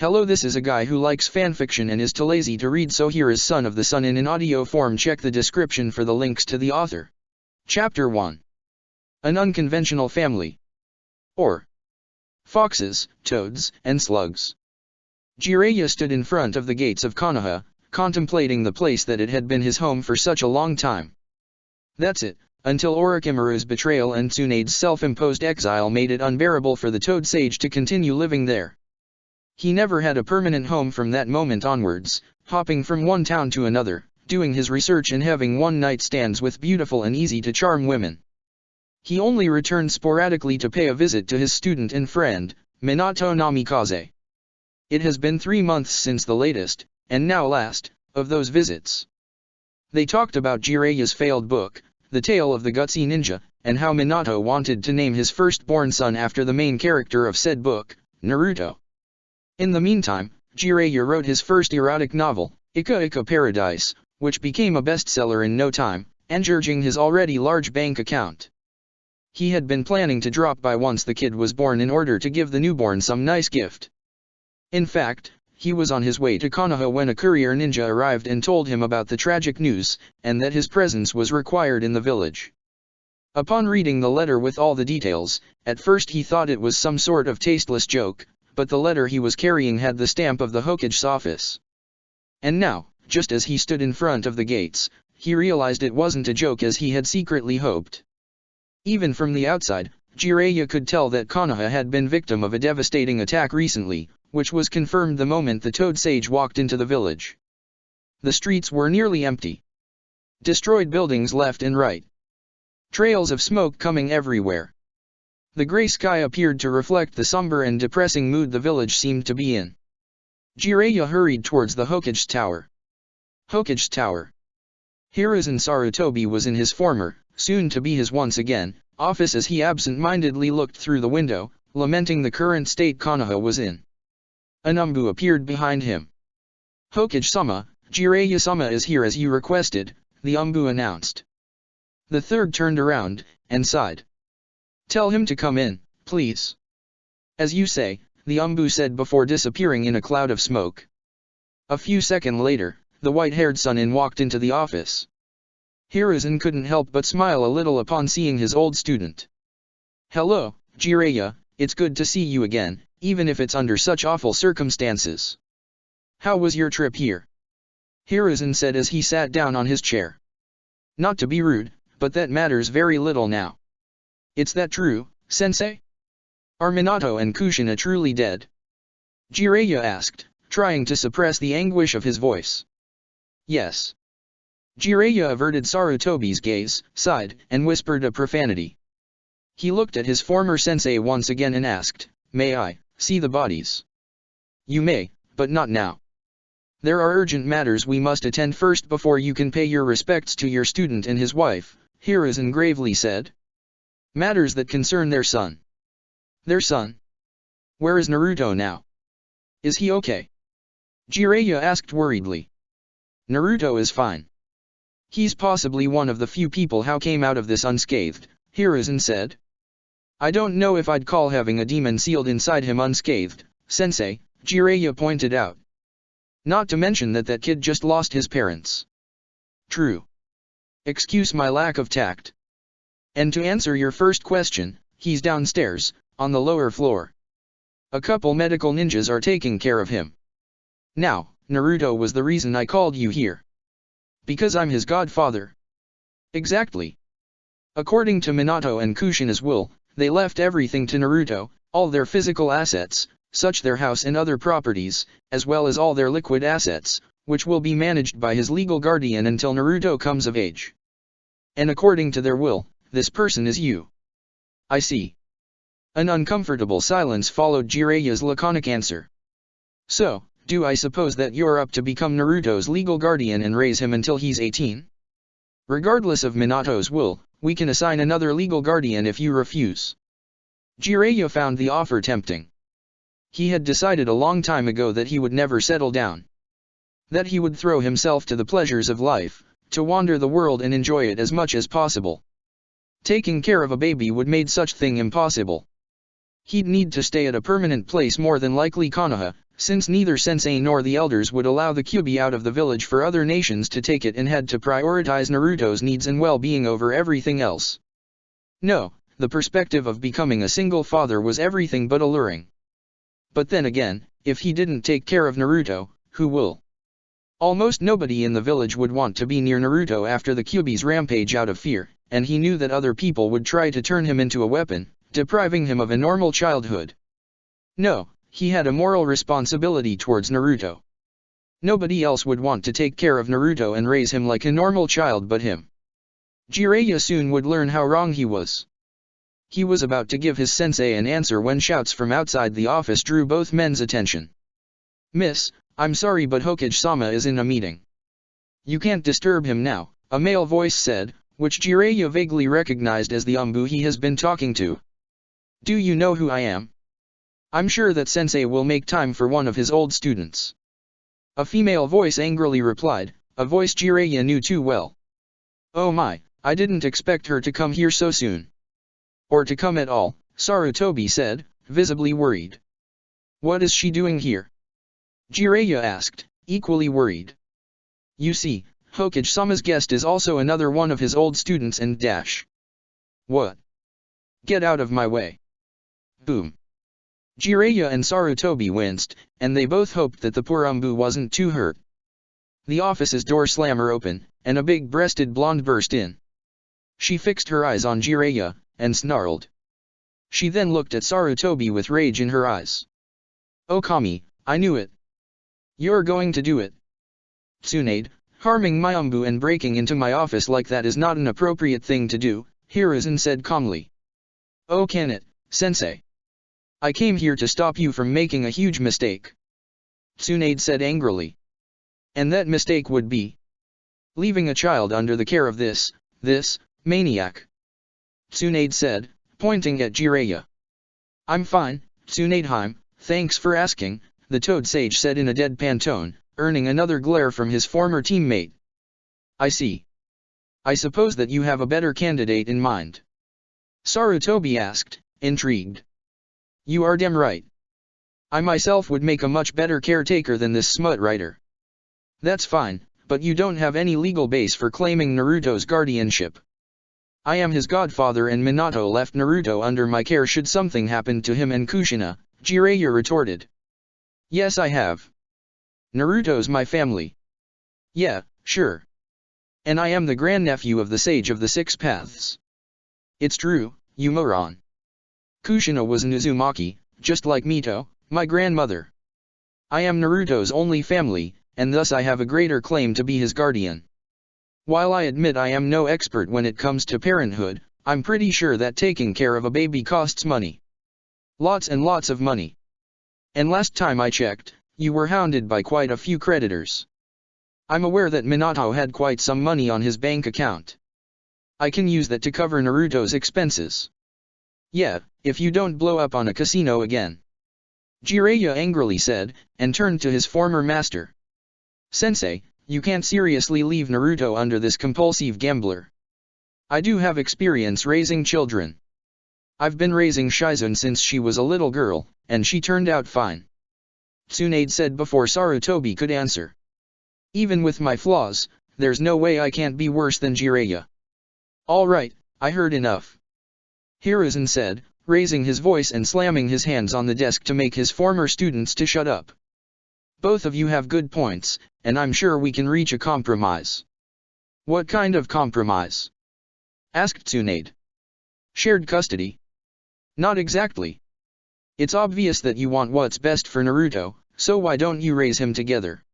Hello, this is a guy who likes fanfiction and is too lazy to read, so here is Son of the Sun in audio form. Check the description for the links to the author. Chapter 1. An Unconventional Family. Or Foxes, Toads, and Slugs. Jiraiya stood in front of the gates of Konoha, contemplating the place that it had been his home for such a long time. That's it, until Orochimaru's betrayal and Tsunade's self-imposed exile made it unbearable for the Toad Sage to continue living there. He never had a permanent home from that moment onwards, hopping from one town to another, doing his research and having one-night stands with beautiful and easy-to-charm women. He only returned sporadically to pay a visit to his student and friend, Minato Namikaze. It has been 3 months since the latest, and now last, of those visits. They talked about Jiraiya's failed book, the tale of the gutsy ninja, and how Minato wanted to name his firstborn son after the main character of said book, Naruto. In the meantime, Jiraiya wrote his first erotic novel, Ika Ika Paradise, which became a bestseller in no time, encouraging his already large bank account. He had been planning to drop by once the kid was born in order to give the newborn some nice gift. In fact, he was on his way to Konoha when a courier ninja arrived and told him about the tragic news, and that his presence was required in the village. Upon reading the letter with all the details, at first he thought it was some sort of tasteless joke, but the letter he was carrying had the stamp of the Hokage's office. And now, just as he stood in front of the gates, he realized it wasn't a joke as he had secretly hoped. Even from the outside, Jiraiya could tell that Konoha had been victim of a devastating attack recently, which was confirmed the moment the Toad Sage walked into the village. The streets were nearly empty. Destroyed buildings left and right. Trails of smoke coming everywhere. The gray sky appeared to reflect the somber and depressing mood the village seemed to be in. Jiraiya hurried towards the Hokage's tower. Hokage's tower. Hiruzen Sarutobi was in his former, soon to be his once again, office as he absent-mindedly looked through the window, lamenting the current state Konoha was in. An Umbu appeared behind him. Hokage-sama, Jiraiya-sama is here as you requested, the Umbu announced. The third turned around, and sighed. Tell him to come in, please. As you say, the Umbu said before disappearing in a cloud of smoke. A few seconds later, the white-haired Sannin walked into the office. Hiruzen couldn't help but smile a little upon seeing his old student. Hello, Jiraiya, it's good to see you again, even if it's under such awful circumstances. How was your trip here? Hiruzen said as he sat down on his chair. Not to be rude, but that matters very little now. It's that true, sensei? Are Minato and Kushina truly dead? Jiraiya asked, trying to suppress the anguish of his voice. Yes. Jiraiya averted Sarutobi's gaze, sighed, and whispered a profanity. He looked at his former sensei once again and asked, May I see the bodies? You may, but not now. There are urgent matters we must attend first before you can pay your respects to your student and his wife, Hiruzen gravely said. Matters that concern their son. Their son? Where is Naruto now? Is he okay? Jiraiya asked worriedly. Naruto is fine. He's possibly one of the few people who came out of this unscathed, Hiruzen said. I don't know if I'd call having a demon sealed inside him unscathed, sensei, Jiraiya pointed out. Not to mention that kid just lost his parents. True. Excuse my lack of tact. And to answer your first question, he's downstairs, on the lower floor. A couple medical ninjas are taking care of him. Now, Naruto was the reason I called you here. Because I'm his godfather. Exactly. According to Minato and Kushina's will, they left everything to Naruto, all their physical assets, such their house and other properties, as well as all their liquid assets, which will be managed by his legal guardian until Naruto comes of age. And according to their will, this person is you. I see. An uncomfortable silence followed Jiraiya's laconic answer. So, do I suppose that you're up to become Naruto's legal guardian and raise him until he's 18? Regardless of Minato's will, we can assign another legal guardian if you refuse. Jiraiya found the offer tempting. He had decided a long time ago that he would never settle down. That he would throw himself to the pleasures of life, to wander the world and enjoy it as much as possible. Taking care of a baby would make such thing impossible. He'd need to stay at a permanent place, more than likely Konoha, Since neither sensei nor the elders would allow the Kyuubi out of the village for other nations to take it and had to prioritize Naruto's needs and well-being over everything else. No, the perspective of becoming a single father was everything but alluring. But then again, if he didn't take care of Naruto, who will? Almost nobody in the village would want to be near Naruto after the Kyuubi's rampage out of fear, and he knew that other people would try to turn him into a weapon, depriving him of a normal childhood. No, he had a moral responsibility towards Naruto. Nobody else would want to take care of Naruto and raise him like a normal child but him. Jiraiya soon would learn how wrong he was. He was about to give his sensei an answer when shouts from outside the office drew both men's attention. "Miss, I'm sorry but Hokage-sama is in a meeting. You can't disturb him now," a male voice said, which Jiraiya vaguely recognized as the Umbu he has been talking to. "Do you know who I am? I'm sure that sensei will make time for one of his old students." A female voice angrily replied, a voice Jiraiya knew too well. "Oh my, I didn't expect her to come here so soon. Or to come at all," Sarutobi said, visibly worried. "What is she doing here?" Jiraiya asked, equally worried. "You see, Hokage-sama's guest is also another one of his old students and dash." "What? Get out of my way." Boom. Jiraiya and Sarutobi winced, and they both hoped that the poor Umbu wasn't too hurt. The office's door slammer opened, and a big-breasted blonde burst in. She fixed her eyes on Jiraiya, and snarled. She then looked at Sarutobi with rage in her eyes. "Oh Kami, I knew it. You're going to do it. Tsunade, harming my Umbu and breaking into my office like that is not an appropriate thing to do," Hiruzen said calmly. "Oh can it, sensei? I came here to stop you from making a huge mistake," Tsunade said angrily. "And that mistake would be leaving a child under the care of this maniac," Tsunade said, pointing at Jiraiya. "I'm fine, Tsunade-heim, thanks for asking," the Toad Sage said in a deadpan tone, earning another glare from his former teammate. "I see. I suppose that you have a better candidate in mind?" Sarutobi asked, intrigued. "You are damn right. I myself would make a much better caretaker than this smut writer." "That's fine, but you don't have any legal base for claiming Naruto's guardianship." "I am his godfather and Minato left Naruto under my care should something happen to him and Kushina," Jiraiya retorted. "Yes I have. Naruto's my family." "Yeah, sure. And I am the grandnephew of the Sage of the Six Paths." "It's true, you moron. Kushina was an Uzumaki, just like Mito, my grandmother. I am Naruto's only family, and thus I have a greater claim to be his guardian. While I admit I am no expert when it comes to parenthood, I'm pretty sure that taking care of a baby costs money. Lots and lots of money. And last time I checked, you were hounded by quite a few creditors. I'm aware that Minato had quite some money on his bank account. I can use that to cover Naruto's expenses. Yeah, if you don't blow up on a casino again." Jiraiya angrily said, and turned to his former master. "Sensei, you can't seriously leave Naruto under this compulsive gambler. I do have experience raising children. I've been raising Shizune since she was a little girl, and she turned out fine," Tsunade said before Sarutobi could answer. "Even with my flaws, there's no way I can't be worse than Jiraiya." "All right, I heard enough," Hiruzen said, raising his voice and slamming his hands on the desk to make his former students to shut up. "Both of you have good points, and I'm sure we can reach a compromise." "What kind of compromise?" asked Tsunade. "Shared custody?" "Not exactly. It's obvious that you want what's best for Naruto, so why don't you raise him together?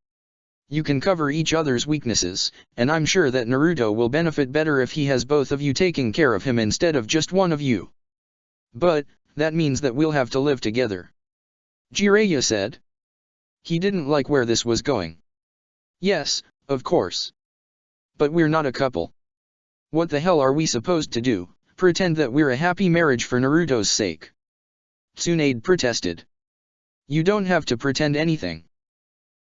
You can cover each other's weaknesses, and I'm sure that Naruto will benefit better if he has both of you taking care of him instead of just one of you. But, that means that we'll have to live together," Jiraiya said. He didn't like where this was going. "Yes, of course. But we're not a couple. What the hell are we supposed to do, pretend that we're a happy marriage for Naruto's sake?" Tsunade protested. "You don't have to pretend anything.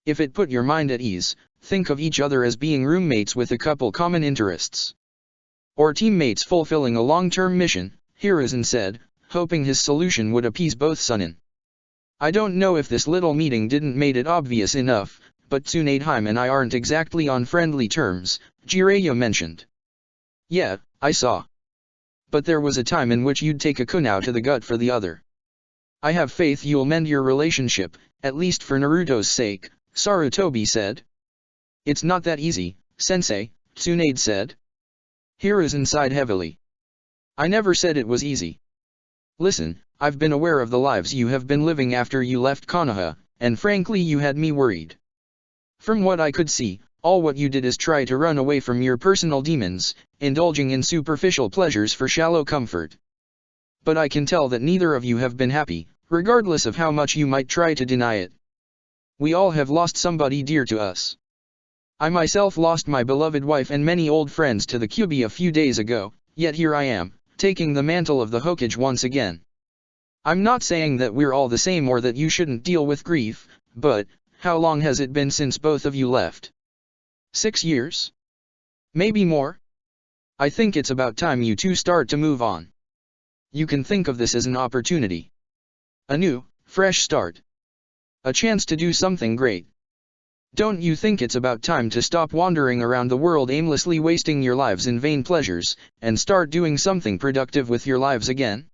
If it put your mind at ease, think of each other as being roommates with a couple common interests. Or teammates fulfilling a long-term mission," Hiruzen said, hoping his solution would appease both Sannin. I don't know if this little meeting didn't made it obvious enough, but Tsunadeheim and I aren't exactly on friendly terms, Jiraiya mentioned. Yeah, I saw. But there was a time in which you'd take a kunao to the gut for the other. I have faith you'll mend your relationship, at least for Naruto's sake, Sarutobi said. It's not that easy, sensei, Tsunade said. Hiruzen sighed heavily. I never said it was easy. Listen, I've been aware of the lives you have been living after you left Konoha, and frankly you had me worried. From what I could see, all what you did is try to run away from your personal demons, indulging in superficial pleasures for shallow comfort. But I can tell that neither of you have been happy, regardless of how much you might try to deny it. We all have lost somebody dear to us. I myself lost my beloved wife and many old friends to the Kyuubi a few days ago, yet here I am, taking the mantle of the Hokage once again. I'm not saying that we're all the same or that you shouldn't deal with grief, but, how long has it been since both of you left? 6 years? Maybe more? I think it's about time you two start to move on. You can think of this as an opportunity. A new, fresh start. A chance to do something great. Don't you think it's about time to stop wandering around the world aimlessly wasting your lives in vain pleasures, and start doing something productive with your lives again?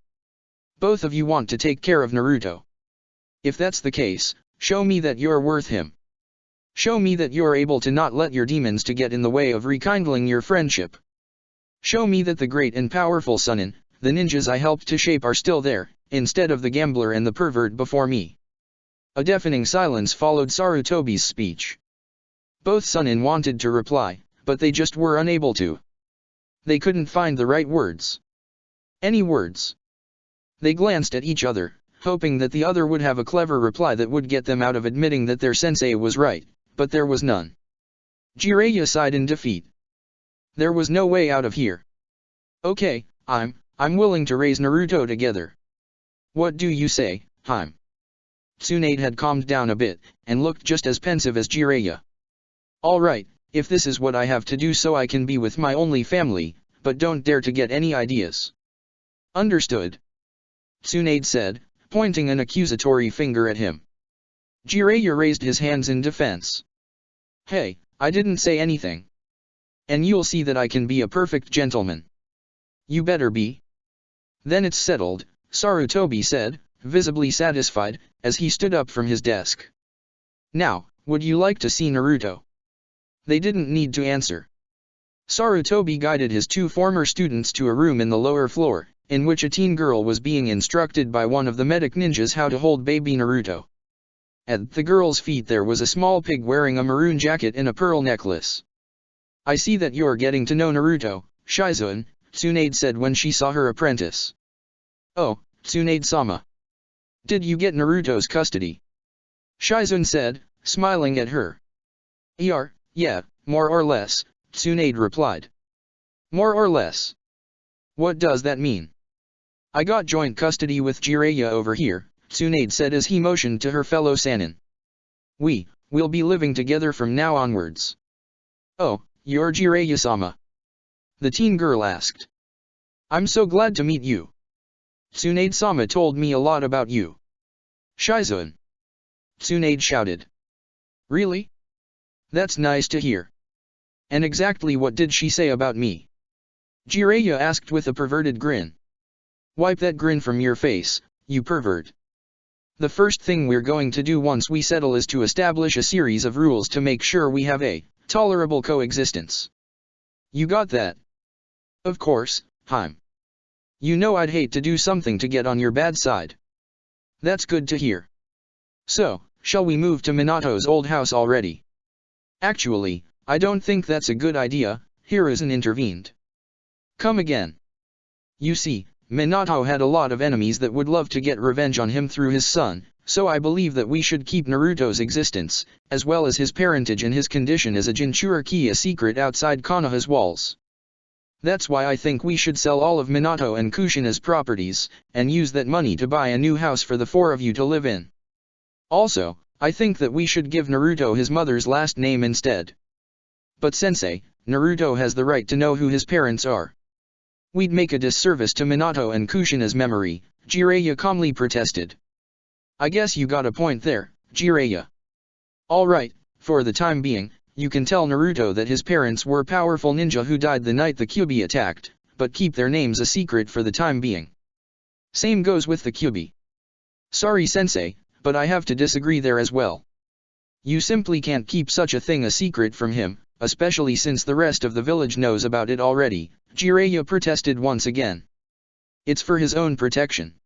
Both of you want to take care of Naruto. If that's the case, show me that you're worth him. Show me that you're able to not let your demons to get in the way of rekindling your friendship. Show me that the great and powerful Sannin, the ninjas I helped to shape are still there, instead of the gambler and the pervert before me. A deafening silence followed Sarutobi's speech. Both Sannin wanted to reply, but they just were unable to. They couldn't find the right words. Any words. They glanced at each other, hoping that the other would have a clever reply that would get them out of admitting that their sensei was right, but there was none. Jiraiya sighed in defeat. There was no way out of here. Okay, I'm willing to raise Naruto together. What do you say, Haim? Tsunade had calmed down a bit, and looked just as pensive as Jiraiya. Alright, if this is what I have to do so I can be with my only family, but don't dare to get any ideas. Understood. Tsunade said, pointing an accusatory finger at him. Jiraiya raised his hands in defense. Hey, I didn't say anything. And you'll see that I can be a perfect gentleman. You better be. Then it's settled, Sarutobi said, visibly satisfied, as he stood up from his desk. Now, would you like to see Naruto? They didn't need to answer. Sarutobi guided his two former students to a room in the lower floor, in which a teen girl was being instructed by one of the medic ninjas how to hold baby Naruto. At the girl's feet there was a small pig wearing a maroon jacket and a pearl necklace. I see that you're getting to know Naruto, Shizuan, Tsunade said when she saw her apprentice. Oh, Tsunade-sama. Did you get Naruto's custody? Shizuan said, smiling at her. Yeah, more or less, Tsunade replied. More or less. What does that mean? I got joint custody with Jiraiya over here, Tsunade said as he motioned to her fellow Sannin. We'll be living together from now onwards. Oh, you're Jiraiya-sama? The teen girl asked. I'm so glad to meet you. Tsunade-sama told me a lot about you. Shizuan. Tsunade shouted. Really? That's nice to hear. And exactly what did she say about me? Jiraiya asked with a perverted grin. Wipe that grin from your face, you pervert. The first thing we're going to do once we settle is to establish a series of rules to make sure we have a tolerable coexistence. You got that? Of course, Haim. You know I'd hate to do something to get on your bad side. That's good to hear. So, shall we move to Minato's old house already? Actually, I don't think that's a good idea, Hiruzen intervened. Come again. You see, Minato had a lot of enemies that would love to get revenge on him through his son, so I believe that we should keep Naruto's existence, as well as his parentage and his condition as a Jinchuriki a secret outside Konoha's walls. That's why I think we should sell all of Minato and Kushina's properties, and use that money to buy a new house for the four of you to live in. Also, I think that we should give Naruto his mother's last name instead. But sensei, Naruto has the right to know who his parents are. We'd make a disservice to Minato and Kushina's memory, Jiraiya calmly protested. I guess you got a point there, Jiraiya. Alright, for the time being, you can tell Naruto that his parents were powerful ninja who died the night the Kyuubi attacked, but keep their names a secret for the time being. Same goes with the Kyuubi. Sorry sensei, but I have to disagree there as well. You simply can't keep such a thing a secret from him, especially since the rest of the village knows about it already, Jiraiya protested once again. It's for his own protection.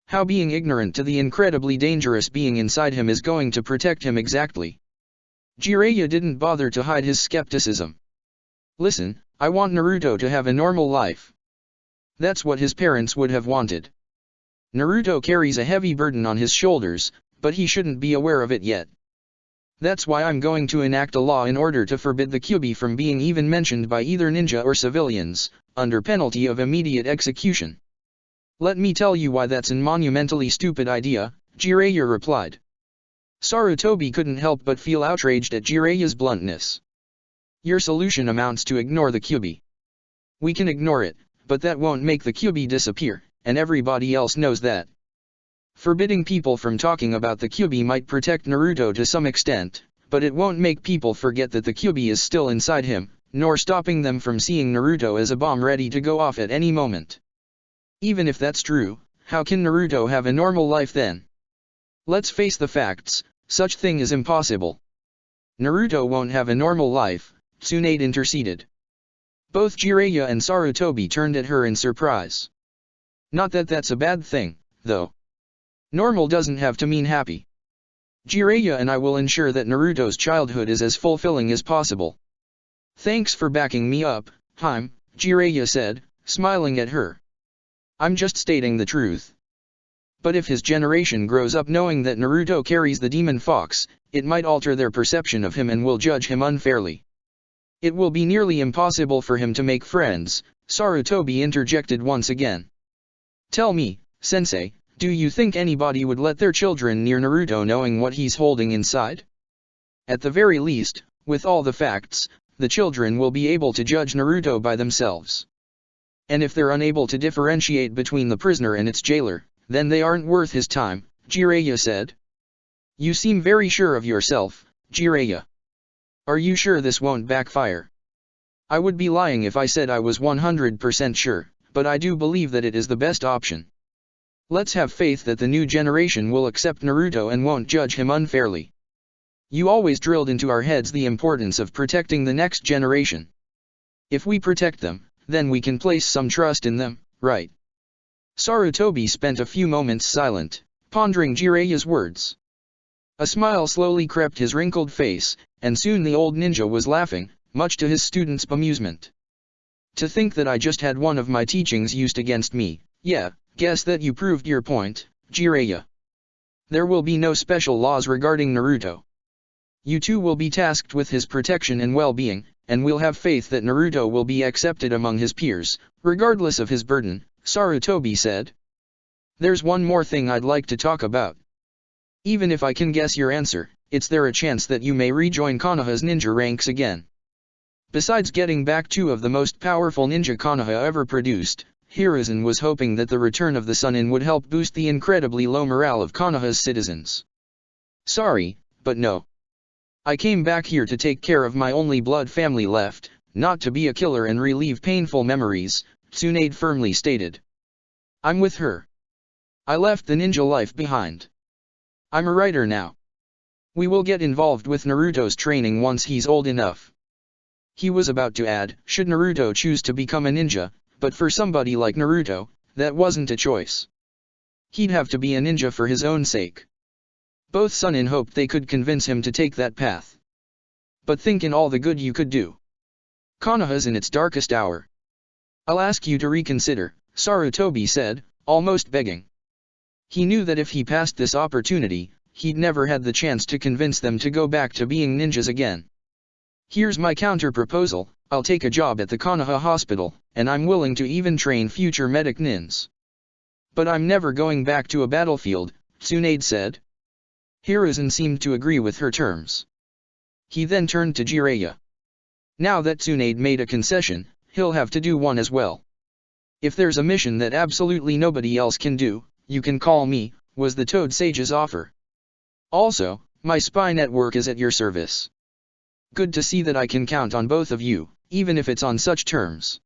How being ignorant to the incredibly dangerous being inside him is going to protect him exactly? Jiraiya didn't bother to hide his skepticism. Listen, I want Naruto to have a normal life. That's what his parents would have wanted. Naruto carries a heavy burden on his shoulders, but he shouldn't be aware of it yet. That's why I'm going to enact a law in order to forbid the Kyuubi from being even mentioned by either ninja or civilians, under penalty of immediate execution. Let me tell you why that's an monumentally stupid idea, Jiraiya replied. Sarutobi couldn't help but feel outraged at Jiraiya's bluntness. Your solution amounts to ignore the Kyuubi. We can ignore it, but that won't make the Kyuubi disappear, and everybody else knows that. Forbidding people from talking about the Kyuubi might protect Naruto to some extent, but it won't make people forget that the Kyuubi is still inside him, nor stopping them from seeing Naruto as a bomb ready to go off at any moment. Even if that's true, how can Naruto have a normal life then? Let's face the facts, such thing is impossible. Naruto won't have a normal life, Tsunade interceded. Both Jiraiya and Sarutobi turned at her in surprise. Not that that's a bad thing, though. Normal doesn't have to mean happy. Jiraiya and I will ensure that Naruto's childhood is as fulfilling as possible. Thanks for backing me up, Haim, Jiraiya said, smiling at her. I'm just stating the truth. But if his generation grows up knowing that Naruto carries the demon fox, it might alter their perception of him and will judge him unfairly. It will be nearly impossible for him to make friends, Sarutobi interjected once again. Tell me, sensei, do you think anybody would let their children near Naruto knowing what he's holding inside? At the very least, with all the facts, the children will be able to judge Naruto by themselves. And if they're unable to differentiate between the prisoner and its jailer, then they aren't worth his time, Jiraiya said. You seem very sure of yourself, Jiraiya. Are you sure this won't backfire? I would be lying if I said I was 100% sure, but I do believe that it is the best option. Let's have faith that the new generation will accept Naruto and won't judge him unfairly. You always drilled into our heads the importance of protecting the next generation. If we protect them, then we can place some trust in them, right? Sarutobi spent a few moments silent, pondering Jiraiya's words. A smile slowly crept his wrinkled face, and soon the old ninja was laughing, much to his students' amusement. To think that I just had one of my teachings used against me, yeah, guess that you proved your point, Jiraiya. There will be no special laws regarding Naruto. You two will be tasked with his protection and well-being, and we'll have faith that Naruto will be accepted among his peers, regardless of his burden, Sarutobi said. There's one more thing I'd like to talk about. Even if I can guess your answer, is there a chance that you may rejoin Konoha's ninja ranks again? Besides getting back two of the most powerful ninja Konoha ever produced, Hiruzen was hoping that the return of the Sannin would help boost the incredibly low morale of Konoha's citizens. Sorry, but no. I came back here to take care of my only blood family left, not to be a killer and relieve painful memories, Tsunade firmly stated. I'm with her. I left the ninja life behind. I'm a writer now. We will get involved with Naruto's training once he's old enough. He was about to add, should Naruto choose to become a ninja, but for somebody like Naruto, that wasn't a choice. He'd have to be a ninja for his own sake. Both Sannin hoped they could convince him to take that path. But think in all the good you could do. Konoha's in its darkest hour. I'll ask you to reconsider, Sarutobi said, almost begging. He knew that if he passed this opportunity, he'd never had the chance to convince them to go back to being ninjas again. Here's my counter-proposal, I'll take a job at the Konoha hospital, and I'm willing to even train future medic nins. But I'm never going back to a battlefield, Tsunade said. Hiruzen seemed to agree with her terms. He then turned to Jiraiya. Now that Tsunade made a concession, he'll have to do one as well. If there's a mission that absolutely nobody else can do, you can call me, was the Toad Sage's offer. Also, my spy network is at your service. Good to see that I can count on both of you, even if it's on such terms.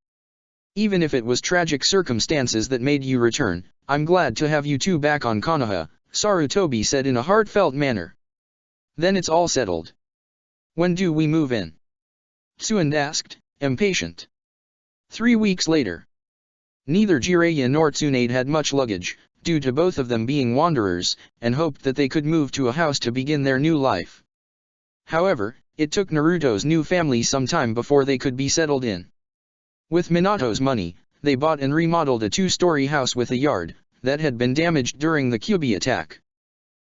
Even if it was tragic circumstances that made you return, I'm glad to have you two back on Konoha, Sarutobi said in a heartfelt manner. Then it's all settled. When do we move in? Tsuan asked, impatient. 3 weeks later. Neither Jiraiya nor Tsunade had much luggage, due to both of them being wanderers, and hoped that they could move to a house to begin their new life. However, it took Naruto's new family some time before they could be settled in. With Minato's money, they bought and remodeled a 2-story house with a yard that had been damaged during the Kyuubi attack.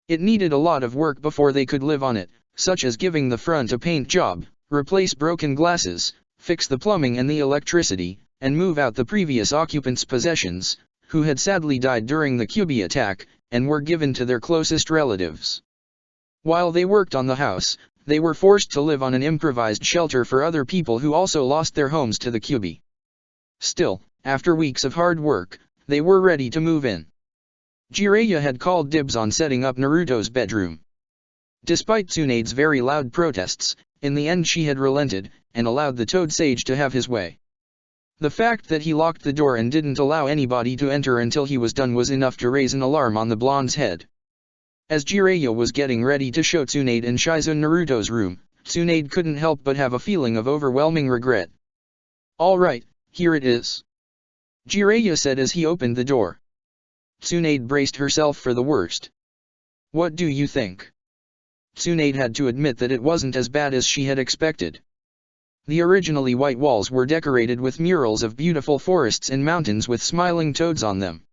It needed a lot of work before they could live on it, such as giving the front a paint job, replace broken glasses, fix the plumbing and the electricity, and move out the previous occupants' possessions, who had sadly died during the Kyuubi attack, and were given to their closest relatives. While they worked on the house, they were forced to live on an improvised shelter for other people who also lost their homes to the Kyuubi. Still, after weeks of hard work, they were ready to move in. Jiraiya had called dibs on setting up Naruto's bedroom. Despite Tsunade's very loud protests, in the end she had relented, and allowed the Toad Sage to have his way. The fact that he locked the door and didn't allow anybody to enter until he was done was enough to raise an alarm on the blonde's head. As Jiraiya was getting ready to show Tsunade and Shizune Naruto's room, Tsunade couldn't help but have a feeling of overwhelming regret. "Alright, here it is," Jiraiya said as he opened the door. Tsunade braced herself for the worst. "What do you think?" Tsunade had to admit that it wasn't as bad as she had expected. The originally white walls were decorated with murals of beautiful forests and mountains with smiling toads on them.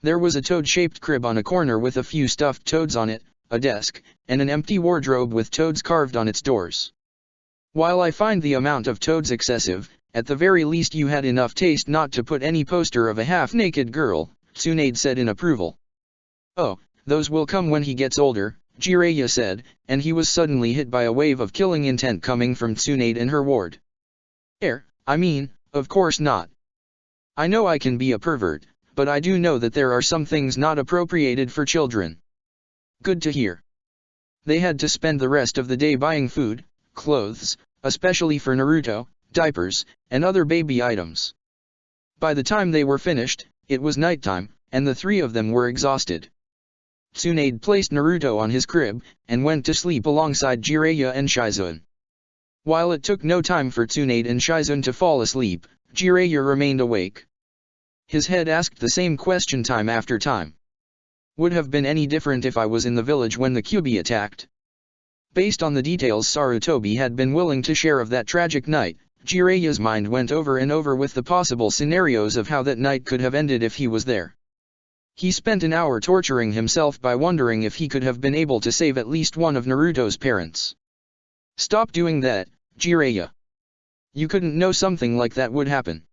There was a toad-shaped crib on a corner with a few stuffed toads on it, a desk, and an empty wardrobe with toads carved on its doors. "While I find the amount of toads excessive, at the very least you had enough taste not to put any poster of a half-naked girl," Tsunade said in approval. "Oh, those will come when he gets older," Jiraiya said, and he was suddenly hit by a wave of killing intent coming from Tsunade and her ward. I mean, of course not. I know I can be a pervert, but I do know that there are some things not appropriated for children." Good to hear. They had to spend the rest of the day buying food, clothes, especially for Naruto, diapers, and other baby items. By the time they were finished, it was nighttime, and the three of them were exhausted. Tsunade placed Naruto on his crib, and went to sleep alongside Jiraiya and Shizune. While it took no time for Tsunade and Shizune to fall asleep, Jiraiya remained awake. His head asked the same question time after time. Would have been any different if I was in the village when the Kyuubi attacked? Based on the details Sarutobi had been willing to share of that tragic night, Jiraiya's mind went over and over with the possible scenarios of how that night could have ended if he was there. He spent an hour torturing himself by wondering if he could have been able to save at least one of Naruto's parents. "Stop doing that, Jiraiya. You couldn't know something like that would happen.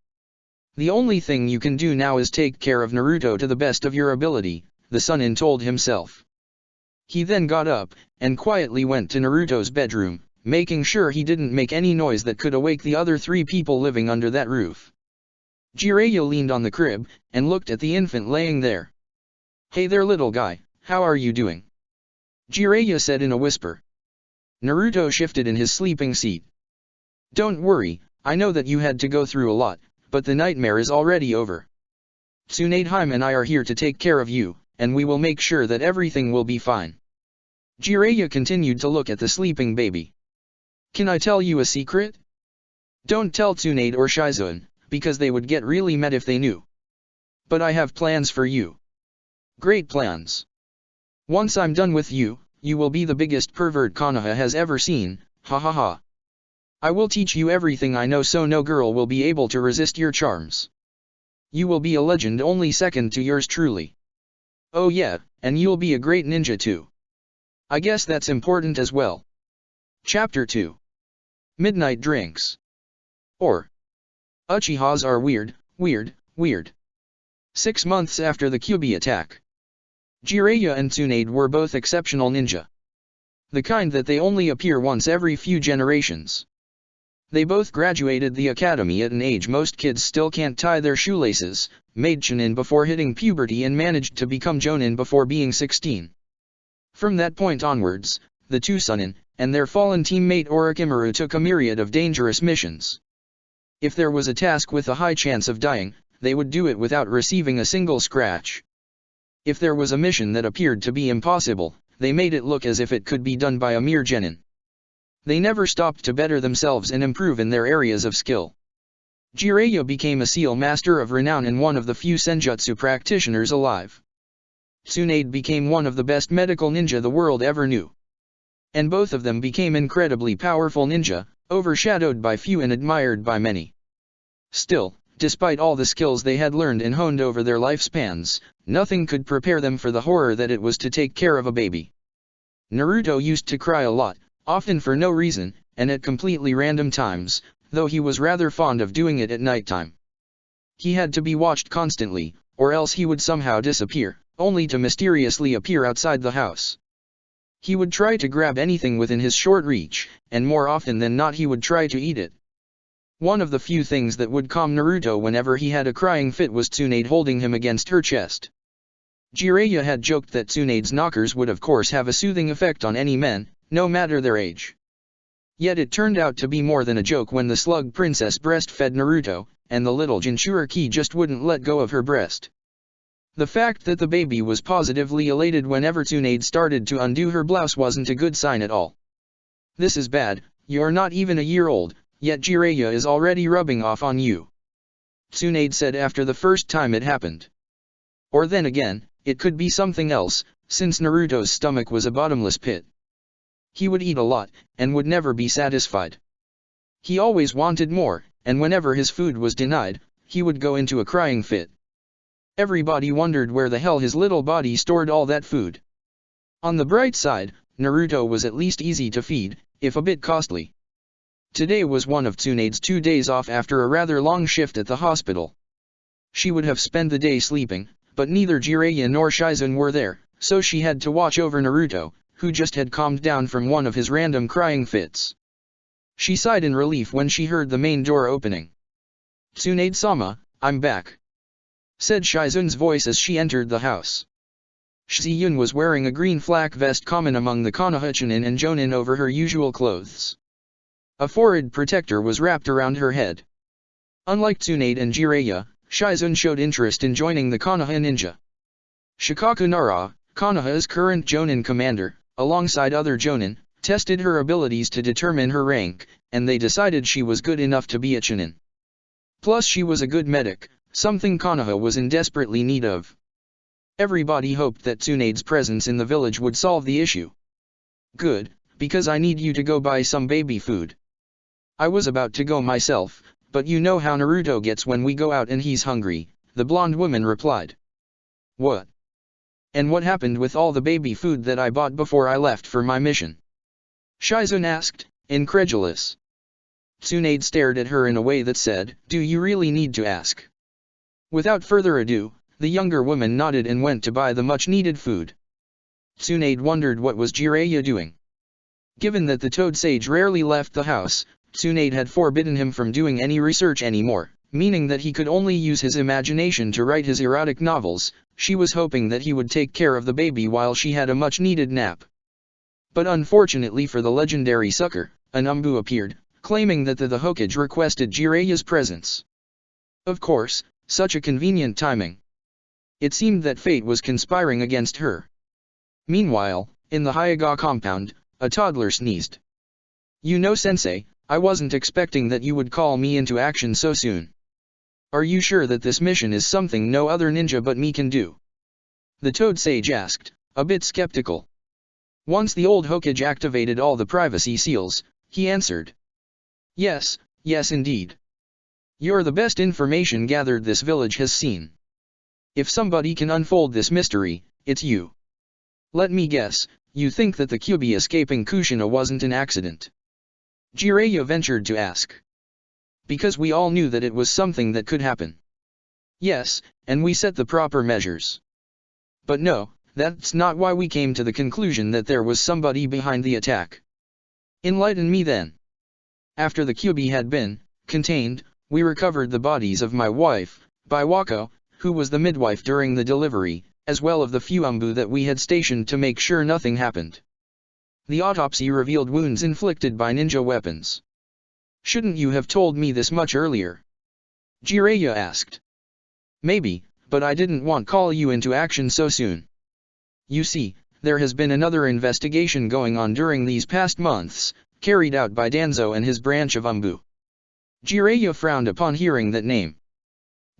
The only thing you can do now is take care of Naruto to the best of your ability," the Sannin told himself. He then got up, and quietly went to Naruto's bedroom, making sure he didn't make any noise that could awake the other 3 people living under that roof. Jiraiya leaned on the crib, and looked at the infant laying there. "Hey there little guy, how are you doing?" Jiraiya said in a whisper. Naruto shifted in his sleeping seat. "Don't worry, I know that you had to go through a lot, but the nightmare is already over. Tsunade and I are here to take care of you, and we will make sure that everything will be fine." Jiraiya continued to look at the sleeping baby. "Can I tell you a secret? Don't tell Tsunade or Shizune, because they would get really mad if they knew. But I have plans for you. Great plans. Once I'm done with you, you will be the biggest pervert Konoha has ever seen, ha ha ha. I will teach you everything I know so no girl will be able to resist your charms. You will be a legend only second to yours truly. Oh yeah, and you'll be a great ninja too. I guess that's important as well." Chapter 2. Midnight Drinks. Or, Uchihas are weird, weird, weird. 6 months after the Kyuubi attack. Jiraiya and Tsunade were both exceptional ninja. The kind that they only appear once every few generations. They both graduated the academy at an age most kids still can't tie their shoelaces, made Chunin before hitting puberty and managed to become Jonin before being 16. From that point onwards, the two Sannin, and their fallen teammate Orochimaru took a myriad of dangerous missions. If there was a task with a high chance of dying, they would do it without receiving a single scratch. If there was a mission that appeared to be impossible, they made it look as if it could be done by a mere genin. They never stopped to better themselves and improve in their areas of skill. Jiraiya became a seal master of renown and one of the few senjutsu practitioners alive. Tsunade became one of the best medical ninja the world ever knew. And both of them became incredibly powerful ninja, overshadowed by few and admired by many. Still, despite all the skills they had learned and honed over their lifespans, nothing could prepare them for the horror that it was to take care of a baby. Naruto used to cry a lot, often for no reason, and at completely random times, though he was rather fond of doing it at nighttime. He had to be watched constantly, or else he would somehow disappear, only to mysteriously appear outside the house. He would try to grab anything within his short reach, and more often than not he would try to eat it. One of the few things that would calm Naruto whenever he had a crying fit was Tsunade holding him against her chest. Jiraiya had joked that Tsunade's knockers would of course have a soothing effect on any men, no matter their age. Yet it turned out to be more than a joke when the slug princess breastfed Naruto, and the little Jinchuriki just wouldn't let go of her breast. The fact that the baby was positively elated whenever Tsunade started to undo her blouse wasn't a good sign at all. "This is bad, you're not even a year old, yet Jiraiya is already rubbing off on you," Tsunade said after the first time it happened. Or then again, it could be something else, since Naruto's stomach was a bottomless pit. He would eat a lot, and would never be satisfied. He always wanted more, and whenever his food was denied, he would go into a crying fit. Everybody wondered where the hell his little body stored all that food. On the bright side, Naruto was at least easy to feed, if a bit costly. Today was one of Tsunade's 2 days off after a rather long shift at the hospital. She would have spent the day sleeping, but neither Jiraiya nor Shizune were there, so she had to watch over Naruto, who just had calmed down from one of his random crying fits. She sighed in relief when she heard the main door opening. "Tsunade-sama, I'm back," said Shizune's voice as she entered the house. Shizune was wearing a green flak vest common among the Konoha Chunin and Jonin over her usual clothes. A forehead protector was wrapped around her head. Unlike Tsunade and Jiraiya, Shizune showed interest in joining the Konoha ninja. Shikaku Nara, Konoha's current Jonin commander, alongside other Jonin, tested her abilities to determine her rank, and they decided she was good enough to be a Chunin. Plus she was a good medic, something Konoha was in desperately need of. Everybody hoped that Tsunade's presence in the village would solve the issue. "Good, because I need you to go buy some baby food." "I was about to go myself, but you know how Naruto gets when we go out and he's hungry," the blonde woman replied. "What? And what happened with all the baby food that I bought before I left for my mission?" Shizune asked, incredulous. Tsunade stared at her in a way that said, "Do you really need to ask?" Without further ado, the younger woman nodded and went to buy the much-needed food. Tsunade wondered what was Jiraiya doing. Given that the Toad Sage rarely left the house, Tsunade had forbidden him from doing any research anymore, meaning that he could only use his imagination to write his erotic novels. She was hoping that he would take care of the baby while she had a much-needed nap. But unfortunately for the legendary sucker, an Umbu appeared, claiming that the Hokage requested Jiraiya's presence. Of course, such a convenient timing. It seemed that fate was conspiring against her. Meanwhile, in the Hyuga compound, a toddler sneezed. "You know, Sensei, I wasn't expecting that you would call me into action so soon. Are you sure that this mission is something no other ninja but me can do?" the Toad Sage asked, a bit skeptical. Once the old Hokage activated all the privacy seals, he answered. Yes indeed. You're the best information gathered this village has seen. If somebody can unfold this mystery, it's you. Let me guess, you think that the Kyuubi escaping Kushina wasn't an accident?" Jiraiya ventured to ask. "Because we all knew that it was something that could happen." "Yes, and we set the proper measures. But no, that's not why we came to the conclusion that there was somebody behind the attack." "Enlighten me then." After the Kyubi had been contained, we recovered the bodies of my wife, Biwako, who was the midwife during the delivery, as well of the few Umbu that we had stationed to make sure nothing happened. The autopsy revealed wounds inflicted by ninja weapons. Shouldn't you have told me this much earlier? Jiraiya asked. Maybe, but I didn't want to call you into action so soon. You see, there has been another investigation going on during these past months, carried out by Danzo and his branch of Umbu. Jiraiya frowned upon hearing that name.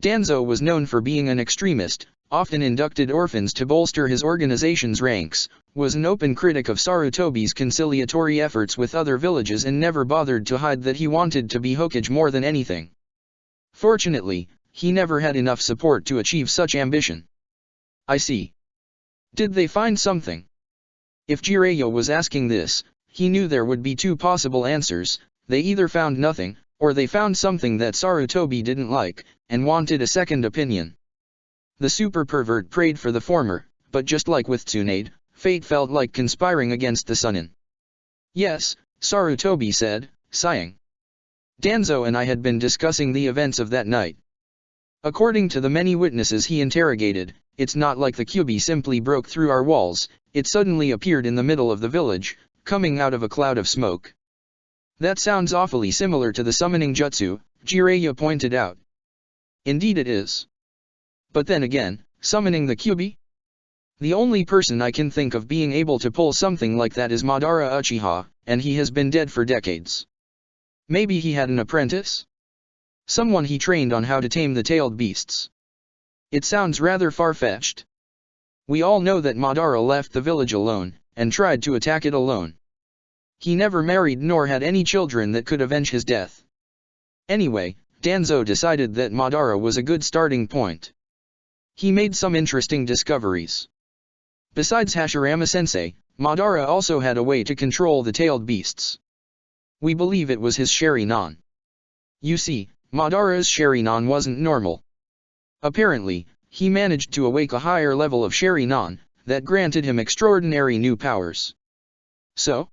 Danzo was known for being an extremist, often inducted orphans to bolster his organization's ranks, was an open critic of Sarutobi's conciliatory efforts with other villages and never bothered to hide that he wanted to be Hokage more than anything. Fortunately, he never had enough support to achieve such ambition. I see. Did they find something? If Jiraiya was asking this, he knew there would be two possible answers: they either found nothing, or they found something that Sarutobi didn't like, and wanted a second opinion. The super pervert prayed for the former, but just like with Tsunade, fate felt like conspiring against the Sannin. Yes, Sarutobi said, sighing. Danzo and I had been discussing the events of that night. According to the many witnesses he interrogated, it's not like the Kyubi simply broke through our walls, it suddenly appeared in the middle of the village, coming out of a cloud of smoke. That sounds awfully similar to the summoning jutsu, Jiraiya pointed out. Indeed it is. But then again, summoning the Kyubi? The only person I can think of being able to pull something like that is Madara Uchiha, and he has been dead for decades. Maybe he had an apprentice? Someone he trained on how to tame the tailed beasts. It sounds rather far-fetched. We all know that Madara left the village alone, and tried to attack it alone. He never married nor had any children that could avenge his death. Anyway, Danzo decided that Madara was a good starting point. He made some interesting discoveries. Besides Hashirama-sensei, Madara also had a way to control the tailed beasts. We believe it was his Sharingan. You see, Madara's Sharingan wasn't normal. Apparently, he managed to awake a higher level of Sharingan, that granted him extraordinary new powers. So?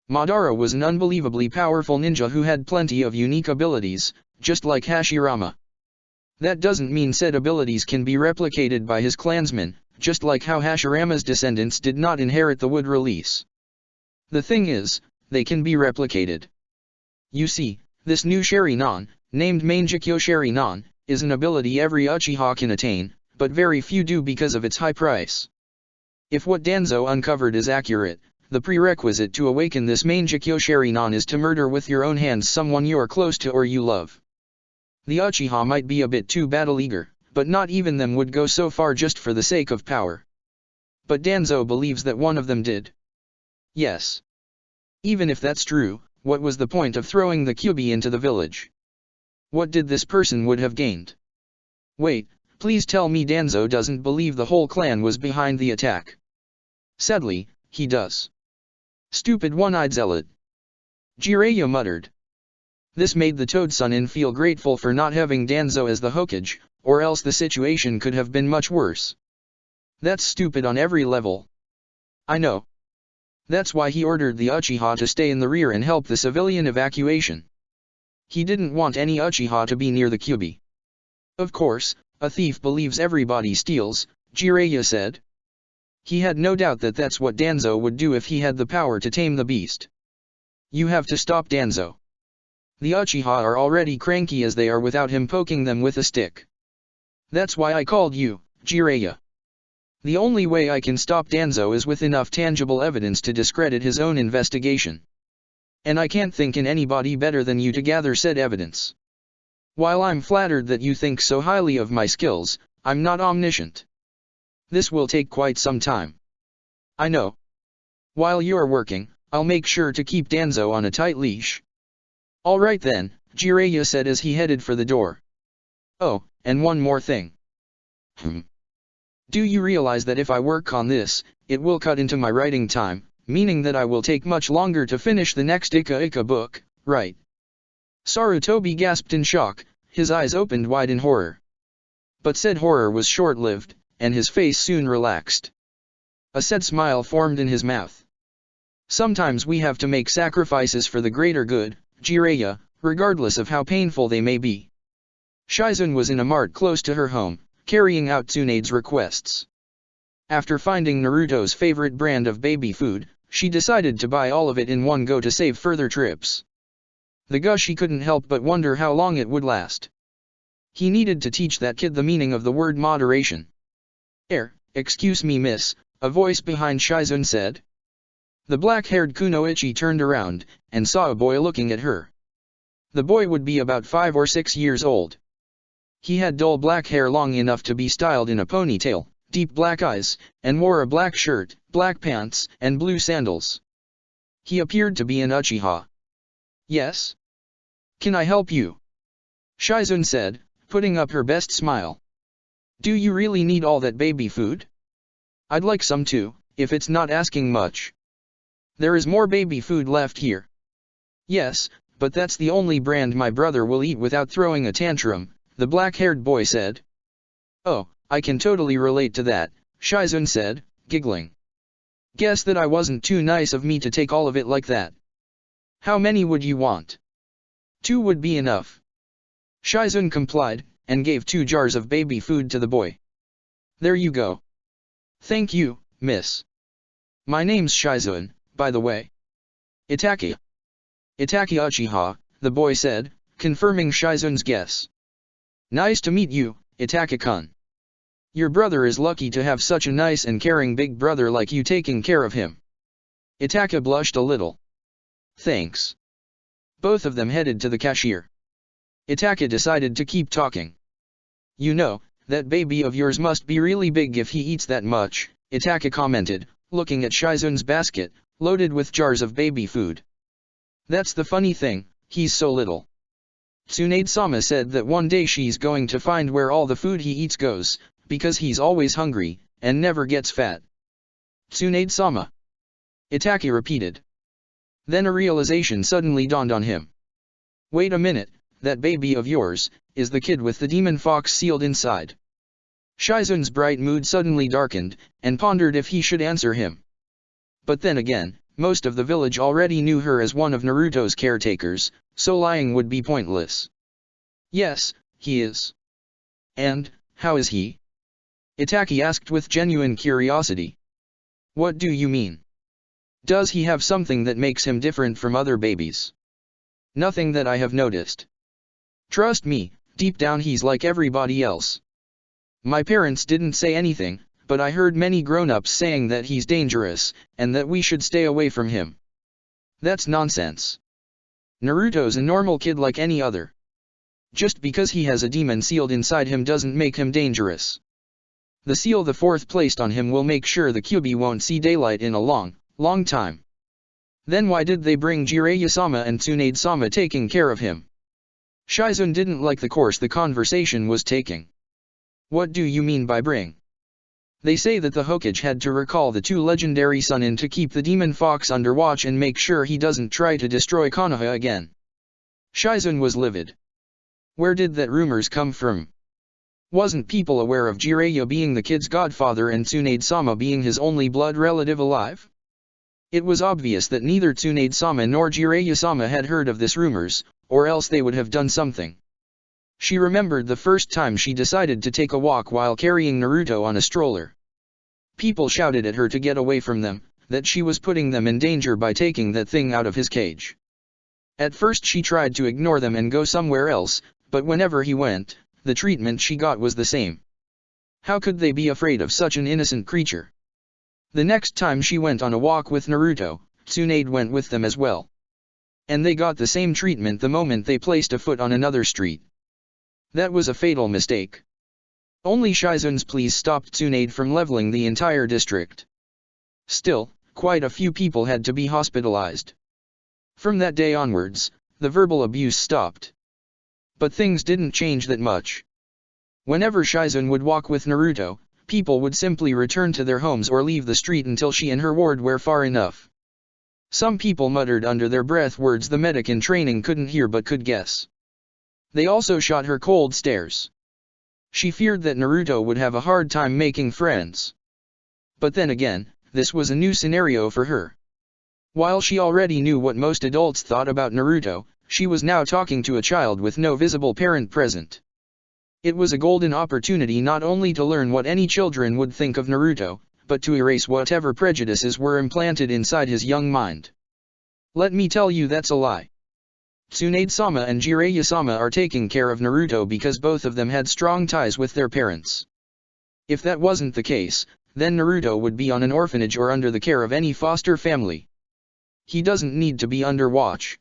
Madara was an unbelievably powerful ninja who had plenty of unique abilities, just like Hashirama. That doesn't mean said abilities can be replicated by his clansmen, just like how Hashirama's descendants did not inherit the wood release. The thing is, they can be replicated. You see, this new Sharingan, named Mangekyo Sharingan, is an ability every Uchiha can attain, but very few do because of its high price. If what Danzo uncovered is accurate, the prerequisite to awaken this Mangekyo Sharingan is to murder with your own hands someone you are close to or you love. The Uchiha might be a bit too battle-eager, but not even them would go so far just for the sake of power. But Danzo believes that one of them did. Yes. Even if that's true, what was the point of throwing the Kyubi into the village? What did this person would have gained? Wait, please tell me Danzo doesn't believe the whole clan was behind the attack. Sadly, he does. Stupid one-eyed zealot. Jiraiya muttered. This made the Toad Sannin feel grateful for not having Danzo as the Hokage, or else the situation could have been much worse. That's stupid on every level. I know. That's why he ordered the Uchiha to stay in the rear and help the civilian evacuation. He didn't want any Uchiha to be near the Kyubi. Of course, a thief believes everybody steals, Jiraiya said. He had no doubt that that's what Danzo would do if he had the power to tame the beast. You have to stop Danzo. The Uchiha are already cranky as they are without him poking them with a stick. That's why I called you, Jiraiya. The only way I can stop Danzo is with enough tangible evidence to discredit his own investigation. And I can't think in anybody better than you to gather said evidence. While I'm flattered that you think so highly of my skills, I'm not omniscient. This will take quite some time. I know. While you're working, I'll make sure to keep Danzo on a tight leash. All right then, Jiraiya said as he headed for the door. Oh, and one more thing. Do you realize that if I work on this, it will cut into my writing time, meaning that I will take much longer to finish the next Ika book, right? Sarutobi gasped in shock, his eyes opened wide in horror. But said horror was short-lived, and his face soon relaxed. A sad smile formed in his mouth. Sometimes we have to make sacrifices for the greater good, Jiraiya, regardless of how painful they may be. Shizun was in a mart close to her home, carrying out Tsunade's requests. After finding Naruto's favorite brand of baby food, she decided to buy all of it in one go to save further trips. The Gushi couldn't help but wonder how long it would last. He needed to teach that kid the meaning of the word moderation. Excuse me miss, a voice behind Shizun said. The black-haired Kunoichi turned around, and saw a boy looking at her. The boy would be about 5 or 6 years old. He had dull black hair long enough to be styled in a ponytail, deep black eyes, and wore a black shirt, black pants, and blue sandals. He appeared to be an Uchiha. Yes? Can I help you? Shizun said, putting up her best smile. Do you really need all that baby food? I'd like some too, if it's not asking much. There is more baby food left here. Yes, but that's the only brand my brother will eat without throwing a tantrum, the black-haired boy said. Oh, I can totally relate to that, Shizun said, giggling. Guess that I wasn't too nice of me to take all of it like that. How many would you want? 2 would be enough. Shizun complied, and gave 2 jars of baby food to the boy. There you go. Thank you, miss. My name's Shizun, by the way. Itaki. Itaki Uchiha, the boy said, confirming Shizun's guess. Nice to meet you, Itaki-kun. Your brother is lucky to have such a nice and caring big brother like you taking care of him. Itaki blushed a little. Thanks. Both of them headed to the cashier. Itaki decided to keep talking. You know, that baby of yours must be really big if he eats that much, Itaki commented, looking at Shizun's basket, loaded with jars of baby food. That's the funny thing, he's so little. Tsunade-sama said that one day she's going to find where all the food he eats goes, because he's always hungry, and never gets fat. Tsunade-sama. Itaki repeated. Then a realization suddenly dawned on him. Wait a minute, that baby of yours, is the kid with the demon fox sealed inside. Shizun's bright mood suddenly darkened, and pondered if he should answer him. But then again, most of the village already knew her as one of Naruto's caretakers, so lying would be pointless. Yes, he is. And, how is he? Itaki asked with genuine curiosity. What do you mean? Does he have something that makes him different from other babies? Nothing that I have noticed. Trust me, deep down he's like everybody else. My parents didn't say anything, but I heard many grown-ups saying that he's dangerous, and that we should stay away from him. That's nonsense. Naruto's a normal kid like any other. Just because he has a demon sealed inside him doesn't make him dangerous. The seal the 4th placed on him will make sure the Kyuubi won't see daylight in a long time. Then why did they bring Jiraiya-sama and Tsunade-sama taking care of him? Shizun didn't like the course the conversation was taking. What do you mean by bring? They say that the Hokage had to recall the 2 legendary Sannin to keep the demon fox under watch and make sure he doesn't try to destroy Konoha again. Shizun was livid. Where did that rumors come from? Wasn't people aware of Jiraiya being the kid's godfather and Tsunade-sama being his only blood relative alive? It was obvious that neither Tsunade-sama nor Jiraiya-sama had heard of this rumors, or else they would have done something. She remembered the first time she decided to take a walk while carrying Naruto on a stroller. People shouted at her to get away from them, that she was putting them in danger by taking that thing out of his cage. At first she tried to ignore them and go somewhere else, but whenever he went, the treatment she got was the same. How could they be afraid of such an innocent creature? The next time she went on a walk with Naruto, Tsunade went with them as well. And they got the same treatment the moment they placed a foot on another street. That was a fatal mistake. Only Shizun's pleas stopped Tsunade from leveling the entire district. Still, quite a few people had to be hospitalized. From that day onwards, the verbal abuse stopped. But things didn't change that much. Whenever Shizun would walk with Naruto, people would simply return to their homes or leave the street until she and her ward were far enough. Some people muttered under their breath words the medic in training couldn't hear but could guess. They also shot her cold stares. She feared that Naruto would have a hard time making friends. But then again, this was a new scenario for her. While she already knew what most adults thought about Naruto, she was now talking to a child with no visible parent present. It was a golden opportunity not only to learn what any children would think of Naruto, but to erase whatever prejudices were implanted inside his young mind. Let me tell you that's a lie. Tsunade-sama and Jiraiya-sama are taking care of Naruto because both of them had strong ties with their parents. If that wasn't the case, then Naruto would be on an orphanage or under the care of any foster family. He doesn't need to be under watch.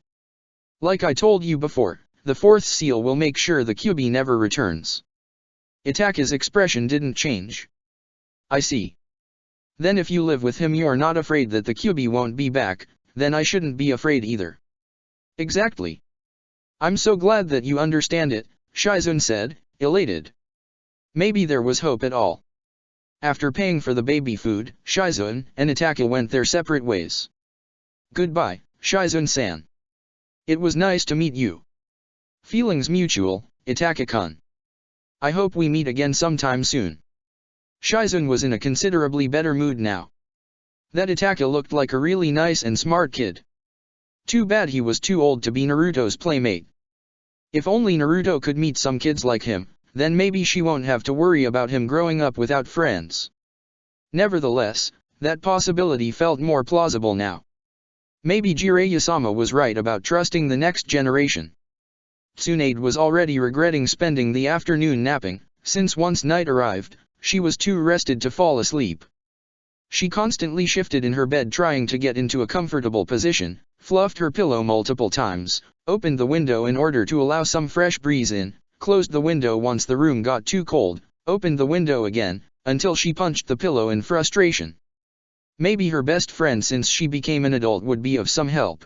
Like I told you before, the fourth seal will make sure the Kyuubi never returns. Itaka's expression didn't change. I see. Then if you live with him you're not afraid that the Kyuubi won't be back, then I shouldn't be afraid either. Exactly. I'm so glad that you understand it, Shizune said, elated. Maybe there was hope at all. After paying for the baby food, Shizune and Itaka went their separate ways. Goodbye, Shizune-san. It was nice to meet you. Feelings mutual, Itaka-kun. I hope we meet again sometime soon. Shizune was in a considerably better mood now. That Itaka looked like a really nice and smart kid. Too bad he was too old to be Naruto's playmate. If only Naruto could meet some kids like him, then maybe she won't have to worry about him growing up without friends. Nevertheless, that possibility felt more plausible now. Maybe Jiraiya-sama was right about trusting the next generation. Tsunade was already regretting spending the afternoon napping, since once night arrived, she was too rested to fall asleep. She constantly shifted in her bed trying to get into a comfortable position, fluffed her pillow multiple times, opened the window in order to allow some fresh breeze in, closed the window once the room got too cold, opened the window again, until she punched the pillow in frustration. Maybe her best friend since she became an adult would be of some help.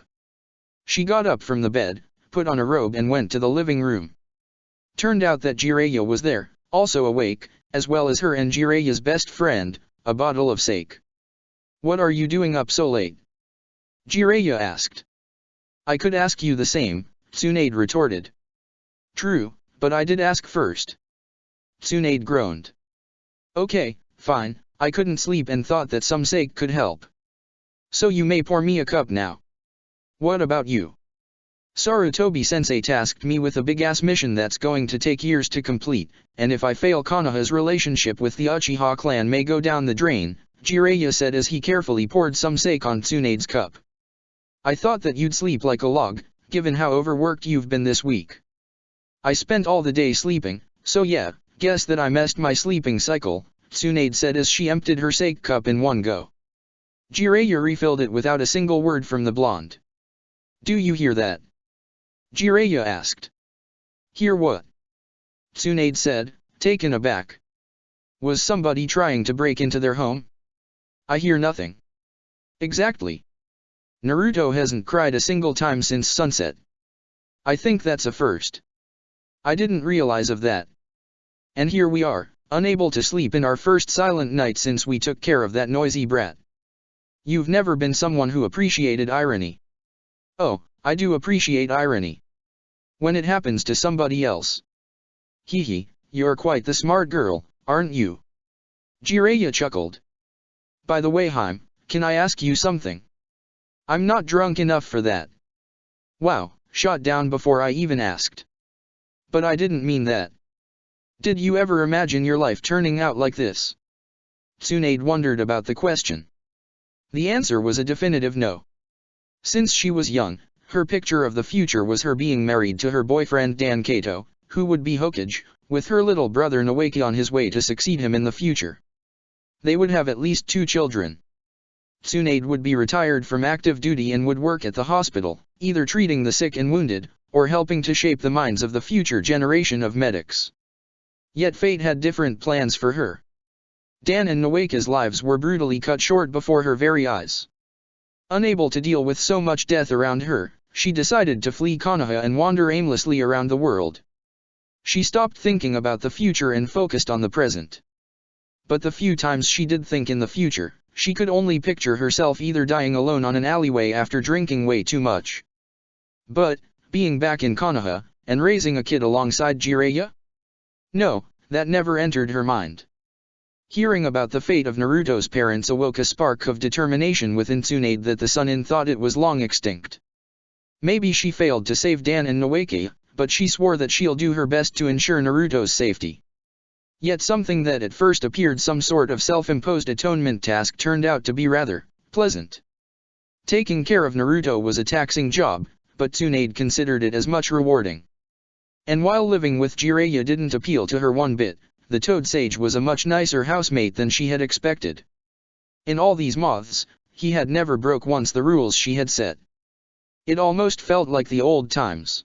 She got up from the bed, put on a robe and went to the living room. Turned out that Jiraiya was there, also awake, as well as her and Jiraiya's best friend, a bottle of sake. What are you doing up so late? Jiraiya asked. I could ask you the same, Tsunade retorted. True, but I did ask first. Tsunade groaned. Okay, fine, I couldn't sleep and thought that some sake could help. So you may pour me a cup now. What about you? Sarutobi-sensei tasked me with a big-ass mission that's going to take years to complete, and if I fail Konoha's relationship with the Uchiha clan may go down the drain, Jiraiya said as he carefully poured some sake on Tsunade's cup. I thought that you'd sleep like a log, given how overworked you've been this week. I spent all the day sleeping, so yeah, guess that I messed my sleeping cycle, Tsunade said as she emptied her sake cup in one go. Jiraiya refilled it without a single word from the blonde. Do you hear that? Jiraiya asked. Hear what? Tsunade said, taken aback. Was somebody trying to break into their home? I hear nothing. Exactly. Naruto hasn't cried a single time since sunset. I think that's a first. I didn't realize of that. And here we are, unable to sleep in our first silent night since we took care of that noisy brat. You've never been someone who appreciated irony. Oh, I do appreciate irony. When it happens to somebody else. Hee, you're quite the smart girl, aren't you? Jiraiya chuckled. By the way Haim, can I ask you something? I'm not drunk enough for that. Wow, shot down before I even asked. But I didn't mean that. Did you ever imagine your life turning out like this? Tsunade wondered about the question. The answer was a definitive no. Since she was young, her picture of the future was her being married to her boyfriend Dan Kato, who would be Hokage, with her little brother Nawaki on his way to succeed him in the future. They would have at least 2 children. Tsunade would be retired from active duty and would work at the hospital, either treating the sick and wounded, or helping to shape the minds of the future generation of medics. Yet fate had different plans for her. Dan and Nawaki's lives were brutally cut short before her very eyes. Unable to deal with so much death around her, she decided to flee Konoha and wander aimlessly around the world. She stopped thinking about the future and focused on the present. But the few times she did think in the future, she could only picture herself either dying alone on an alleyway after drinking way too much. But, being back in Konoha, and raising a kid alongside Jiraiya? No, that never entered her mind. Hearing about the fate of Naruto's parents awoke a spark of determination within Tsunade that the Sannin thought it was long extinct. Maybe she failed to save Dan and Noeke, but she swore that she'll do her best to ensure Naruto's safety. Yet something that at first appeared some sort of self-imposed atonement task turned out to be rather pleasant. Taking care of Naruto was a taxing job, but Tsunade considered it as much rewarding. And while living with Jiraiya didn't appeal to her one bit, the Toad Sage was a much nicer housemate than she had expected. In all these months, he had never broke once the rules she had set. It almost felt like the old times.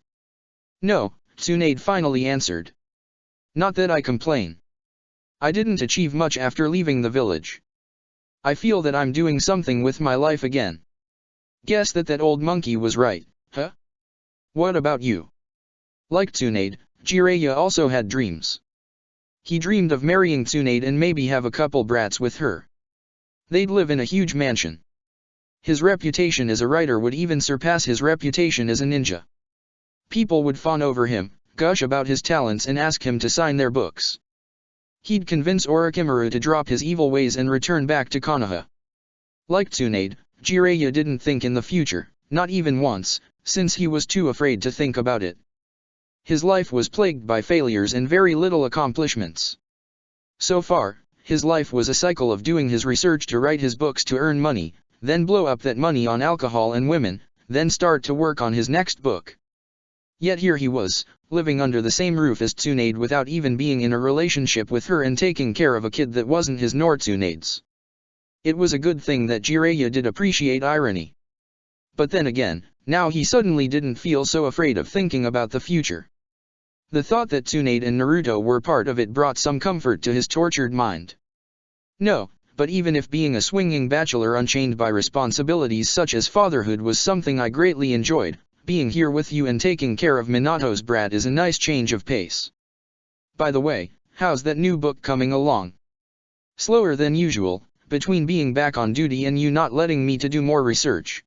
No, Tsunade finally answered. Not that I complain. I didn't achieve much after leaving the village. I feel that I'm doing something with my life again. Guess that old monkey was right, huh? What about you? Like Tsunade, Jiraiya also had dreams. He dreamed of marrying Tsunade and maybe have a couple brats with her. They'd live in a huge mansion. His reputation as a writer would even surpass his reputation as a ninja. People would fawn over him, gush about his talents and ask him to sign their books. He'd convince Orochimaru to drop his evil ways and return back to Konoha. Like Tsunade, Jiraiya didn't think in the future, not even once, since he was too afraid to think about it. His life was plagued by failures and very little accomplishments. So far, his life was a cycle of doing his research to write his books to earn money, then blow up that money on alcohol and women, then start to work on his next book. Yet here he was, living under the same roof as Tsunade without even being in a relationship with her and taking care of a kid that wasn't his nor Tsunade's. It was a good thing that Jiraiya did appreciate irony. But then again, now he suddenly didn't feel so afraid of thinking about the future. The thought that Tsunade and Naruto were part of it brought some comfort to his tortured mind. No, but even if being a swinging bachelor unchained by responsibilities such as fatherhood was something I greatly enjoyed, being here with you and taking care of Minato's brat is a nice change of pace. By the way, how's that new book coming along? Slower than usual, between being back on duty and you not letting me to do more research.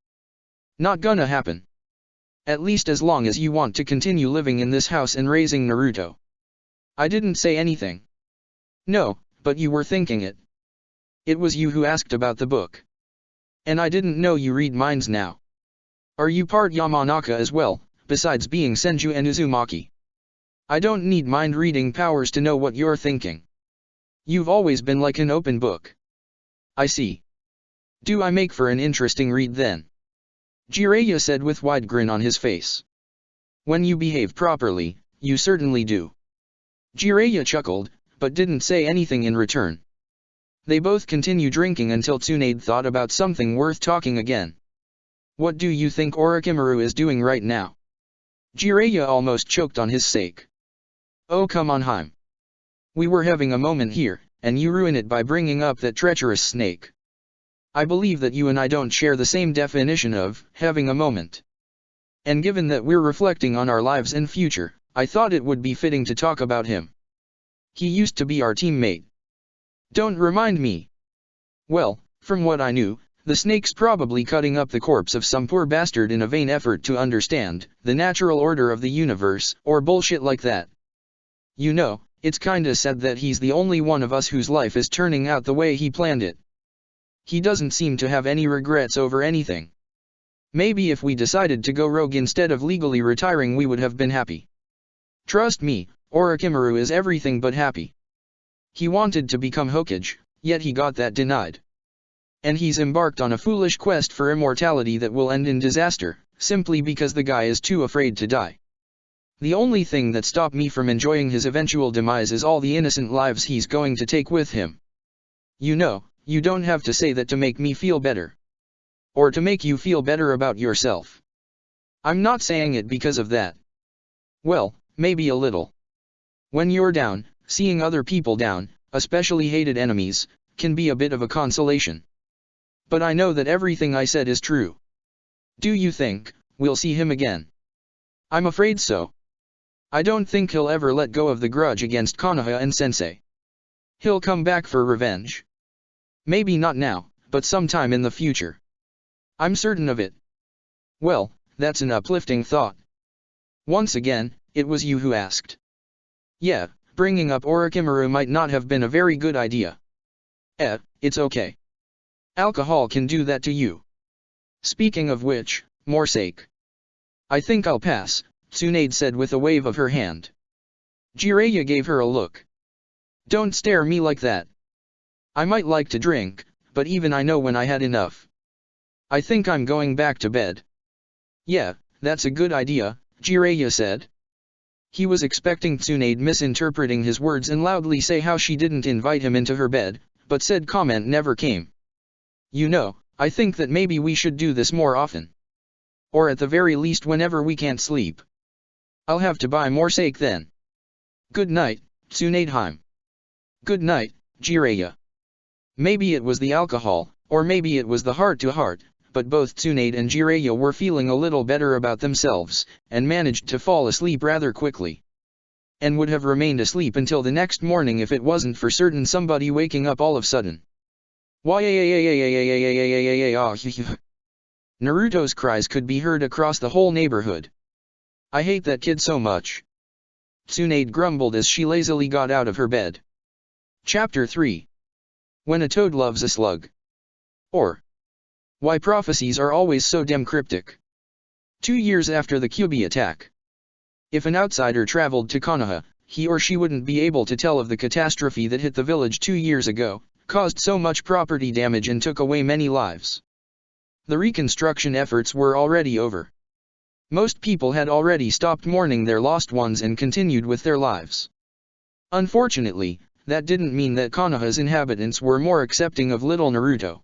Not gonna happen. At least as long as you want to continue living in this house and raising Naruto. I didn't say anything. No, but you were thinking it. It was you who asked about the book. And I didn't know you read minds now. Are you part Yamanaka as well, besides being Senju and Uzumaki? I don't need mind reading powers to know what you're thinking. You've always been like an open book. I see. Do I make for an interesting read then? Jiraiya said with wide grin on his face. When you behave properly, you certainly do. Jiraiya chuckled, but didn't say anything in return. They both continued drinking until Tsunade thought about something worth talking again. What do you think Orochimaru is doing right now? Jiraiya almost choked on his sake. Oh come on Haim. We were having a moment here, and you ruin it by bringing up that treacherous snake. I believe that you and I don't share the same definition of having a moment. And given that we're reflecting on our lives and future, I thought it would be fitting to talk about him. He used to be our teammate. Don't remind me. Well, from what I knew, the snake's probably cutting up the corpse of some poor bastard in a vain effort to understand the natural order of the universe, or bullshit like that. You know, it's kinda sad that he's the only one of us whose life is turning out the way he planned it. He doesn't seem to have any regrets over anything. Maybe if we decided to go rogue instead of legally retiring we would have been happy. Trust me, Orochimaru is everything but happy. He wanted to become Hokage, yet he got that denied. And he's embarked on a foolish quest for immortality that will end in disaster, simply because the guy is too afraid to die. The only thing that stopped me from enjoying his eventual demise is all the innocent lives he's going to take with him. You know, you don't have to say that to make me feel better. Or to make you feel better about yourself. I'm not saying it because of that. Well, maybe a little. When you're down, seeing other people down, especially hated enemies, can be a bit of a consolation. But I know that everything I said is true. Do you think we'll see him again? I'm afraid so. I don't think he'll ever let go of the grudge against Konoha and Sensei. He'll come back for revenge. Maybe not now, but sometime in the future. I'm certain of it. Well, that's an uplifting thought. Once again, it was you who asked. Yeah, bringing up Orochimaru might not have been a very good idea. It's okay. Alcohol can do that to you. Speaking of which, more sake. I think I'll pass, Tsunade said with a wave of her hand. Jiraiya gave her a look. Don't stare me like that. I might like to drink, but even I know when I had enough. I think I'm going back to bed. Yeah, that's a good idea, Jiraiya said. He was expecting Tsunade misinterpreting his words and loudly say how she didn't invite him into her bed, but said comment never came. You know, I think that maybe we should do this more often. Or at the very least whenever we can't sleep. I'll have to buy more sake then. Good night, Tsunade. Good night, Jiraiya. Maybe it was the alcohol, or maybe it was the heart-to-heart, but both Tsunade and Jiraiya were feeling a little better about themselves, and managed to fall asleep rather quickly. And would have remained asleep until the next morning if it wasn't for certain somebody waking up all of a sudden. Naruto's cries could be heard across the whole neighborhood. I hate that kid so much. Tsunade grumbled as she lazily got out of her bed. Chapter 3. When a toad loves a slug. Or, why prophecies are always so damn cryptic. 2 years after the Kyuubi attack. If an outsider traveled to Konoha, he or she wouldn't be able to tell of the catastrophe that hit the village 2 years ago, caused so much property damage and took away many lives. The reconstruction efforts were already over. Most people had already stopped mourning their lost ones and continued with their lives. Unfortunately, that didn't mean that Konoha's inhabitants were more accepting of little Naruto.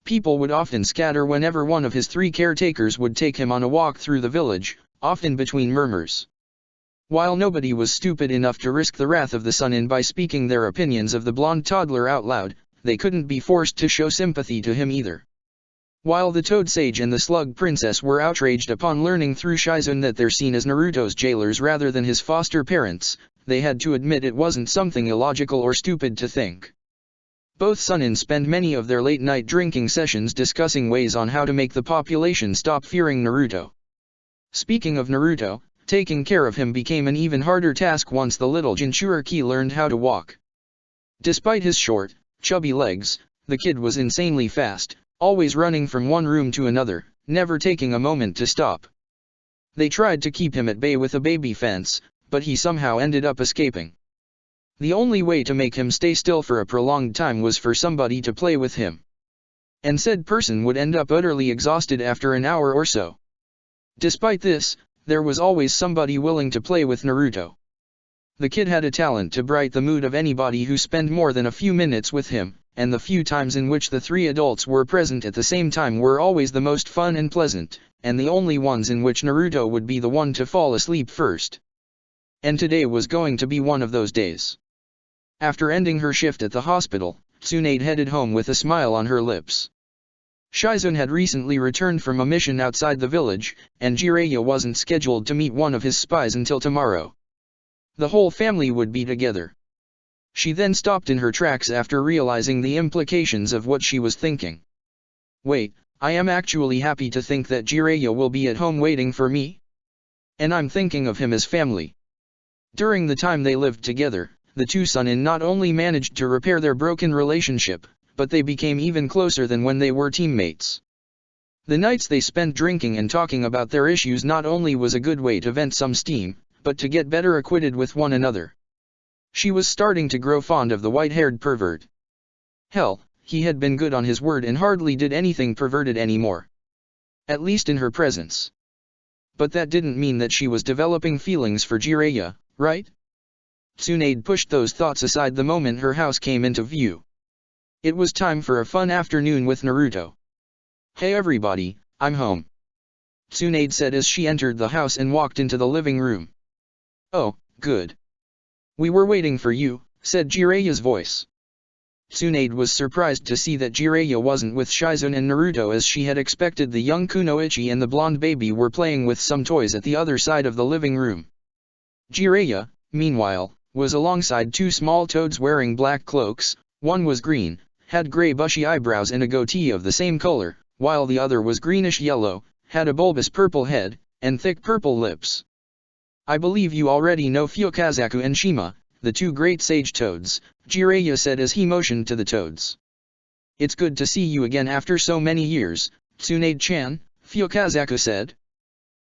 People would often scatter whenever one of his 3 caretakers would take him on a walk through the village, often between murmurs. While nobody was stupid enough to risk the wrath of the Sannin by speaking their opinions of the blonde toddler out loud, they couldn't be forced to show sympathy to him either. While the Toad Sage and the Slug Princess were outraged upon learning through Shizune that they're seen as Naruto's jailers rather than his foster parents, they had to admit it wasn't something illogical or stupid to think. Both Sannin spend many of their late-night drinking sessions discussing ways on how to make the population stop fearing Naruto. Speaking of Naruto, taking care of him became an even harder task once the little Jinchuriki learned how to walk. Despite his short, chubby legs, the kid was insanely fast, always running from one room to another, never taking a moment to stop. They tried to keep him at bay with a baby fence, but he somehow ended up escaping. The only way to make him stay still for a prolonged time was for somebody to play with him. And said person would end up utterly exhausted after an hour or so. Despite this, there was always somebody willing to play with Naruto. The kid had a talent to brighten the mood of anybody who spent more than a few minutes with him, and the few times in which the 3 adults were present at the same time were always the most fun and pleasant, and the only ones in which Naruto would be the one to fall asleep first. And today was going to be one of those days. After ending her shift at the hospital, Tsunade headed home with a smile on her lips. Shizune had recently returned from a mission outside the village, and Jiraiya wasn't scheduled to meet one of his spies until tomorrow. The whole family would be together. She then stopped in her tracks after realizing the implications of what she was thinking. Wait, I am actually happy to think that Jiraiya will be at home waiting for me? And I'm thinking of him as family. During the time they lived together, the two Sannin not only managed to repair their broken relationship, but they became even closer than when they were teammates. The nights they spent drinking and talking about their issues not only was a good way to vent some steam, but to get better acquainted with one another. She was starting to grow fond of the white-haired pervert. Hell, he had been good on his word and hardly did anything perverted anymore. At least in her presence. But that didn't mean that she was developing feelings for Jiraiya, right? Tsunade pushed those thoughts aside the moment her house came into view. It was time for a fun afternoon with Naruto. Hey everybody, I'm home. Tsunade said as she entered the house and walked into the living room. Oh, good. We were waiting for you, said Jiraiya's voice. Tsunade was surprised to see that Jiraiya wasn't with Shizune and Naruto as she had expected. The young Kunoichi and the blonde baby were playing with some toys at the other side of the living room. Jiraiya, meanwhile, was alongside 2 small toads wearing black cloaks. One was green, had gray bushy eyebrows and a goatee of the same color, while the other was greenish-yellow, had a bulbous purple head, and thick purple lips. I believe you already know Fukazaku and Shima, the 2 great sage toads, Jiraiya said as he motioned to the toads. It's good to see you again after so many years, Tsunade-chan, Fukazaku said.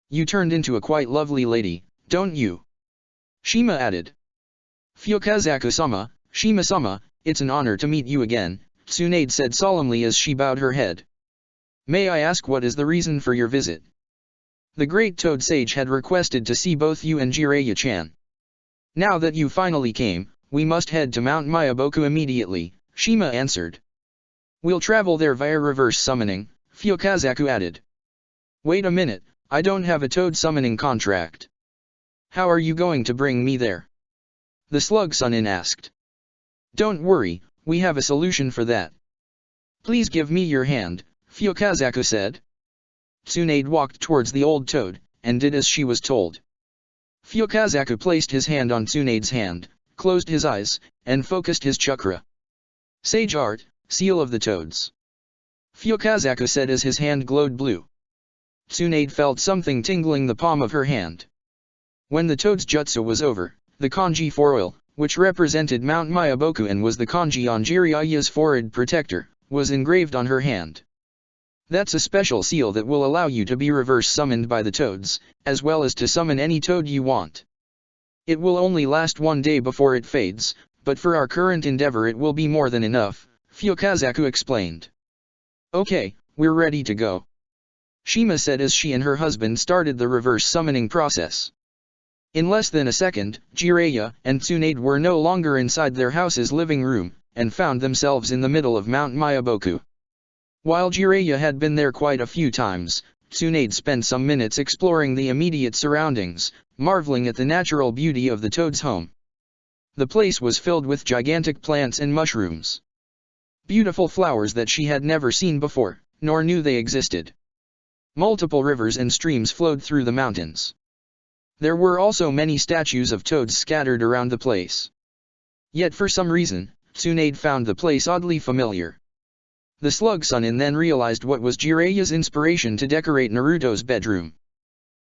You turned into a quite lovely lady, don't you? Shima added. Fyokazaku-sama, Shima-sama, it's an honor to meet you again, Tsunade said solemnly as she bowed her head. May I ask what is the reason for your visit? The great Toad Sage had requested to see both you and Jiraiya-chan. Now that you finally came, we must head to Mount Mayaboku immediately, Shima answered. We'll travel there via reverse summoning, Fyokazaku added. Wait a minute, I don't have a toad summoning contract. How are you going to bring me there? The slug Sannin asked. Don't worry, we have a solution for that. Please give me your hand, Fyokazaku said. Tsunade walked towards the old toad, and did as she was told. Fyokazaku placed his hand on Tsunade's hand, closed his eyes, and focused his chakra. Sage Art, Seal of the Toads. Fyokazaku said as his hand glowed blue. Tsunade felt something tingling the palm of her hand. When the toad's jutsu was over, the kanji foil, which represented Mount Mayaboku and was the kanji on Jiraiya's forehead protector, was engraved on her hand. That's a special seal that will allow you to be reverse summoned by the toads, as well as to summon any toad you want. It will only last 1 day before it fades, but for our current endeavor it will be more than enough, Fyokazaku explained. Okay, we're ready to go. Shima said as she and her husband started the reverse summoning process. In less than a second, Jiraiya and Tsunade were no longer inside their house's living room, and found themselves in the middle of Mount Mayaboku. While Jiraiya had been there quite a few times, Tsunade spent some minutes exploring the immediate surroundings, marveling at the natural beauty of the toad's home. The place was filled with gigantic plants and mushrooms. Beautiful flowers that she had never seen before, nor knew they existed. Multiple rivers and streams flowed through the mountains. There were also many statues of toads scattered around the place. Yet for some reason, Tsunade found the place oddly familiar. The slug Sannin then realized what was Jiraiya's inspiration to decorate Naruto's bedroom.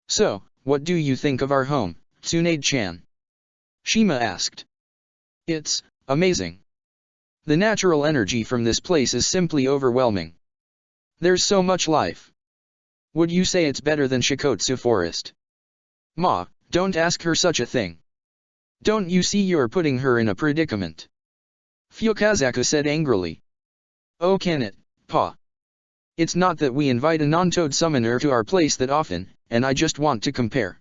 So, what do you think of our home, Tsunade-chan? Shima asked. It's amazing. The natural energy from this place is simply overwhelming. There's so much life. Would you say it's better than Shikotsu Forest? Ma, don't ask her such a thing. Don't you see you're putting her in a predicament? Fyokazaku said angrily. Oh can it, Pa? It's not that we invite a non-toad summoner to our place that often, and I just want to compare.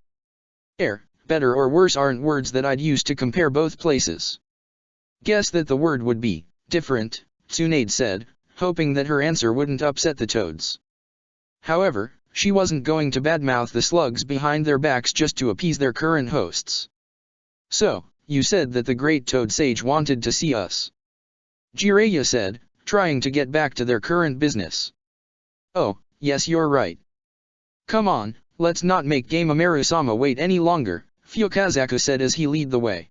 Better or worse aren't words that I'd use to compare both places. Guess that the word would be, different, Tsunade said, hoping that her answer wouldn't upset the toads. However, she wasn't going to badmouth the slugs behind their backs just to appease their current hosts. So, you said that the great Toad Sage wanted to see us. Jiraiya said, trying to get back to their current business. Oh, yes you're right. Come on, let's not make Gamamaru-sama wait any longer, Fyokazaku said as he led the way.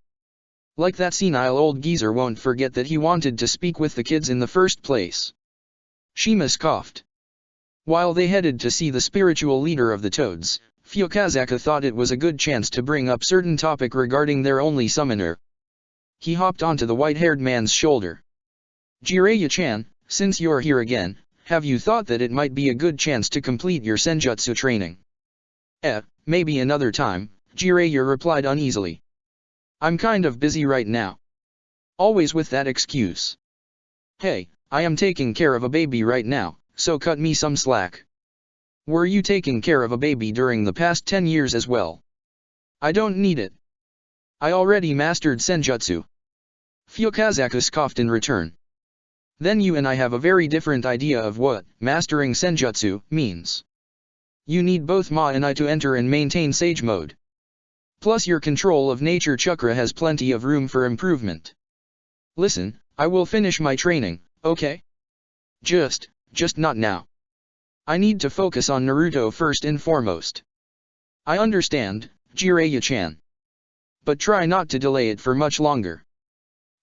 Like that senile old geezer won't forget that he wanted to speak with the kids in the first place. Shima scoffed. While they headed to see the spiritual leader of the toads, Fyokazaku thought it was a good chance to bring up certain topic regarding their only summoner. He hopped onto the white-haired man's shoulder. Jiraiya-chan, since you're here again, have you thought that it might be a good chance to complete your senjutsu training? Maybe another time, Jiraiya replied uneasily. I'm kind of busy right now. Always with that excuse. Hey, I am taking care of a baby right now, so cut me some slack. Were you taking care of a baby during the past 10 years as well? I don't need it. I already mastered senjutsu. Fyokazaku scoffed in return. Then you and I have a very different idea of what mastering senjutsu means. You need both Ma and I to enter and maintain sage mode. Plus your control of nature chakra has plenty of room for improvement. Listen, I will finish my training, okay? Just not now. I need to focus on Naruto first and foremost. I understand, Jiraiya-chan. But try not to delay it for much longer.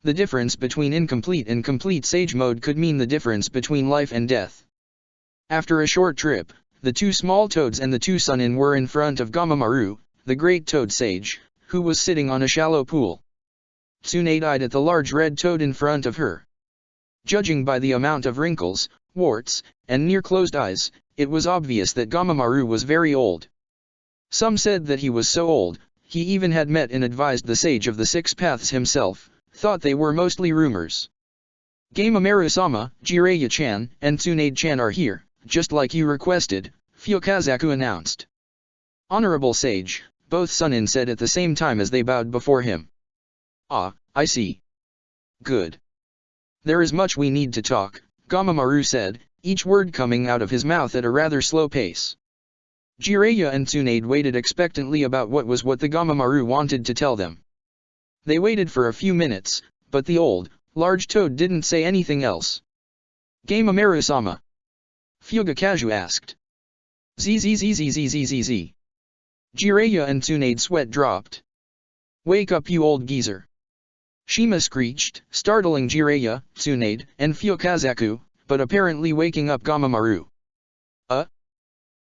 The difference between incomplete and complete sage mode could mean the difference between life and death. After a short trip, the two small toads and the two Sannin were in front of Gamamaru, the great toad sage, who was sitting on a shallow pool. Tsunade eyed at the large red toad in front of her. Judging by the amount of wrinkles, warts, and near-closed eyes, it was obvious that Gamamaru was very old. Some said that he was so old, he even had met and advised the sage of the six paths himself, thought they were mostly rumors. Gamamaru-sama, Jiraiya-chan, and Tsunade-chan are here, just like you requested, Fukazaku announced. Honorable sage, both Sannin said at the same time as they bowed before him. Ah, I see. Good. There is much we need to talk, Gamamaru said, each word coming out of his mouth at a rather slow pace. Jiraiya and Tsunade waited expectantly about what the Gamamaru wanted to tell them. They waited for a few minutes, but the old, large toad didn't say anything else. Gamamaru-sama. Fugakazu asked. Zzzzzzzzzzz. Jiraiya and Tsunade sweat dropped. Wake up you old geezer. Shima screeched, startling Jiraiya, Tsunade, and Fukazaku, but apparently waking up Gamamaru.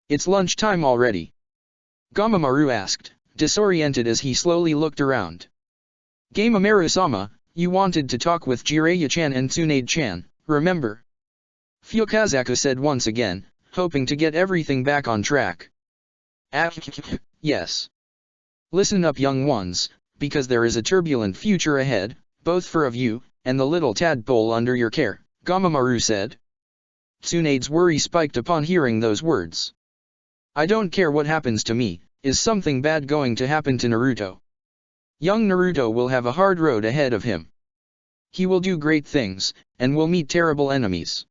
It's lunchtime already. Gamamaru asked, disoriented as he slowly looked around. Gamamaru-sama, you wanted to talk with Jiraiya-chan and Tsunade-chan, remember? Fukazaku said once again, hoping to get everything back on track. Yes. Listen up young ones, because there is a turbulent future ahead, both for of you, and the little tadpole under your care, Gamamaru said. Tsunade's worry spiked upon hearing those words. I don't care what happens to me, is something bad going to happen to Naruto? Young Naruto will have a hard road ahead of him. He will do great things, and will meet terrible enemies.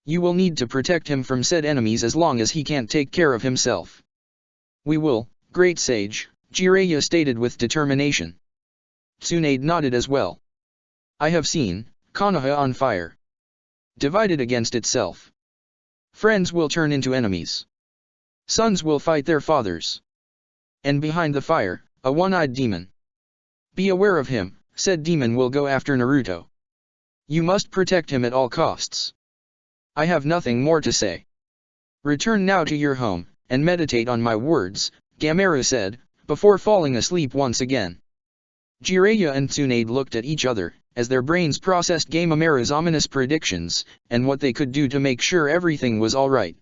You will need to protect him from said enemies as long as he can't take care of himself. We will, great sage, Jiraiya stated with determination. Tsunade nodded as well. I have seen, Konoha on fire. Divided against itself. Friends will turn into enemies. Sons will fight their fathers. And behind the fire, a one-eyed demon. Be aware of him, said demon will go after Naruto. You must protect him at all costs. I have nothing more to say. Return now to your home, and meditate on my words, Gamamaru said, before falling asleep once again. Jiraiya and Tsunade looked at each other, as their brains processed Gamamaru's ominous predictions, and what they could do to make sure everything was alright.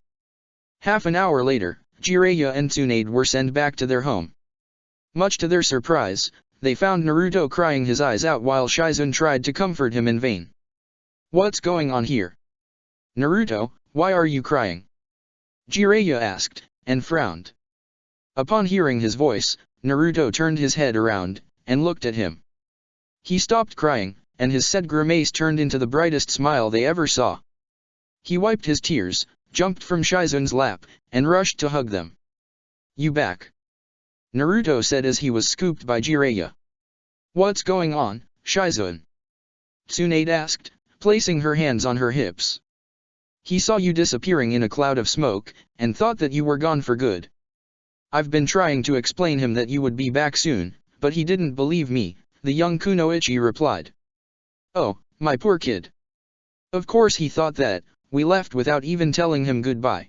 Half an hour later, Jiraiya and Tsunade were sent back to their home. Much to their surprise, they found Naruto crying his eyes out while Shizune tried to comfort him in vain. What's going on here? Naruto, why are you crying? Jiraiya asked, and frowned. Upon hearing his voice, Naruto turned his head around, and looked at him. He stopped crying, and his sad grimace turned into the brightest smile they ever saw. He wiped his tears, jumped from Shizune's lap, and rushed to hug them. You back? Naruto said as he was scooped by Jiraiya. What's going on, Shizune? Tsunade asked, placing her hands on her hips. He saw you disappearing in a cloud of smoke, and thought that you were gone for good. I've been trying to explain him that you would be back soon, but he didn't believe me, the young Kunoichi replied. Oh, my poor kid. Of course he thought that, we left without even telling him goodbye.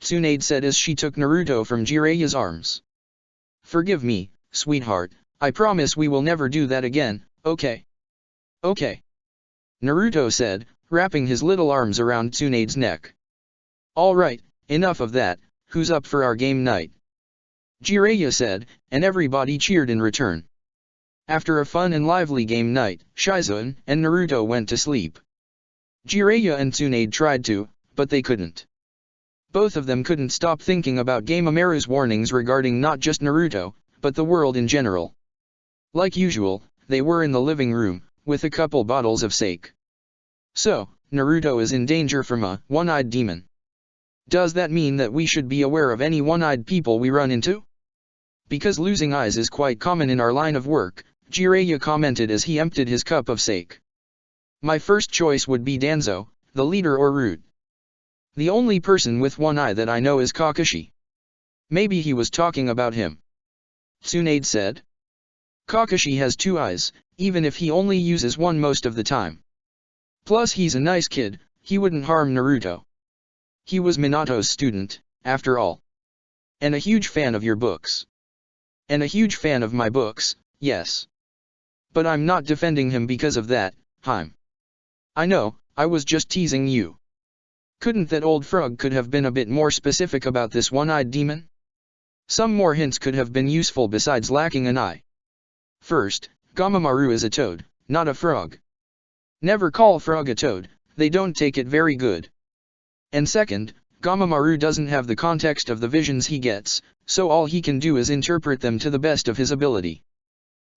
Tsunade said as she took Naruto from Jiraiya's arms. Forgive me, sweetheart, I promise we will never do that again, okay? Okay. Naruto said, wrapping his little arms around Tsunade's neck. Alright, enough of that, who's up for our game night? Jiraiya said, and everybody cheered in return. After a fun and lively game night, Shizune and Naruto went to sleep. Jiraiya and Tsunade tried to, but they couldn't. Both of them couldn't stop thinking about Gamamaru's warnings regarding not just Naruto, but the world in general. Like usual, they were in the living room, with a couple bottles of sake. So, Naruto is in danger from a one-eyed demon. Does that mean that we should be aware of any one-eyed people we run into? Because losing eyes is quite common in our line of work, Jiraiya commented as he emptied his cup of sake. My first choice would be Danzo, the leader or root. The only person with one eye that I know is Kakashi. Maybe he was talking about him. Tsunade said. Kakashi has two eyes, even if he only uses one most of the time. Plus he's a nice kid, he wouldn't harm Naruto. He was Minato's student, after all. And a huge fan of your books. And a huge fan of my books, yes. But I'm not defending him because of that, I know, I was just teasing you. Couldn't that old frog could have been a bit more specific about this one-eyed demon? Some more hints could have been useful besides lacking an eye. First, Gamamaru is a toad, not a frog. Never call frog a toad, they don't take it very good. And second, Gamamaru doesn't have the context of the visions he gets, so all he can do is interpret them to the best of his ability.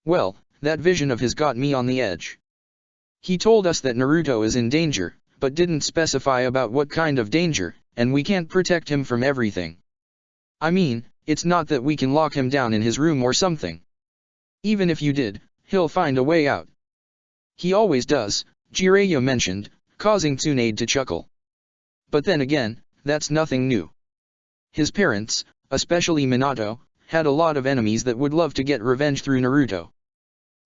Well, that vision of his got me on the edge. He told us that Naruto is in danger, but didn't specify about what kind of danger, and we can't protect him from everything. I mean, it's not that we can lock him down in his room or something. Even if you did, he'll find a way out. He always does, Jiraiya mentioned, causing Tsunade to chuckle. But then again, that's nothing new. His parents, especially Minato, had a lot of enemies that would love to get revenge through Naruto.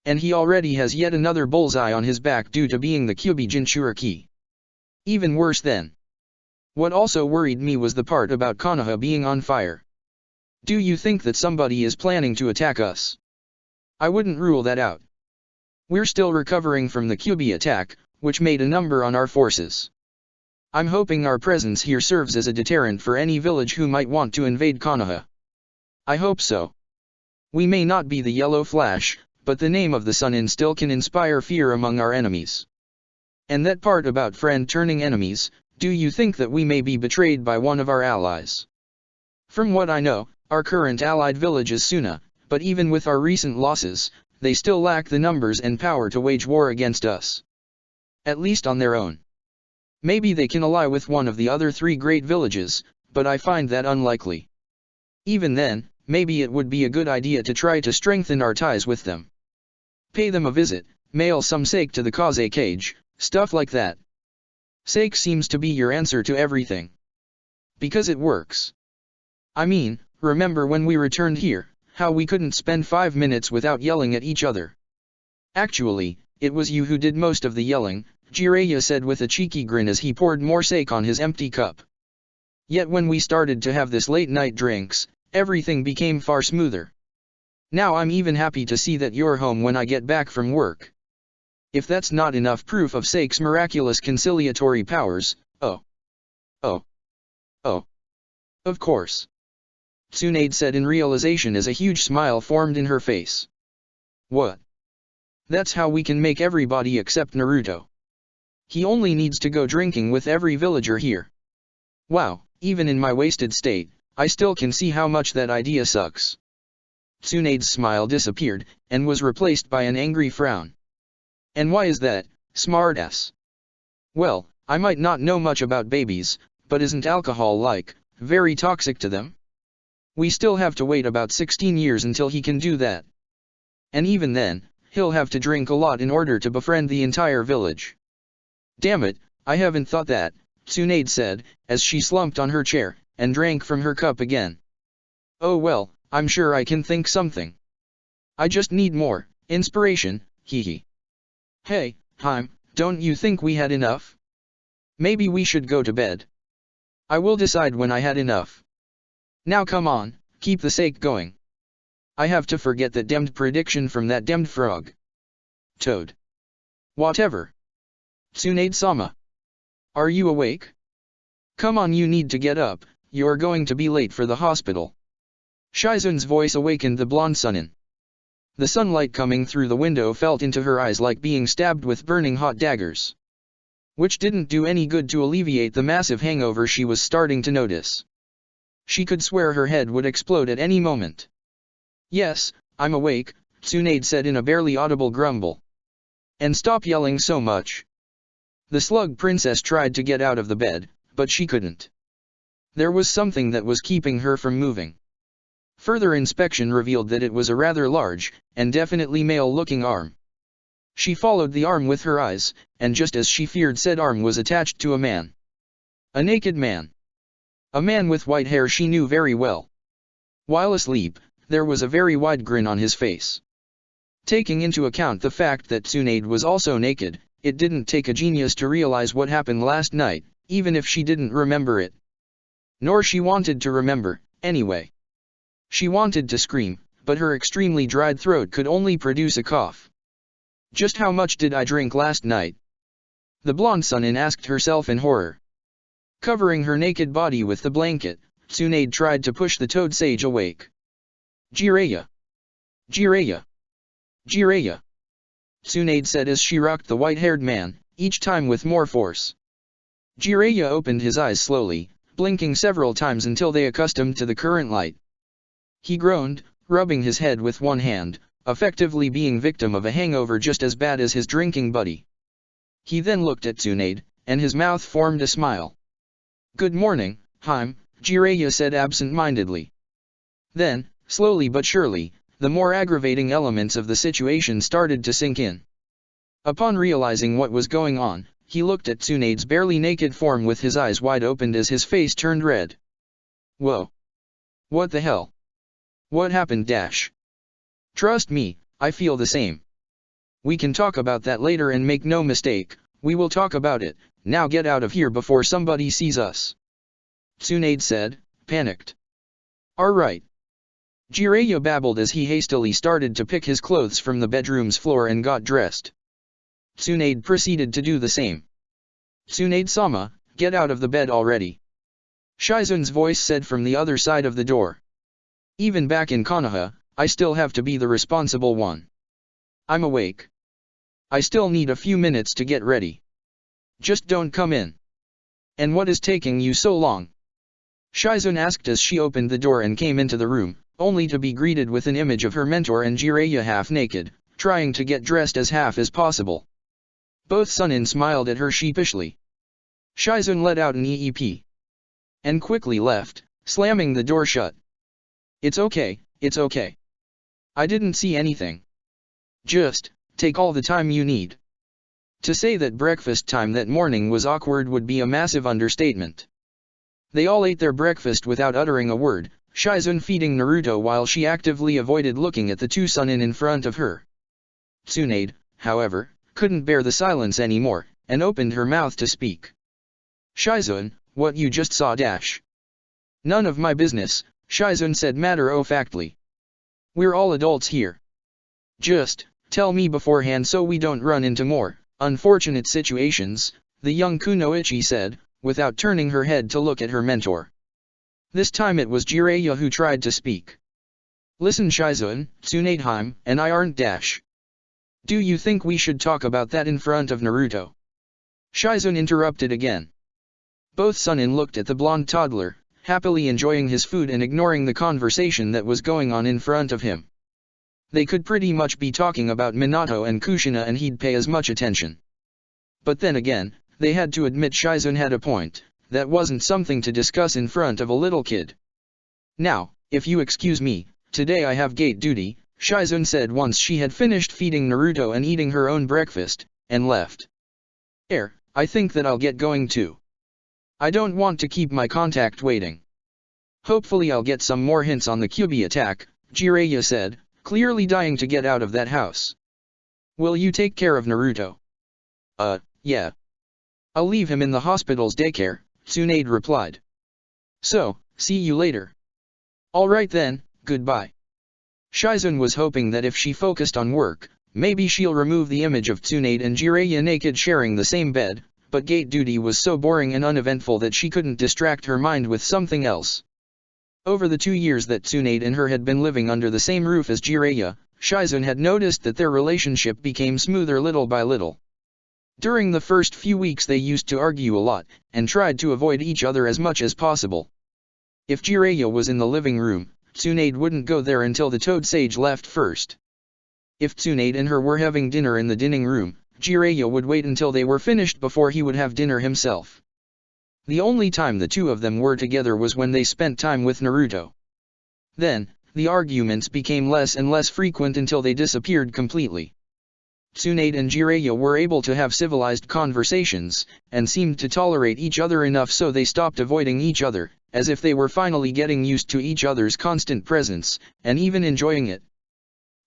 And he already has yet another bullseye on his back due to being the Kyuubi Jinchuriki. Even worse then. What also worried me was the part about Konoha being on fire. Do you think that somebody is planning to attack us? I wouldn't rule that out. We're still recovering from the Kyuubi attack, which made a number on our forces. I'm hoping our presence here serves as a deterrent for any village who might want to invade Konoha. I hope so. We may not be the Yellow Flash, but the name of the Sannin still can inspire fear among our enemies. And that part about friend turning enemies, do you think that we may be betrayed by one of our allies? From what I know, our current allied village is Suna, but even with our recent losses, they still lack the numbers and power to wage war against us. At least on their own. Maybe they can ally with one of the other three great villages, but I find that unlikely. Even then, maybe it would be a good idea to try to strengthen our ties with them. Pay them a visit, mail some sake to the Kaze cage, stuff like that. Sake seems to be your answer to everything. Because it works. I mean, remember when we returned here, how we couldn't spend 5 minutes without yelling at each other. Actually, it was you who did most of the yelling, Jiraiya said with a cheeky grin as he poured more sake on his empty cup. Yet when we started to have this late-night drinks, everything became far smoother. Now I'm even happy to see that you're home when I get back from work. If that's not enough proof of Sake's miraculous conciliatory powers, oh. Of course. Tsunade said in realization as a huge smile formed in her face. What? That's how we can make everybody accept Naruto. He only needs to go drinking with every villager here. Wow, even in my wasted state, I still can see how much that idea sucks. Tsunade's smile disappeared, and was replaced by an angry frown. And why is that, smartass? Well, I might not know much about babies, but isn't alcohol very toxic to them? We still have to wait about 16 years until he can do that. And even then, he'll have to drink a lot in order to befriend the entire village. Damn it, I haven't thought that, Tsunade said, as she slumped on her chair, and drank from her cup again. Oh well, I'm sure I can think something. I just need more inspiration, hehe. Hey, don't you think we had enough? Maybe we should go to bed. I will decide when I had enough. Now come on, keep the sake going. I have to forget that damned prediction from that damned frog. Toad. Whatever. Tsunade-sama. Are you awake? Come on, you need to get up, you're going to be late for the hospital. Shizun's voice awakened the blonde Sannin. The sunlight coming through the window felt into her eyes like being stabbed with burning hot daggers. Which didn't do any good to alleviate the massive hangover she was starting to notice. She could swear her head would explode at any moment. Yes, I'm awake, Tsunade said in a barely audible grumble. And stop yelling so much. The slug princess tried to get out of the bed, but she couldn't. There was something that was keeping her from moving. Further inspection revealed that it was a rather large, and definitely male-looking arm. She followed the arm with her eyes, and just as she feared, said arm was attached to a man. A naked man. A man with white hair she knew very well. While asleep, there was a very wide grin on his face. Taking into account the fact that Tsunade was also naked, it didn't take a genius to realize what happened last night, even if she didn't remember it. Nor she wanted to remember, anyway. She wanted to scream, but her extremely dried throat could only produce a cough. Just how much did I drink last night? The blonde Sannin asked herself in horror. Covering her naked body with the blanket, Tsunade tried to push the toad sage awake. Jiraiya! Jiraiya! Jiraiya! Tsunade said as she rocked the white-haired man, each time with more force. Jiraiya opened his eyes slowly, blinking several times until they accustomed to the current light. He groaned, rubbing his head with one hand, effectively being victim of a hangover just as bad as his drinking buddy. He then looked at Tsunade, and his mouth formed a smile. "Good morning, Haim," Jiraiya said absent-mindedly. Then, slowly but surely, the more aggravating elements of the situation started to sink in. Upon realizing what was going on, he looked at Tsunade's barely naked form with his eyes wide opened as his face turned red. Whoa! What the hell? What happened? Trust me, I feel the same. We can talk about that later and make no mistake, we will talk about it. Now get out of here before somebody sees us. Tsunade said, panicked. Alright. Jiraiya babbled as he hastily started to pick his clothes from the bedroom's floor and got dressed. Tsunade proceeded to do the same. Tsunade-sama, get out of the bed already. Shizun's voice said from the other side of the door. Even back in Konoha, I still have to be the responsible one. I'm awake. I still need a few minutes to get ready. Just don't come in. And what is taking you so long? Shizun asked as she opened the door and came into the room, only to be greeted with an image of her mentor and Jiraiya half-naked, trying to get dressed as half as possible. Both Sannin smiled at her sheepishly. Shizun let out an eep. And quickly left, slamming the door shut. It's okay, it's okay. I didn't see anything. Just, take all the time you need. To say that breakfast time that morning was awkward would be a massive understatement. They all ate their breakfast without uttering a word, Shizun feeding Naruto while she actively avoided looking at the two Sannin in front of her. Tsunade, however, couldn't bear the silence anymore, and opened her mouth to speak. Shizun, what you just saw? None of my business, Shizun said matter-of-factly. We're all adults here. Just, tell me beforehand so we don't run into more unfortunate situations, the young kunoichi said, without turning her head to look at her mentor. This time it was Jiraiya who tried to speak. Listen Shizun, Tsunade and I aren't Do you think we should talk about that in front of Naruto? Shizun interrupted again. Both Sannin looked at the blonde toddler, happily enjoying his food and ignoring the conversation that was going on in front of him. They could pretty much be talking about Minato and Kushina and he'd pay as much attention. But then again, they had to admit Shizun had a point, that wasn't something to discuss in front of a little kid. Now, if you excuse me, today I have gate duty, Shizun said once she had finished feeding Naruto and eating her own breakfast, and left. I think that I'll get going too. I don't want to keep my contact waiting. Hopefully I'll get some more hints on the Kyuubi attack, Jiraiya said, clearly dying to get out of that house. Will you take care of Naruto? Yeah. I'll leave him in the hospital's daycare, Tsunade replied. So, see you later. Alright then, goodbye. Shizun was hoping that if she focused on work, maybe she'll remove the image of Tsunade and Jiraiya naked sharing the same bed, but gate duty was so boring and uneventful that she couldn't distract her mind with something else. Over the 2 years that Tsunade and her had been living under the same roof as Jiraiya, Shizun had noticed that their relationship became smoother little by little. During the first few weeks they used to argue a lot, and tried to avoid each other as much as possible. If Jiraiya was in the living room, Tsunade wouldn't go there until the Toad Sage left first. If Tsunade and her were having dinner in the dining room, Jiraiya would wait until they were finished before he would have dinner himself. The only time the two of them were together was when they spent time with Naruto. Then, the arguments became less and less frequent until they disappeared completely. Tsunade and Jiraiya were able to have civilized conversations, and seemed to tolerate each other enough so they stopped avoiding each other, as if they were finally getting used to each other's constant presence, and even enjoying it.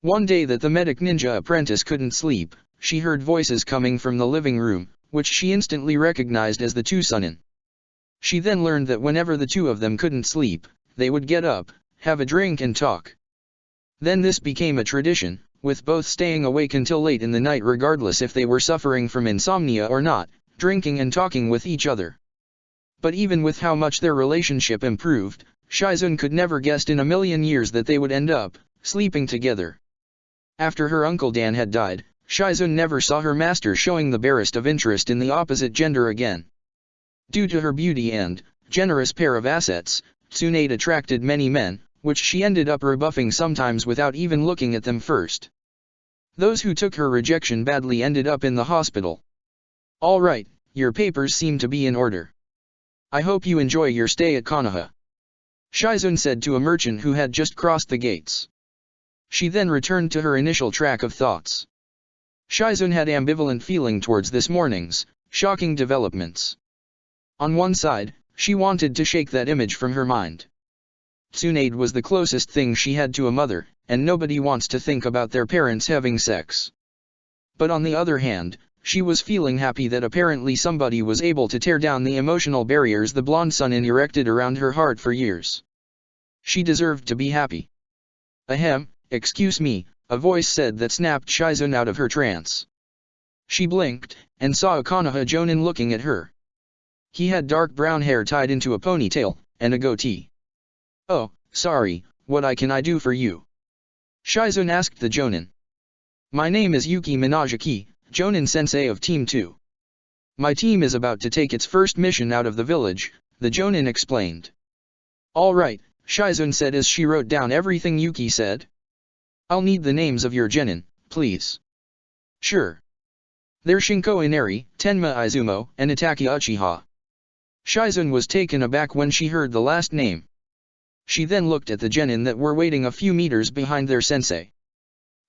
One day that the medic ninja apprentice couldn't sleep, she heard voices coming from the living room, which she instantly recognized as the two Sannin. She then learned that whenever the two of them couldn't sleep, they would get up, have a drink and talk. Then this became a tradition, with both staying awake until late in the night regardless if they were suffering from insomnia or not, drinking and talking with each other. But even with how much their relationship improved, Shizun could never guessed in a million years that they would end up sleeping together. After her uncle Dan had died, Shizun never saw her master showing the barest of interest in the opposite gender again. Due to her beauty and generous pair of assets, Tsunade attracted many men, which she ended up rebuffing sometimes without even looking at them first. Those who took her rejection badly ended up in the hospital. All right, your papers seem to be in order. I hope you enjoy your stay at Konoha, Shizun said to a merchant who had just crossed the gates. She then returned to her initial track of thoughts. Shizun had ambivalent feeling towards this morning's shocking developments. On one side, she wanted to shake that image from her mind. Tsunade was the closest thing she had to a mother, and nobody wants to think about their parents having sex. But on the other hand, she was feeling happy that apparently somebody was able to tear down the emotional barriers the blonde Sannin erected around her heart for years. She deserved to be happy. Ahem, excuse me, a voice said that snapped Shizun out of her trance. She blinked, and saw a Konoha Jonin looking at her. He had dark brown hair tied into a ponytail, and a goatee. Oh, sorry, what can I do for you? Shizun asked the Jonin. My name is Yuki Minajiki, Jonin-sensei of Team 2. My team is about to take its first mission out of the village, the Jonin explained. All right, Shizun said as she wrote down everything Yuki said. I'll need the names of your genin, please. Sure. They're Shinko Inari, Tenma Izumo, and Itaki Uchiha. Shizun was taken aback when she heard the last name. She then looked at the genin that were waiting a few meters behind their sensei.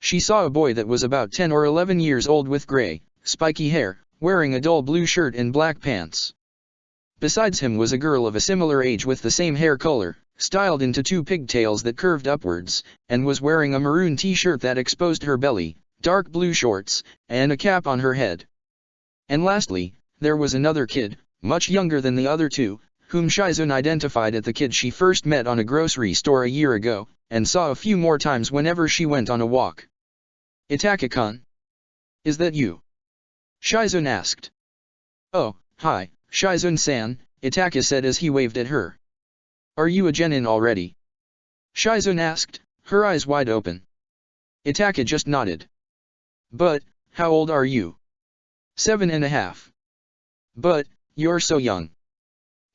She saw a boy that was about 10 or 11 years old with gray, spiky hair, wearing a dull blue shirt and black pants. Besides him was a girl of a similar age with the same hair color, styled into two pigtails that curved upwards, and was wearing a maroon t-shirt that exposed her belly, dark blue shorts, and a cap on her head. And lastly, there was another kid, much younger than the other two, whom Shizun identified as the kid she first met on a grocery store a year ago, and saw a few more times whenever she went on a walk. Itaka-kun? Is that you? Shizun asked. Oh, hi, Shizun-san, Itaka said as he waved at her. Are you a genin already? Shizun asked, her eyes wide open. Itaka just nodded. But, how old are you? 7.5. But, you're so young.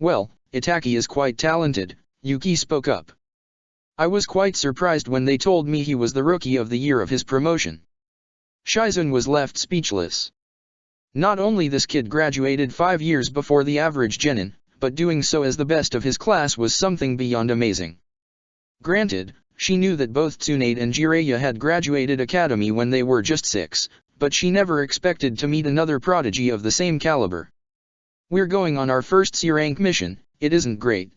Well, Itaki is quite talented, Yuki spoke up. I was quite surprised when they told me he was the rookie of the year of his promotion. Shizun was left speechless. Not only this kid graduated 5 years before the average genin, but doing so as the best of his class was something beyond amazing. Granted, she knew that both Tsunade and Jiraiya had graduated academy when they were just 6, but she never expected to meet another prodigy of the same caliber. We're going on our first C-rank mission, it isn't great.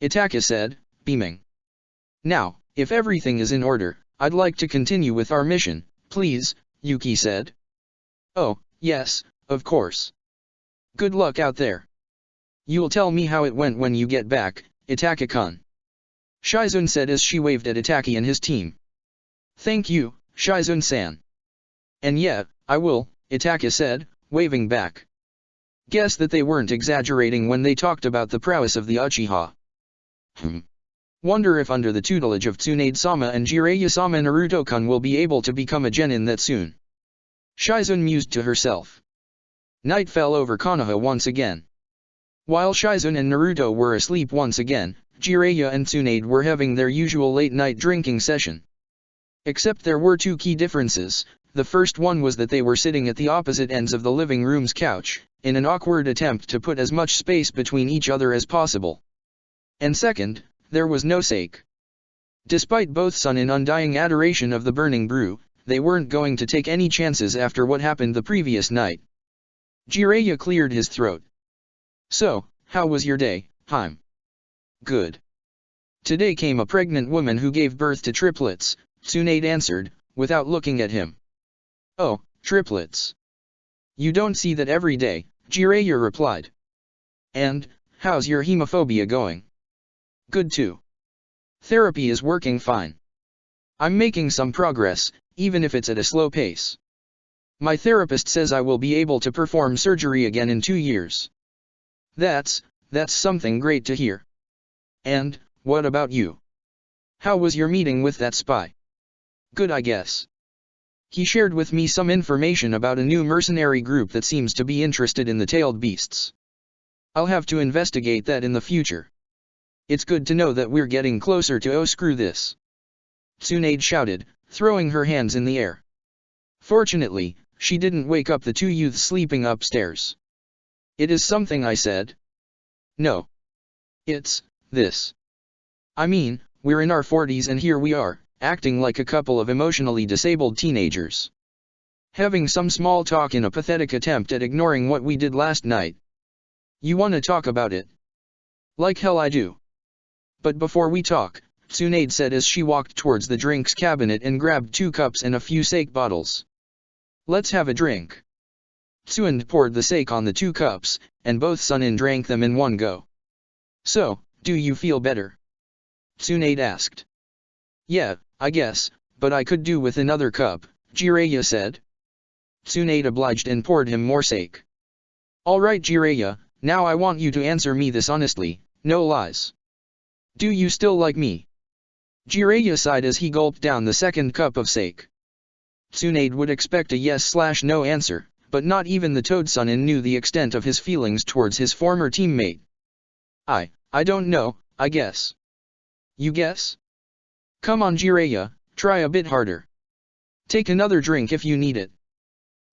Itaka said, beaming. Now, if everything is in order, I'd like to continue with our mission, please, Yuki said. Oh, yes, of course. Good luck out there. You'll tell me how it went when you get back, Itaka-kun. Shizun said as she waved at Itaki and his team. Thank you, Shizun-san. And yeah, I will, Itaka said, waving back. Guess that they weren't exaggerating when they talked about the prowess of the Uchiha. Wonder if under the tutelage of Tsunade-sama and Jiraiya-sama Naruto-kun will be able to become a genin that soon. Shizun mused to herself. Night fell over Konoha once again. While Shizun and Naruto were asleep once again, Jiraiya and Tsunade were having their usual late-night drinking session. Except there were two key differences. The first one was that they were sitting at the opposite ends of the living room's couch, in an awkward attempt to put as much space between each other as possible. And second, there was no sake. Despite both Sannin undying adoration of the burning brew, they weren't going to take any chances after what happened the previous night. Jiraiya cleared his throat. So, how was your day, Haim? Good. Today came a pregnant woman who gave birth to triplets, Tsunade answered, without looking at him. Oh, triplets. You don't see that every day, Jiraiya replied. And, how's your hemophobia going? Good too. Therapy is working fine. I'm making some progress, even if it's at a slow pace. My therapist says I will be able to perform surgery again in 2 years. That's something great to hear. And, what about you? How was your meeting with that spy? Good, I guess. He shared with me some information about a new mercenary group that seems to be interested in the tailed beasts. I'll have to investigate that in the future. It's good to know that we're getting closer to oh screw this. Tsunade shouted, throwing her hands in the air. Fortunately, she didn't wake up the two youths sleeping upstairs. It is something I said. No. It's this. I mean, we're in our 40s and here we are, acting like a couple of emotionally disabled teenagers. Having some small talk in a pathetic attempt at ignoring what we did last night. You want to talk about it? Like hell I do. But before we talk, Tsunade said as she walked towards the drinks cabinet and grabbed 2 cups and a few sake bottles. Let's have a drink. Tsunade poured the sake on the 2 cups, and both Sannin drank them in one go. So, do you feel better? Tsunade asked. Yeah, I guess, but I could do with another cup, Jiraiya said. Tsunade obliged and poured him more sake. Alright Jiraiya, now I want you to answer me this honestly, no lies. Do you still like me? Jiraiya sighed as he gulped down the second cup of sake. Tsunade would expect a yes/no answer, but not even the Toad Sannin knew the extent of his feelings towards his former teammate. I don't know, I guess. You guess? Come on Jiraiya, try a bit harder. Take another drink if you need it.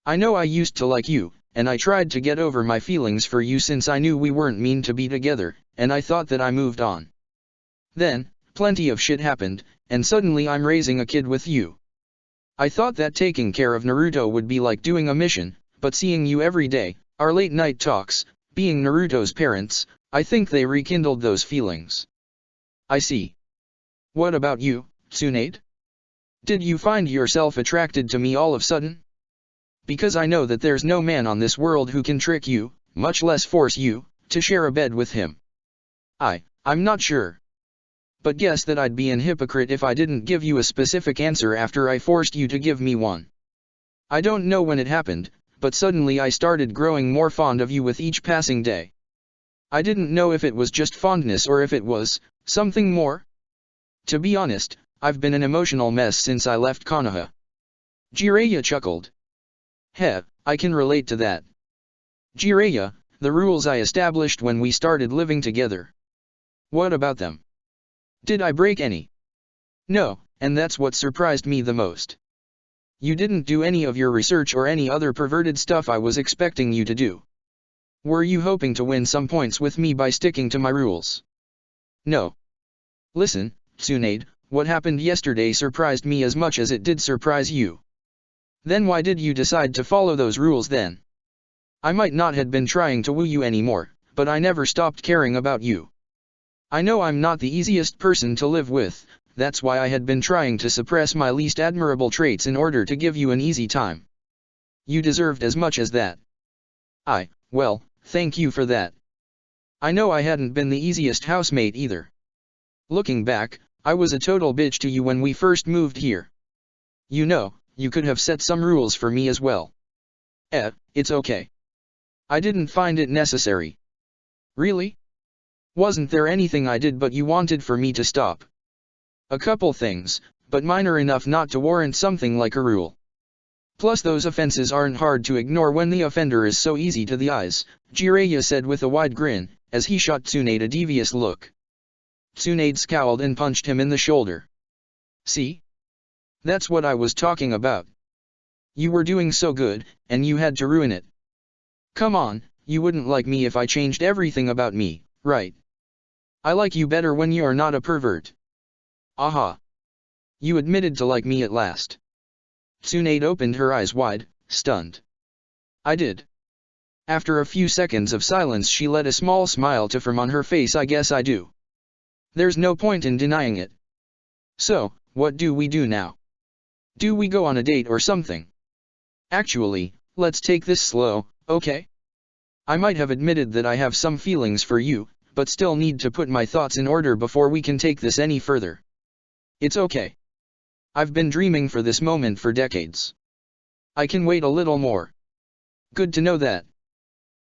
I know I used to like you, and I tried to get over my feelings for you since I knew we weren't meant to be together, and I thought that I moved on. Then, plenty of shit happened, and suddenly I'm raising a kid with you. I thought that taking care of Naruto would be like doing a mission, but seeing you every day, our late night talks, being Naruto's parents, I think they rekindled those feelings. I see. What about you, Tsunade? Did you find yourself attracted to me all of a sudden? Because I know that there's no man on this world who can trick you, much less force you, to share a bed with him. I'm not sure. But guess that I'd be an hypocrite if I didn't give you a specific answer after I forced you to give me one. I don't know when it happened, but suddenly I started growing more fond of you with each passing day. I didn't know if it was just fondness or if it was something more. To be honest, I've been an emotional mess since I left Konoha. Jiraiya chuckled. Heh, I can relate to that. Jiraiya, the rules I established when we started living together. What about them? Did I break any? No, and that's what surprised me the most. You didn't do any of your research or any other perverted stuff I was expecting you to do. Were you hoping to win some points with me by sticking to my rules? No. Listen, Tsunade, what happened yesterday surprised me as much as it did surprise you. Then why did you decide to follow those rules then? I might not have been trying to woo you anymore, but I never stopped caring about you. I know I'm not the easiest person to live with, that's why I had been trying to suppress my least admirable traits in order to give you an easy time. You deserved as much as that. Well, thank you for that. I know I hadn't been the easiest housemate either. Looking back, I was a total bitch to you when we first moved here. You know, you could have set some rules for me as well. It's okay. I didn't find it necessary. Really? Wasn't there anything I did but you wanted for me to stop? A couple things, but minor enough not to warrant something like a rule. Plus those offenses aren't hard to ignore when the offender is so easy to the eyes, Jiraiya said with a wide grin, as he shot Tsunade a devious look. Tsunade scowled and punched him in the shoulder. See? That's what I was talking about. You were doing so good, and you had to ruin it. Come on, you wouldn't like me if I changed everything about me, right? I like you better when you're not a pervert. Aha! You admitted to like me at last. Tsunade opened her eyes wide, stunned. I did. After a few seconds of silence she let a small smile to form on her face. I guess I do. There's no point in denying it. So, what do we do now? Do we go on a date or something? Actually, let's take this slow, okay? I might have admitted that I have some feelings for you, but still need to put my thoughts in order before we can take this any further. It's okay. I've been dreaming for this moment for decades. I can wait a little more. Good to know that.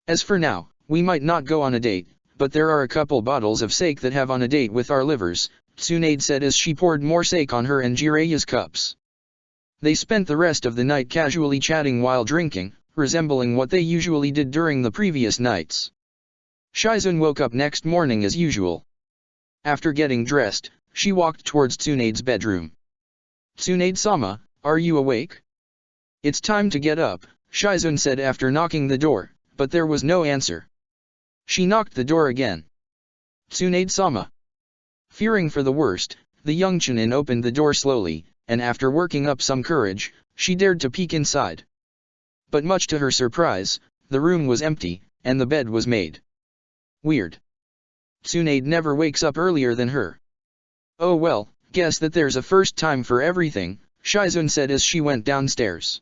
As for now, we might not go on a date, but there are a couple bottles of sake that have on a date with our livers, Tsunade said as she poured more sake on her and Jiraiya's cups. They spent the rest of the night casually chatting while drinking, resembling what they usually did during the previous nights. Shizun woke up next morning as usual. After getting dressed, she walked towards Tsunade's bedroom. "Tsunade-sama, are you awake?" "It's time to get up," Shizun said after knocking the door, but there was no answer. She knocked the door again. "Tsunade-sama." Fearing for the worst, the young Chunin opened the door slowly, and after working up some courage, she dared to peek inside. But much to her surprise, the room was empty, and the bed was made. Weird. Tsunade never wakes up earlier than her. "Oh well, guess that there's a first time for everything," Shizun said as she went downstairs.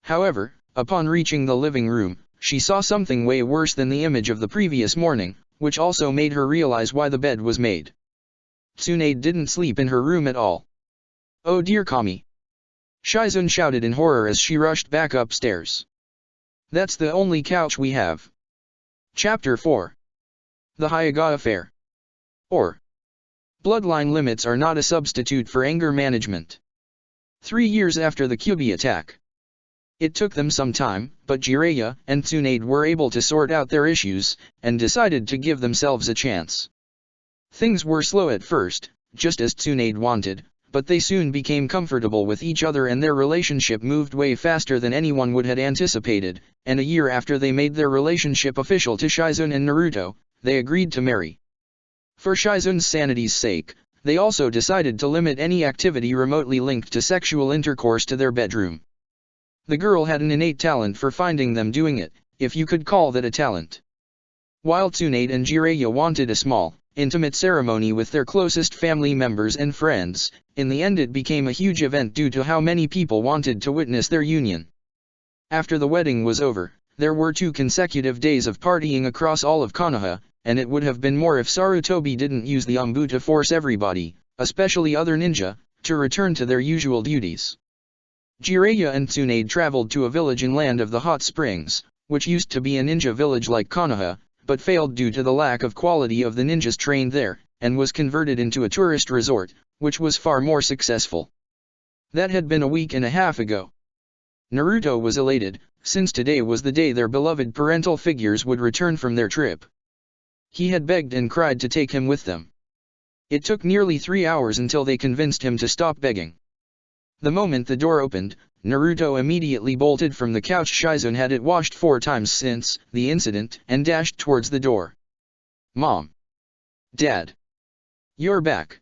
However, upon reaching the living room, she saw something way worse than the image of the previous morning, which also made her realize why the bed was made. Tsunade didn't sleep in her room at all. "Oh dear Kami!" Shizun shouted in horror as she rushed back upstairs. "That's the only couch we have." Chapter 4. The Hyuga Affair. Or, bloodline limits are not a substitute for anger management. 3 years after the Kyubi attack. It took them some time, but Jiraiya and Tsunade were able to sort out their issues, and decided to give themselves a chance. Things were slow at first, just as Tsunade wanted, but they soon became comfortable with each other and their relationship moved way faster than anyone would have anticipated, and a year after they made their relationship official to Shizun and Naruto, they agreed to marry. For Shizun's sanity's sake, they also decided to limit any activity remotely linked to sexual intercourse to their bedroom. The girl had an innate talent for finding them doing it, if you could call that a talent. While Tsunade and Jiraiya wanted a small, intimate ceremony with their closest family members and friends, in the end it became a huge event due to how many people wanted to witness their union. After the wedding was over, there were 2 consecutive days of partying across all of Konoha, and it would have been more if Sarutobi didn't use the Umbu to force everybody, especially other ninja, to return to their usual duties. Jiraiya and Tsunade traveled to a village in Land of the Hot Springs, which used to be a ninja village like Konoha, but failed due to the lack of quality of the ninjas trained there, and was converted into a tourist resort, which was far more successful. That had been a week and a half ago. Naruto was elated, since today was the day their beloved parental figures would return from their trip. He had begged and cried to take him with them. It took nearly 3 hours until they convinced him to stop begging. The moment the door opened, Naruto immediately bolted from the couch. Shizun had it washed 4 times since the incident and dashed towards the door. "Mom! Dad! You're back!"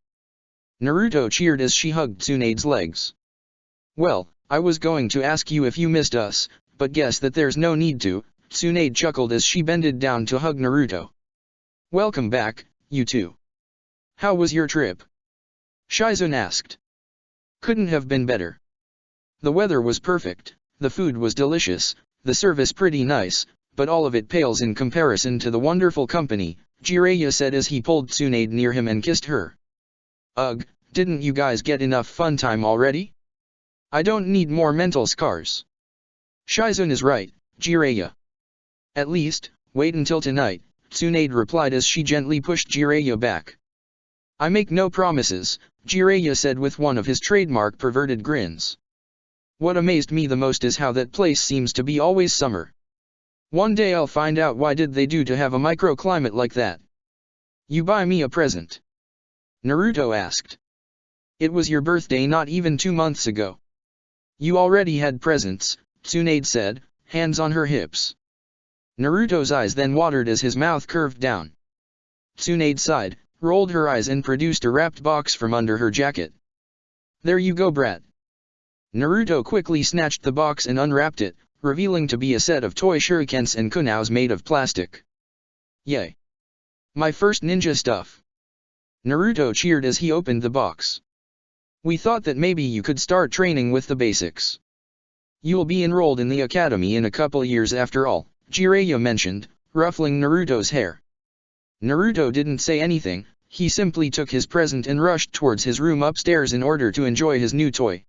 Naruto cheered as she hugged Tsunade's legs. "Well, I was going to ask you if you missed us, but guess that there's no need to," Tsunade chuckled as she bended down to hug Naruto. "Welcome back, you two. How was your trip?" Shizun asked. "Couldn't have been better. The weather was perfect, the food was delicious, the service pretty nice, but all of it pales in comparison to the wonderful company," Jiraiya said as he pulled Tsunade near him and kissed her. "Ugh, didn't you guys get enough fun time already? I don't need more mental scars." "Shizun is right, Jiraiya. At least, wait until tonight," Tsunade replied as she gently pushed Jiraiya back. "I make no promises," Jiraiya said with one of his trademark perverted grins. "What amazed me the most is how that place seems to be always summer. One day I'll find out why did they do to have a microclimate like that." "You buy me a present?" Naruto asked. "It was your birthday not even 2 months ago." "You already had presents," Tsunade said, hands on her hips. Naruto's eyes then watered as his mouth curved down. Tsunade sighed, rolled her eyes and produced a wrapped box from under her jacket. "There you go, brat." Naruto quickly snatched the box and unwrapped it, revealing to be a set of toy shurikens and kunaus made of plastic. "Yay! My first ninja stuff." Naruto cheered as he opened the box. "We thought that maybe you could start training with the basics. You'll be enrolled in the academy in a couple years after all," Jiraiya mentioned, ruffling Naruto's hair. Naruto didn't say anything, he simply took his present and rushed towards his room upstairs in order to enjoy his new toy.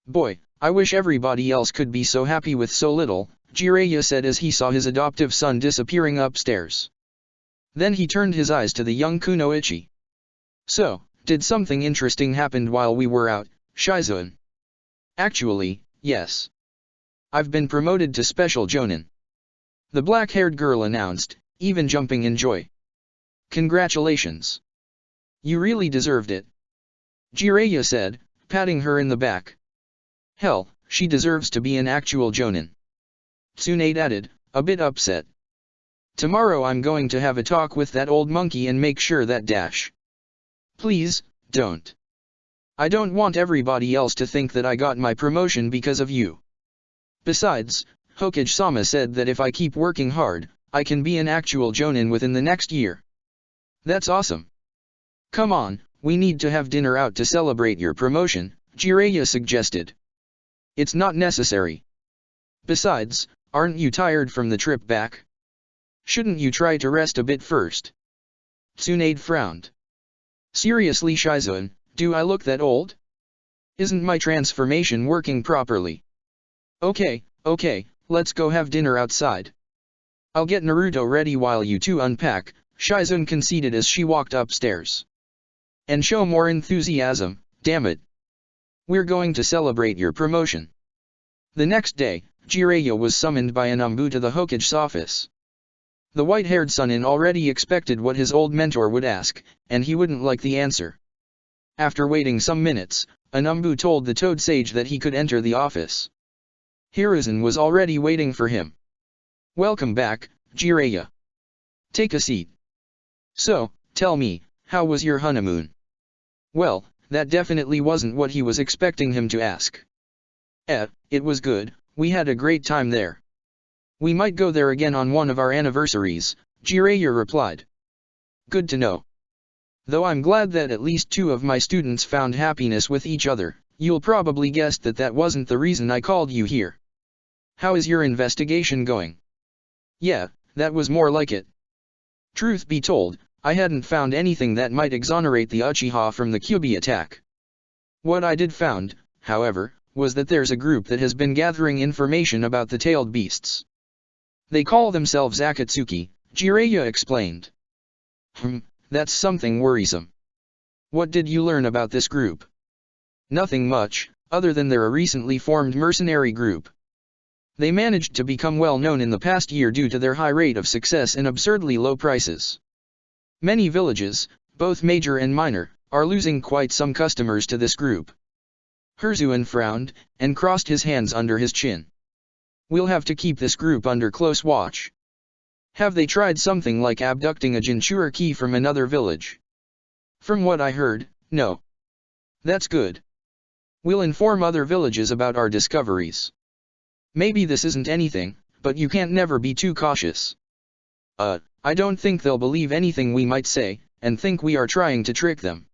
"Boy, I wish everybody else could be so happy with so little," Jiraiya said as he saw his adoptive son disappearing upstairs. Then he turned his eyes to the young kunoichi. So, did something interesting happen while we were out, Shizuan? Actually, yes. I've been promoted to Special Jonin. The black-haired girl announced, even jumping in joy. Congratulations. You really deserved it. Jiraiya said, patting her in the back. Hell, she deserves to be an actual Jonin. Tsunade added, a bit upset. Tomorrow I'm going to have a talk with that old monkey and make sure that Please, don't. I don't want everybody else to think that I got my promotion because of you. Besides, Hokage-sama said that if I keep working hard, I can be an actual Jonin within the next year. That's awesome. Come on, we need to have dinner out to celebrate your promotion, Jiraiya suggested. It's not necessary. Besides, aren't you tired from the trip back? Shouldn't you try to rest a bit first? Tsunade frowned. Seriously, Shizuan, do I look that old? Isn't my transformation working properly? Okay, let's go have dinner outside. I'll get Naruto ready while you two unpack, Shizuan conceded as she walked upstairs. And show more enthusiasm, damn it. We're going to celebrate your promotion. The next day, Jiraiya was summoned by Anumbu to the Hokage's office. The white-haired Sannin already expected what his old mentor would ask, and he wouldn't like the answer. After waiting some minutes, Anumbu told the Toad Sage that he could enter the office. Hiruzen was already waiting for him. Welcome back, Jiraiya. Take a seat. So, tell me, how was your honeymoon? Well, that definitely wasn't what he was expecting him to ask. It was good, we had a great time there. We might go there again on one of our anniversaries, Jiraiya replied. Good to know. Though I'm glad that at least two of my students found happiness with each other, you'll probably guess that that wasn't the reason I called you here. How is your investigation going? Yeah, that was more like it. Truth be told, I hadn't found anything that might exonerate the Uchiha from the Kyuubi attack. What I did found, however, was that there's a group that has been gathering information about the tailed beasts. They call themselves Akatsuki, Jiraiya explained. That's something worrisome. What did you learn about this group? Nothing much, other than they're a recently formed mercenary group. They managed to become well known in the past year due to their high rate of success and absurdly low prices. Many villages, both major and minor, are losing quite some customers to this group. Hiruzen frowned, and crossed his hands under his chin. We'll have to keep this group under close watch. Have they tried something like abducting a Jinchuriki from another village? From what I heard, no. That's good. We'll inform other villages about our discoveries. Maybe this isn't anything, but you can't never be too cautious. I don't think they'll believe anything we might say, and think we are trying to trick them.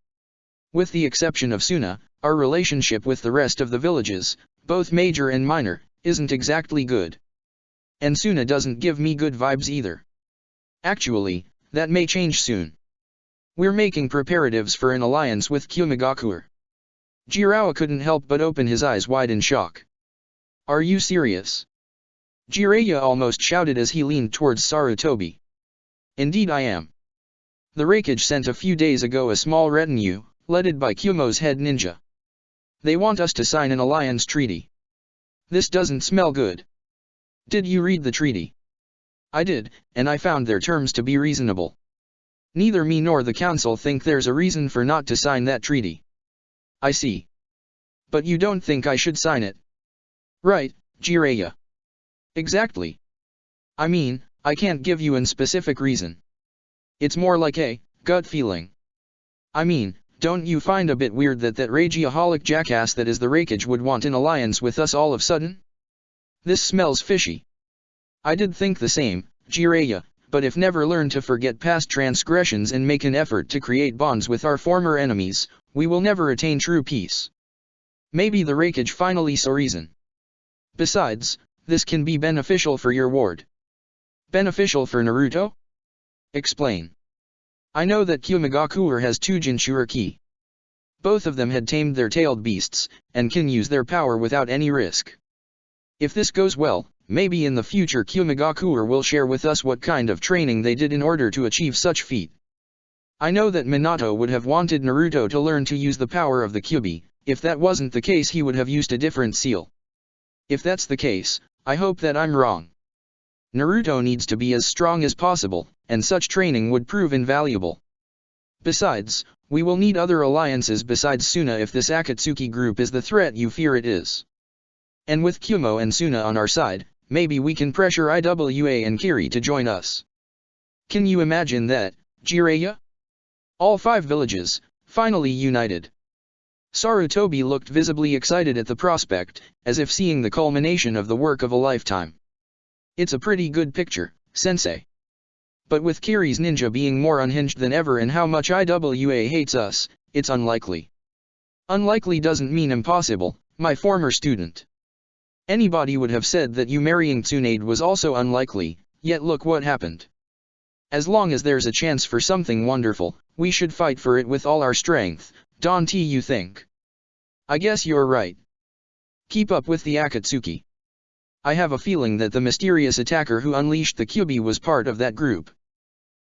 With the exception of Suna, our relationship with the rest of the villages, both major and minor, isn't exactly good. And Suna doesn't give me good vibes either. Actually, that may change soon. We're making preparatives for an alliance with Kyumigakuer. Jiraiya couldn't help but open his eyes wide in shock. Are you serious? Jiraiya almost shouted as he leaned towards Sarutobi. Indeed I am. The Raikage sent a few days ago a small retinue, led by Kyumo's head ninja. They want us to sign an alliance treaty. This doesn't smell good. Did you read the treaty? I did, and I found their terms to be reasonable. Neither me nor the council think there's a reason for not to sign that treaty. I see. But you don't think I should sign it? Right, Jiraiya. Exactly. I mean, I can't give you a specific reason. It's more like a gut feeling. I mean, don't you find a bit weird that rageaholic jackass that is the Raikage would want an alliance with us all of a sudden? This smells fishy. I did think the same, Jiraiya, but if never learn to forget past transgressions and make an effort to create bonds with our former enemies, we will never attain true peace. Maybe the Raikage finally saw reason. Besides, this can be beneficial for your ward. Beneficial for Naruto? Explain. I know that Kyumigakuer has two Jinchuriki. Both of them had tamed their tailed beasts, and can use their power without any risk. If this goes well, Maybe in the future Kyumigakuer will share with us what kind of training they did in order to achieve such feat. I know that Minato would have wanted Naruto to learn to use the power of the Kyuubi. If that wasn't the case he would have used a different seal. If that's the case, I hope that I'm wrong. Naruto needs to be as strong as possible, and such training would prove invaluable. Besides, we will need other alliances besides Suna if this Akatsuki group is the threat you fear it is. And with Kumo and Suna on our side, maybe we can pressure Iwa and Kiri to join us. Can you imagine that, Jiraiya? All 5 villages, finally united. Sarutobi looked visibly excited at the prospect, as if seeing the culmination of the work of a lifetime. It's a pretty good picture, sensei. But with Kiri's ninja being more unhinged than ever and how much Iwa hates us, it's unlikely. Unlikely doesn't mean impossible, my former student. Anybody would have said that you marrying Tsunade was also unlikely, yet look what happened. As long as there's a chance for something wonderful, we should fight for it with all our strength, don't you think? I guess you're right. Keep up with the Akatsuki. I have a feeling that the mysterious attacker who unleashed the Kyuubi was part of that group.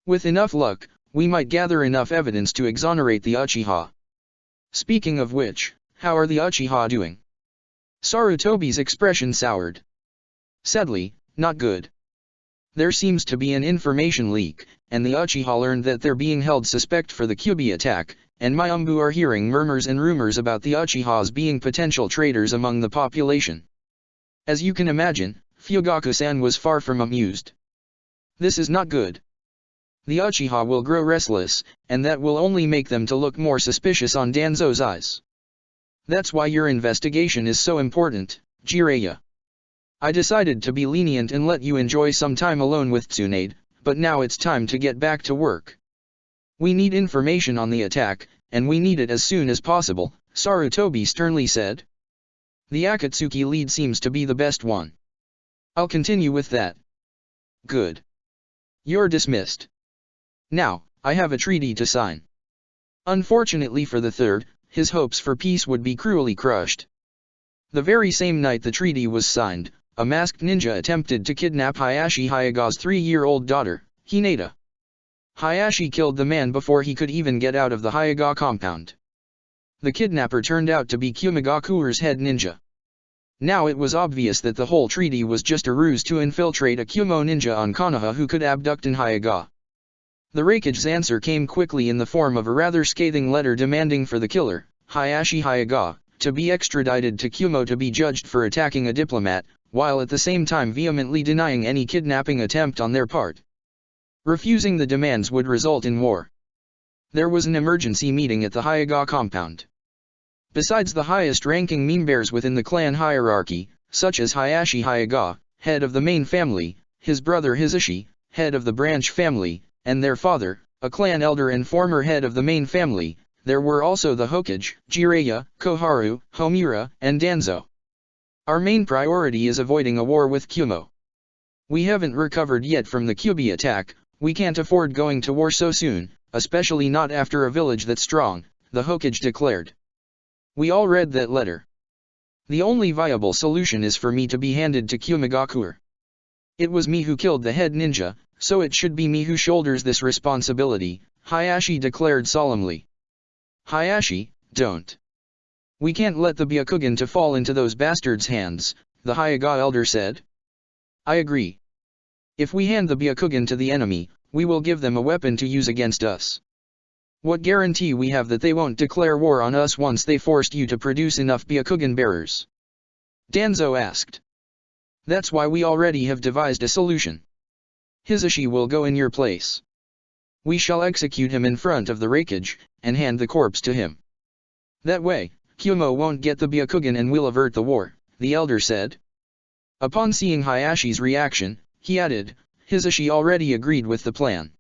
With enough luck, we might gather enough evidence to exonerate the Uchiha. Speaking of which, how are the Uchiha doing? Sarutobi's expression soured. Sadly, not good. There seems to be an information leak, and the Uchiha learned that they're being held suspect for the Kyuubi attack, and Mayumbu are hearing murmurs and rumors about the Uchihas being potential traitors among the population. As you can imagine, Fugaku-san was far from amused. This is not good. The Uchiha will grow restless, and that will only make them to look more suspicious on Danzo's eyes. That's why your investigation is so important, Jiraiya. I decided to be lenient and let you enjoy some time alone with Tsunade, but now it's time to get back to work. We need information on the attack, and we need it as soon as possible, Sarutobi sternly said. The Akatsuki lead seems to be the best one. I'll continue with that. Good. You're dismissed. Now, I have a treaty to sign. Unfortunately for the third, his hopes for peace would be cruelly crushed. The very same night the treaty was signed, a masked ninja attempted to kidnap Hayashi Hayaga's 3-year-old daughter, Hinata. Hayashi killed the man before he could even get out of the Hayaga compound. The kidnapper turned out to be Kyumigakuer's head ninja. Now it was obvious that the whole treaty was just a ruse to infiltrate a Kumo ninja on Konoha who could abduct in Hayaga. The Raikage's answer came quickly in the form of a rather scathing letter demanding for the killer, Hayashi Hayaga, to be extradited to Kumo to be judged for attacking a diplomat, while at the same time vehemently denying any kidnapping attempt on their part. Refusing the demands would result in war. There was an emergency meeting at the Hayaga compound. Besides the highest-ranking meme-bears within the clan hierarchy, such as Hayashi Hayaga, head of the main family, his brother Hisashi, head of the branch family, and their father, a clan elder and former head of the main family, there were also the Hokage, Jiraiya, Koharu, Homura, and Danzo. Our main priority is avoiding a war with Kumo. We haven't recovered yet from the Kyuubi attack, we can't afford going to war so soon, especially not after a village that's strong, the Hokage declared. We all read that letter. The only viable solution is for me to be handed to Kyumigakuer. It was me who killed the head ninja, so it should be me who shoulders this responsibility, Hayashi declared solemnly. Hayashi, don't. We can't let the Byakugan to fall into those bastards' hands, the Hayaga elder said. I agree. If we hand the Byakugan to the enemy, we will give them a weapon to use against us. What guarantee we have that they won't declare war on us once they forced you to produce enough Byakugan bearers? Danzo asked. That's why we already have devised a solution. Hisashi will go in your place. We shall execute him in front of the Raikage, and hand the corpse to him. That way, Kumo won't get the Byakugan and we'll avert the war, the elder said. Upon seeing Hayashi's reaction, he added, Hisashi already agreed with the plan.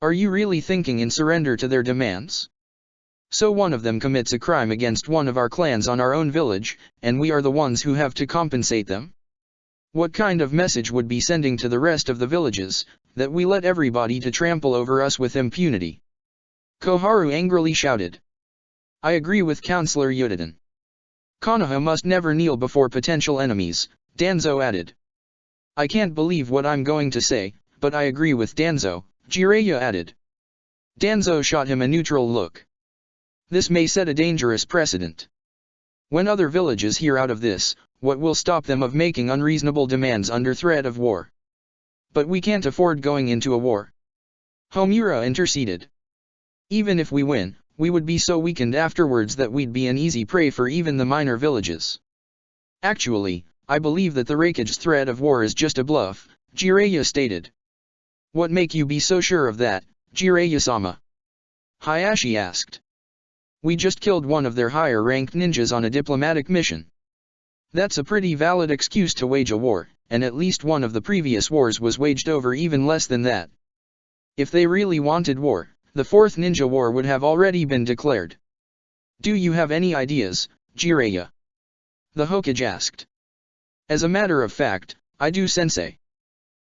Are you really thinking in surrender to their demands? So one of them commits a crime against one of our clans on our own village, and we are the ones who have to compensate them? What kind of message would be sending to the rest of the villages, that we let everybody to trample over us with impunity? Koharu angrily shouted. I agree with Counselor Yudiden. Konoha must never kneel before potential enemies, Danzo added. I can't believe what I'm going to say, but I agree with Danzo, Jiraiya added. Danzo shot him a neutral look. This may set a dangerous precedent. When other villages hear out of this, what will stop them of making unreasonable demands under threat of war? But we can't afford going into a war. Homura interceded. Even if we win, we would be so weakened afterwards that we'd be an easy prey for even the minor villages. Actually, I believe that the Raikage's threat of war is just a bluff, Jiraiya stated. What make you be so sure of that, Jiraiya-sama? Hayashi asked. We just killed one of their higher-ranked ninjas on a diplomatic mission. That's a pretty valid excuse to wage a war, and at least one of the previous wars was waged over even less than that. If they really wanted war, the Fourth Ninja War would have already been declared. Do you have any ideas, Jiraiya? The Hokage asked. As a matter of fact, I do, sensei.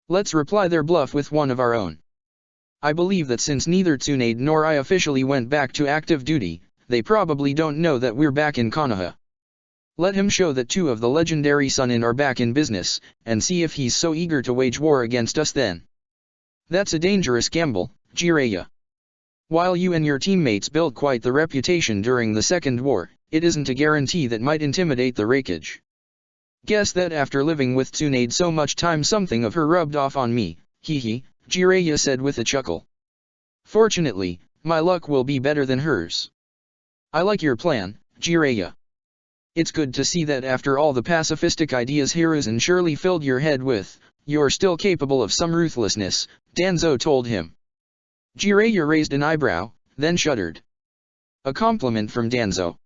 Let's reply their bluff with one of our own. I believe that since neither Tsunade nor I officially went back to active duty, they probably don't know that we're back in Konoha. Let him show that two of the legendary Sannin are back in business, and see if he's so eager to wage war against us then. That's a dangerous gamble, Jiraiya. While you and your teammates built quite the reputation during the Second War, it isn't a guarantee that might intimidate the Raikage. Guess that after living with Tsunade so much time something of her rubbed off on me, hehe, Jiraiya said with a chuckle. Fortunately, my luck will be better than hers. I like your plan, Jiraiya. It's good to see that after all the pacifistic ideas Hiruzen surely filled your head with, you're still capable of some ruthlessness, Danzo told him. Jiraiya raised an eyebrow, then shuddered. A compliment from Danzo.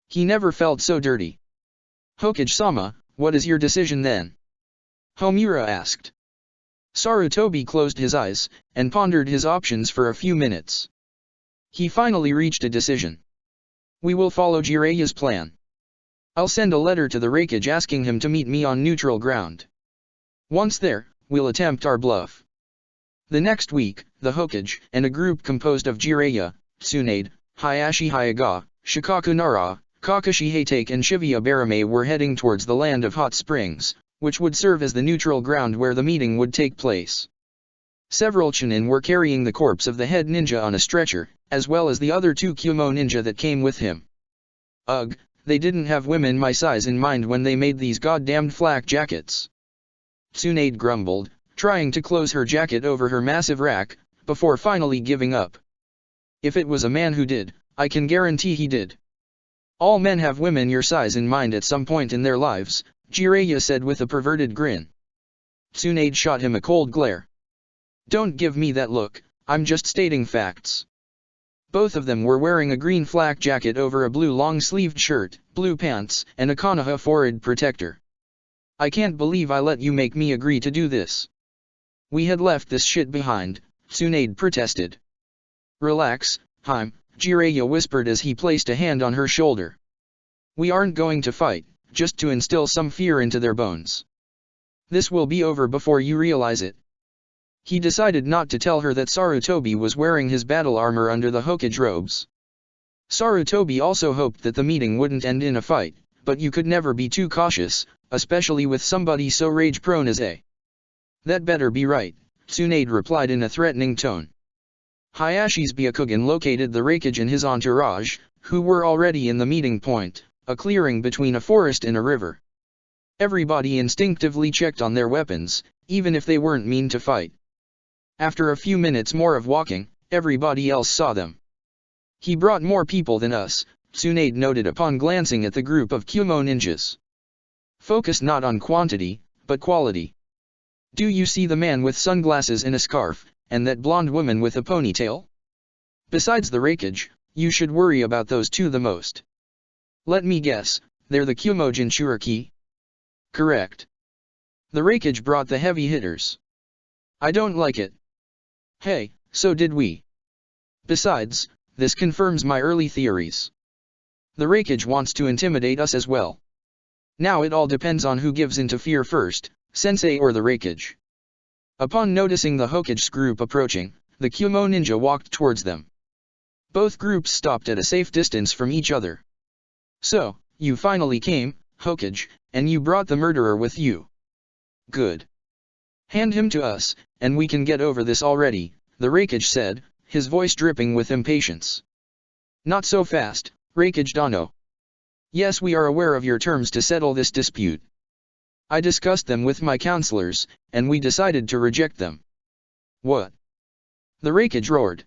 He never felt so dirty. Hokage-sama, what is your decision then? Homura asked. Sarutobi closed his eyes, and pondered his options for a few minutes. He finally reached a decision. We will follow Jiraiya's plan. I'll send a letter to the Raikage asking him to meet me on neutral ground. Once there, we'll attempt our bluff. The next week, the Hokage, and a group composed of Jiraiya, Tsunade, Hayashi Hayaga, Shikaku Nara, Kakashi Hatake and Shibuya Barame were heading towards the land of hot springs, which would serve as the neutral ground where the meeting would take place. Several Chunin were carrying the corpse of the head ninja on a stretcher, as well as the other two Kyumo ninja that came with him. Ugh, they didn't have women my size in mind when they made these goddamned flak jackets. Tsunade grumbled, trying to close her jacket over her massive rack, before finally giving up. If it was a man who did, I can guarantee he did. All men have women your size in mind at some point in their lives, Jiraiya said with a perverted grin. Tsunade shot him a cold glare. Don't give me that look, I'm just stating facts. Both of them were wearing a green flak jacket over a blue long-sleeved shirt, blue pants, and a Konoha forehead protector. I can't believe I let you make me agree to do this. We had left this shit behind, Tsunade protested. Relax, Haim, Jiraiya whispered as he placed a hand on her shoulder. We aren't going to fight, just to instill some fear into their bones. This will be over before you realize it. He decided not to tell her that Sarutobi was wearing his battle armor under the Hokage robes. Sarutobi also hoped that the meeting wouldn't end in a fight, but you could never be too cautious, especially with somebody so rage-prone as A. That better be right, Tsunade replied in a threatening tone. Hayashi's Byakugan located the Raikage and his entourage, who were already in the meeting point, a clearing between a forest and a river. Everybody instinctively checked on their weapons, even if they weren't mean to fight. After a few minutes more of walking, everybody else saw them. He brought more people than us, Tsunade noted upon glancing at the group of Kyumo ninjas. Focus not on quantity, but quality. Do you see the man with sunglasses and a scarf, and that blonde woman with a ponytail? Besides the Raikage, you should worry about those two the most. Let me guess, they're the Kyumo Jinchuriki? Correct. The Raikage brought the heavy hitters. I don't like it. Hey, so did we. Besides, this confirms my early theories. The Raikage wants to intimidate us as well. Now it all depends on who gives in to fear first, Sensei or the Raikage. Upon noticing the Hokage's group approaching, the Kyumo ninja walked towards them. Both groups stopped at a safe distance from each other. So, you finally came, Hokage, and you brought the murderer with you. Good. Hand him to us, and we can get over this already, the Raikage said, his voice dripping with impatience. Not so fast, Raikage Dano. Yes, we are aware of your terms to settle this dispute. I discussed them with my counselors, and we decided to reject them. What? The Raikage roared.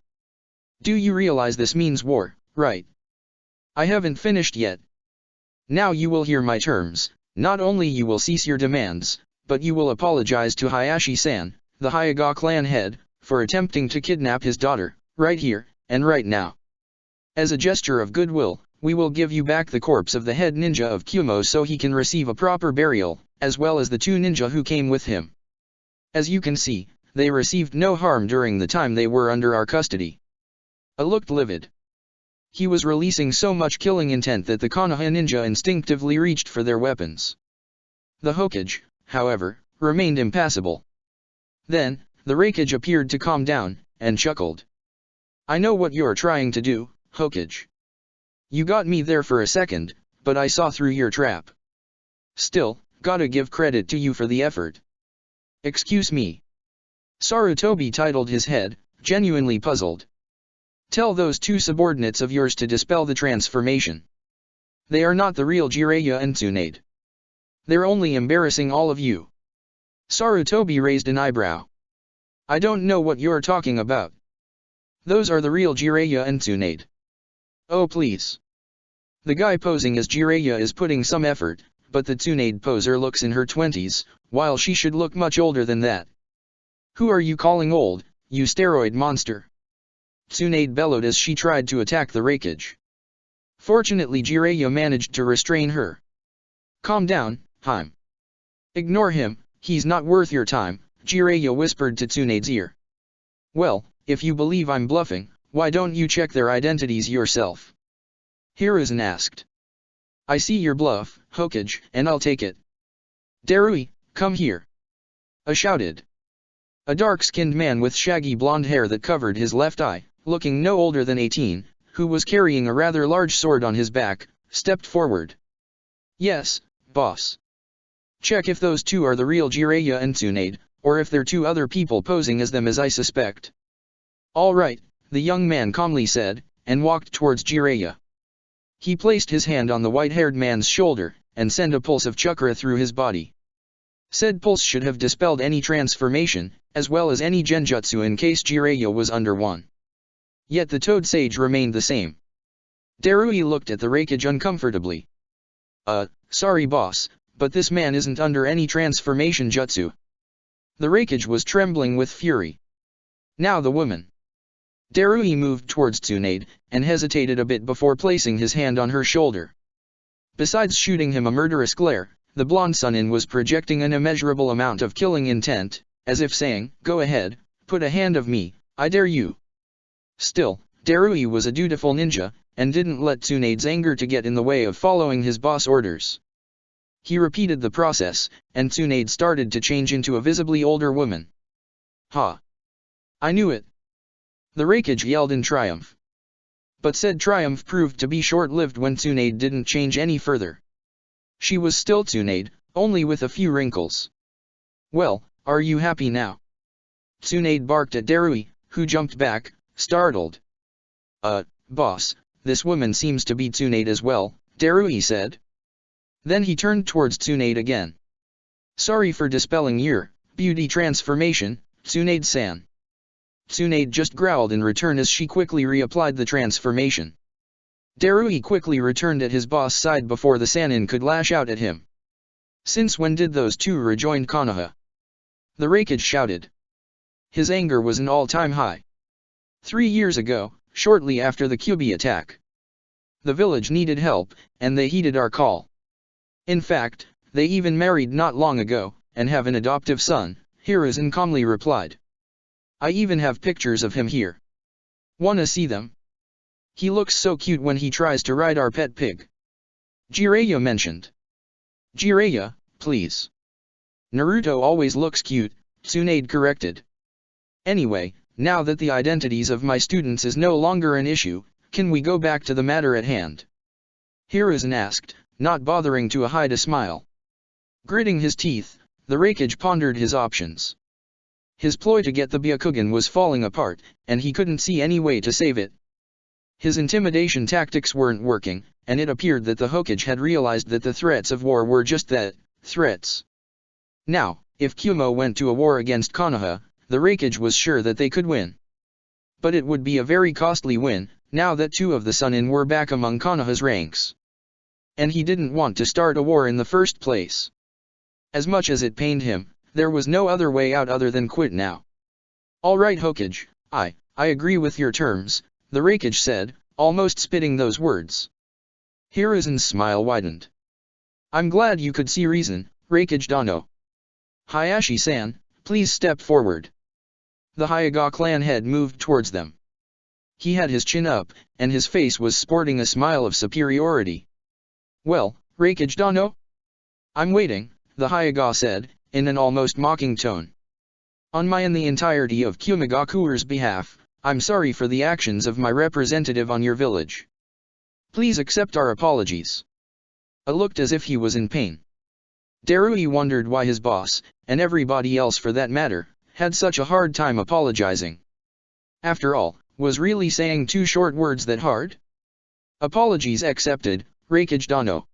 Do you realize this means war, right? I haven't finished yet. Now you will hear my terms. Not only you will cease your demands, but you will apologize to Hayashi-san, the Hyuga clan head, for attempting to kidnap his daughter, right here, and right now. As a gesture of goodwill, we will give you back the corpse of the head ninja of Kumo so he can receive a proper burial, as well as the 2 ninja who came with him. As you can see, they received no harm during the time they were under our custody. I looked livid. He was releasing so much killing intent that the Konoha ninja instinctively reached for their weapons. The Hokage, however, remained impassible. Then, the Raikage appeared to calm down, and chuckled. I know what you're trying to do, Hokage. You got me there for a second, but I saw through your trap. Still, gotta give credit to you for the effort. Excuse me. Sarutobi titled his head, genuinely puzzled. Tell those 2 subordinates of yours to dispel the transformation. They are not the real Jiraiya and Tsunade. They're only embarrassing all of you. Sarutobi raised an eyebrow. I don't know what you're talking about. Those are the real Jiraiya and Tsunade. Oh please. The guy posing as Jiraiya is putting some effort, but the Tsunade poser looks in her 20s, while she should look much older than that. Who are you calling old, you steroid monster? Tsunade bellowed as she tried to attack the Raikage. Fortunately Jiraiya managed to restrain her. Calm down, Haim. Ignore him, he's not worth your time, Jiraiya whispered to Tsunade's ear. Well, if you believe I'm bluffing, why don't you check their identities yourself? Hiruzen asked. I see your bluff, Hokage, and I'll take it. Darui, come here. I shouted. A dark-skinned man with shaggy blonde hair that covered his left eye, looking no older than 18, who was carrying a rather large sword on his back, stepped forward. Yes, boss. Check if those 2 are the real Jiraiya and Tsunade, or if they're 2 other people posing as them as I suspect. All right, the young man calmly said, and walked towards Jiraiya. He placed his hand on the white-haired man's shoulder, and sent a pulse of chakra through his body. Said pulse should have dispelled any transformation, as well as any genjutsu in case Jiraiya was under one. Yet the Toad Sage remained the same. Darui looked at the Raikage uncomfortably. Sorry boss, but this man isn't under any transformation jutsu. The Raikage was trembling with fury. Now the woman. Darui moved towards Tsunade, and hesitated a bit before placing his hand on her shoulder. Besides shooting him a murderous glare, the blonde Sannin was projecting an immeasurable amount of killing intent, as if saying, go ahead, put a hand of me, I dare you. Still, Darui was a dutiful ninja, and didn't let Tsunade's anger to get in the way of following his boss orders. He repeated the process, and Tsunade started to change into a visibly older woman. Ha! I knew it! The Raikage yelled in triumph. But said triumph proved to be short-lived when Tsunade didn't change any further. She was still Tsunade, only with a few wrinkles. Well, are you happy now? Tsunade barked at Darui, who jumped back, startled. Boss, this woman seems to be Tsunade as well, Darui said. Then he turned towards Tsunade again. Sorry for dispelling your beauty transformation, Tsunade-san. Tsunade just growled in return as she quickly reapplied the transformation. Darui quickly returned at his boss' side before the Sannin could lash out at him. Since when did those 2 rejoin Konoha? The Raikage shouted. His anger was an all-time high. 3 years ago, shortly after the Kyubi attack. The village needed help, and they heeded our call. In fact, they even married not long ago, and have an adoptive son, Hiruzen calmly replied. I even have pictures of him here. Wanna see them? He looks so cute when he tries to ride our pet pig. Jiraiya mentioned. Jiraiya, please. Naruto always looks cute, Tsunade corrected. Anyway, now that the identities of my students is no longer an issue, can we go back to the matter at hand? Hiruzen asked, not bothering to hide a smile. Gritting his teeth, the Raikage pondered his options. His ploy to get the Byakugan was falling apart, and he couldn't see any way to save it. His intimidation tactics weren't working, and it appeared that the Hokage had realized that the threats of war were just that, threats. Now, if Kumo went to a war against Konoha, the Raikage was sure that they could win. But it would be a very costly win, now that two of the Sannin were back among Konoha's ranks. And he didn't want to start a war in the first place. As much as it pained him, there was no other way out other than quit now. "All right, Hokage, I agree with your terms," the Raikage said, almost spitting those words. Hiruzen's smile widened. "I'm glad you could see reason, Raikage Dano. Hayashi-san, please step forward." The Hyuga clan head moved towards them. He had his chin up, and his face was sporting a smile of superiority. "Well, Raikage Dano?" "I'm waiting," the Hyuga said, in an almost mocking tone. "On my and the entirety of Kumigakure's behalf, I'm sorry for the actions of my representative on your village. Please accept our apologies." It looked as if he was in pain. Darui wondered why his boss, and everybody else for that matter, had such a hard time apologizing. After all, was really saying two short words that hard? "Apologies accepted, Raikage Dano.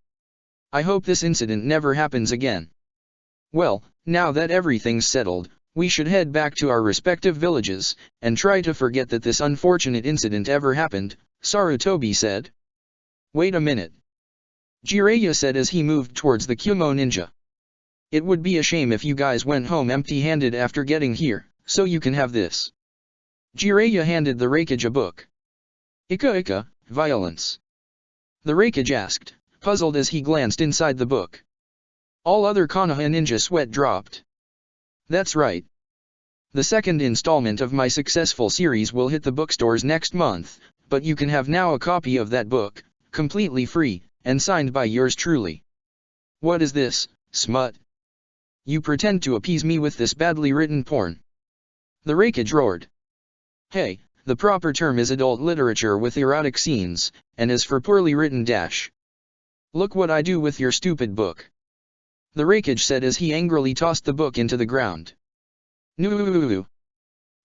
I hope this incident never happens again. Well, now that everything's settled, we should head back to our respective villages, and try to forget that this unfortunate incident ever happened," Sarutobi said. "Wait a minute," Jiraiya said as he moved towards the Kumo ninja. "It would be a shame if you guys went home empty-handed after getting here, so you can have this." Jiraiya handed the Raikage a book. "Ika, violence?" the Raikage asked, puzzled as he glanced inside the book. All other Konoha ninja sweat dropped. "That's right. The second installment of my successful series will hit the bookstores next month, but you can have now a copy of that book, completely free, and signed by yours truly." "What is this, smut? You pretend to appease me with this badly written porn?" the Raikage roared. "Hey, the proper term is adult literature with erotic scenes, and as for poorly written look what I do with your stupid book," the Raikage said as he angrily tossed the book into the ground. "No."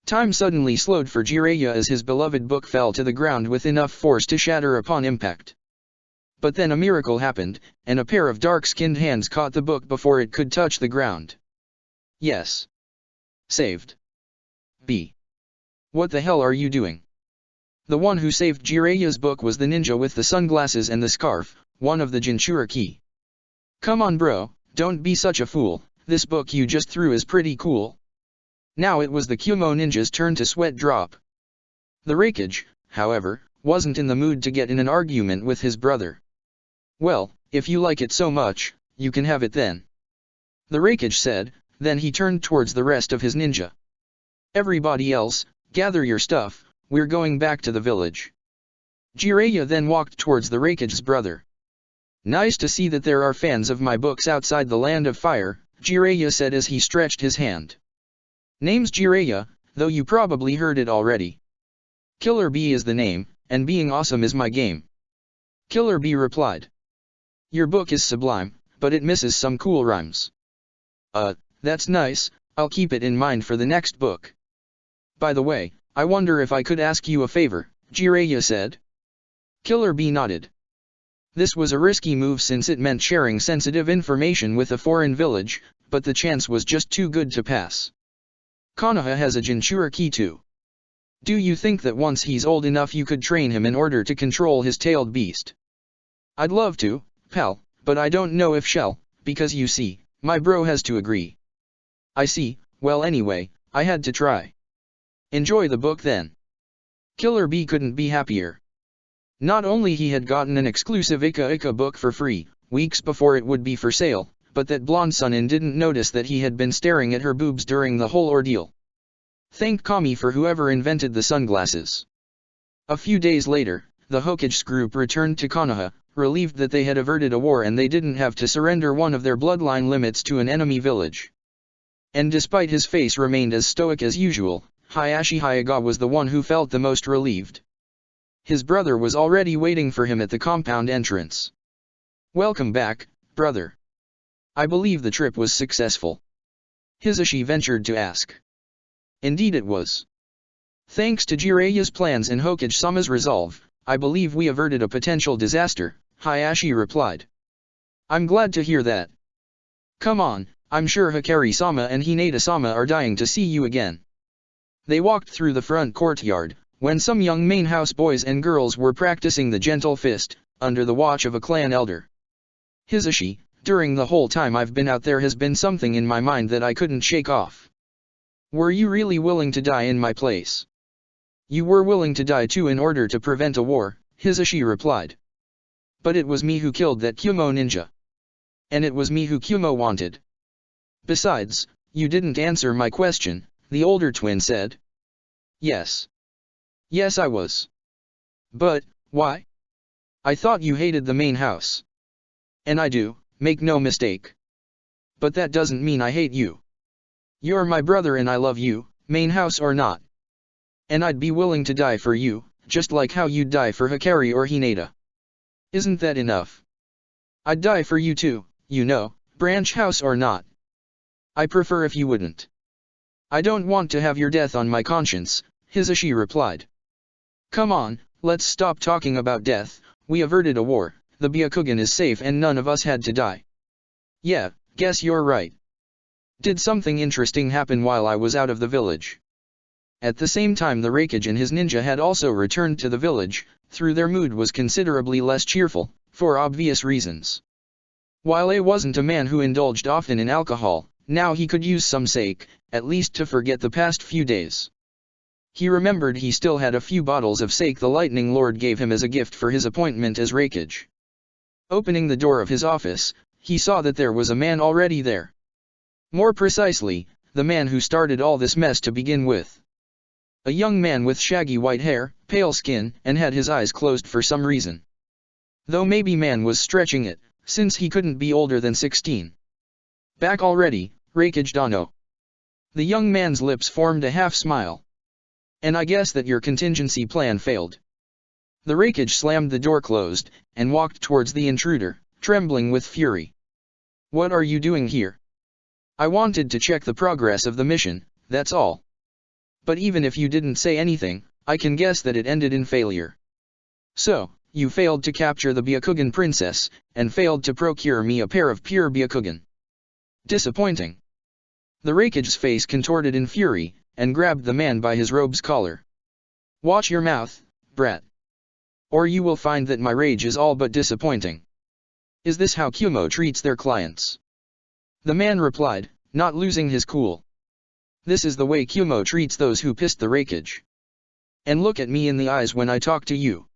Time suddenly slowed for Jiraiya as his beloved book fell to the ground with enough force to shatter upon impact. But then a miracle happened, and a pair of dark-skinned hands caught the book before it could touch the ground. "Yes. Saved. B. What the hell are you doing?" The one who saved Jiraiya's book was the ninja with the sunglasses and the scarf, one of the Jinchuriki. "Come on bro, don't be such a fool, this book you just threw is pretty cool." Now it was the Kumo ninja's turn to sweat drop. The Raikage, however, wasn't in the mood to get in an argument with his brother. "Well, if you like it so much, you can have it then," the Raikage said, then he turned towards the rest of his ninja. "Everybody else, gather your stuff, we're going back to the village." Jiraiya then walked towards the Raikage's brother. "Nice to see that there are fans of my books outside the Land of Fire," Jiraiya said as he stretched his hand. "Name's Jiraiya, though you probably heard it already. Killer Bee is the name, and being awesome is my game." Killer Bee replied. "Your book is sublime, but it misses some cool rhymes." That's nice, I'll keep it in mind for the next book." "By the way, I wonder if I could ask you a favor," Jiraiya said. Killer Bee nodded. This was a risky move since it meant sharing sensitive information with a foreign village, but the chance was just too good to pass. "Konoha has a Jinchuriki too. Do you think that once he's old enough you could train him in order to control his tailed beast?" "I'd love to, pal, but I don't know if shall, because you see, my bro has to agree." "I see, well anyway, I had to try." "Enjoy the book then." Killer Bee couldn't be happier. Not only he had gotten an exclusive Ika book for free, weeks before it would be for sale, but that blonde Sannin didn't notice that he had been staring at her boobs during the whole ordeal. Thank Kami for whoever invented the sunglasses. A few days later, the Hokage's group returned to Konoha, relieved that they had averted a war and they didn't have to surrender one of their bloodline limits to an enemy village. And despite his face remained as stoic as usual, Hayashi Hyuga was the one who felt the most relieved. His brother was already waiting for him at the compound entrance. "Welcome back, brother. I believe the trip was successful?" Hisashi ventured to ask. Indeed it was. Thanks to Jiraya's plans and Hokage-sama's resolve, I believe we averted a potential disaster, Hayashi replied. I'm glad to hear that. Come on, I'm sure Hikari-sama and Hinata-sama are dying to see you again. They walked through the front courtyard, when some young main house boys and girls were practicing the gentle fist, under the watch of a clan elder. Hisashi, during the whole time I've been out there has been something in my mind that I couldn't shake off. Were you really willing to die in my place? You were willing to die too in order to prevent a war, Hisashi replied. But it was me who killed that Kumo ninja. And it was me who Kumo wanted. Besides, you didn't answer my question, the older twin said. Yes. Yes I was. But, why? I thought you hated the main house. And I do, make no mistake. But that doesn't mean I hate you. You're my brother and I love you, main house or not. And I'd be willing to die for you, just like how you'd die for Hikari or Hinata. Isn't that enough? I'd die for you too, you know, branch house or not. I prefer if you wouldn't. I don't want to have your death on my conscience, Hisashi replied. Come on, let's stop talking about death, we averted a war, the Byakugan is safe and none of us had to die. Yeah, guess you're right. Did something interesting happen while I was out of the village? At the same time the Raikage and his ninja had also returned to the village, though their mood was considerably less cheerful, for obvious reasons. While A wasn't a man who indulged often in alcohol, now he could use some sake, at least to forget the past few days. He remembered he still had a few bottles of sake the Lightning Lord gave him as a gift for his appointment as Raikage. Opening the door of his office, he saw that there was a man already there. More precisely, the man who started all this mess to begin with. A young man with shaggy white hair, pale skin, and had his eyes closed for some reason. Though maybe man was stretching it, since he couldn't be older than 16. Back already, Raikage Dano. The young man's lips formed a half smile. And I guess that your contingency plan failed. The Raikage slammed the door closed, and walked towards the intruder, trembling with fury. What are you doing here? I wanted to check the progress of the mission, that's all. But even if you didn't say anything, I can guess that it ended in failure. So, you failed to capture the Byakugan princess, and failed to procure me a pair of pure Byakugan. Disappointing. The Raikage's face contorted in fury, and grabbed the man by his robe's collar. Watch your mouth, brat. Or you will find that my rage is all but disappointing. Is this how Kumo treats their clients? The man replied, not losing his cool. This is the way Kumo treats those who pissed the Raikage. And look at me in the eyes when I talk to you.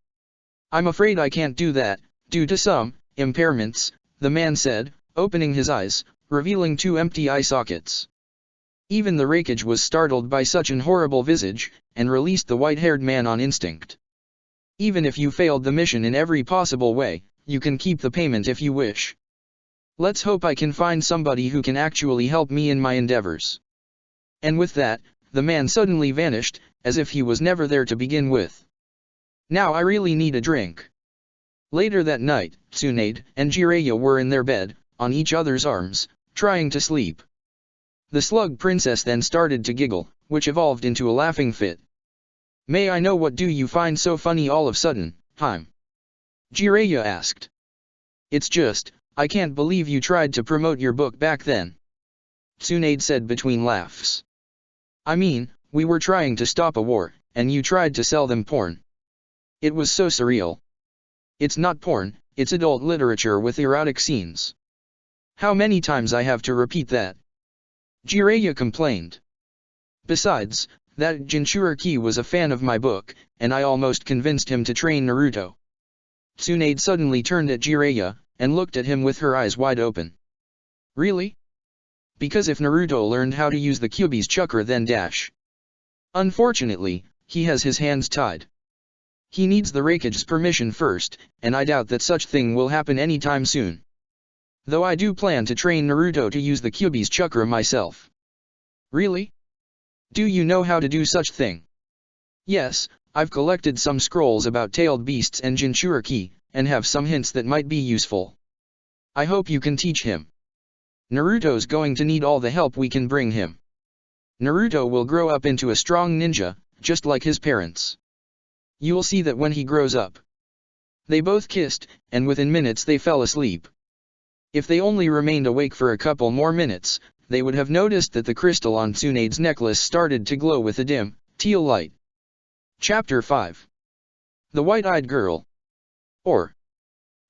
I'm afraid I can't do that, due to some impairments, the man said, opening his eyes, revealing 2 empty eye sockets. Even the Raikage was startled by such an horrible visage, and released the white-haired man on instinct. Even if you failed the mission in every possible way, you can keep the payment if you wish. Let's hope I can find somebody who can actually help me in my endeavors. And with that, the man suddenly vanished, as if he was never there to begin with. Now I really need a drink. Later that night, Tsunade and Jiraiya were in their bed, on each other's arms, trying to sleep. The slug princess then started to giggle, which evolved into a laughing fit. May I know what do you find so funny all of sudden, Haim? Jiraiya asked. It's just, I can't believe you tried to promote your book back then. Tsunade said between laughs. I mean, we were trying to stop a war, and you tried to sell them porn. It was so surreal. It's not porn, it's adult literature with erotic scenes. How many times I have to repeat that? Jiraiya complained. Besides, that Jinchuriki was a fan of my book, and I almost convinced him to train Naruto. Tsunade suddenly turned at Jiraiya, and looked at him with her eyes wide open. Really? Because if Naruto learned how to use the Kyuubi's chakra then dash. Unfortunately, he has his hands tied. He needs the Raikage's permission first, and I doubt that such thing will happen anytime soon. Though I do plan to train Naruto to use the Kyuubi's chakra myself. Really? Do you know how to do such thing? Yes, I've collected some scrolls about tailed beasts and Jinchuriki, and have some hints that might be useful. I hope you can teach him. Naruto's going to need all the help we can bring him. Naruto will grow up into a strong ninja, just like his parents. You'll see that when he grows up. They both kissed, and within minutes they fell asleep. If they only remained awake for a couple more minutes, they would have noticed that the crystal on Tsunade's necklace started to glow with a dim, teal light. Chapter 5. The White-Eyed Girl. Or.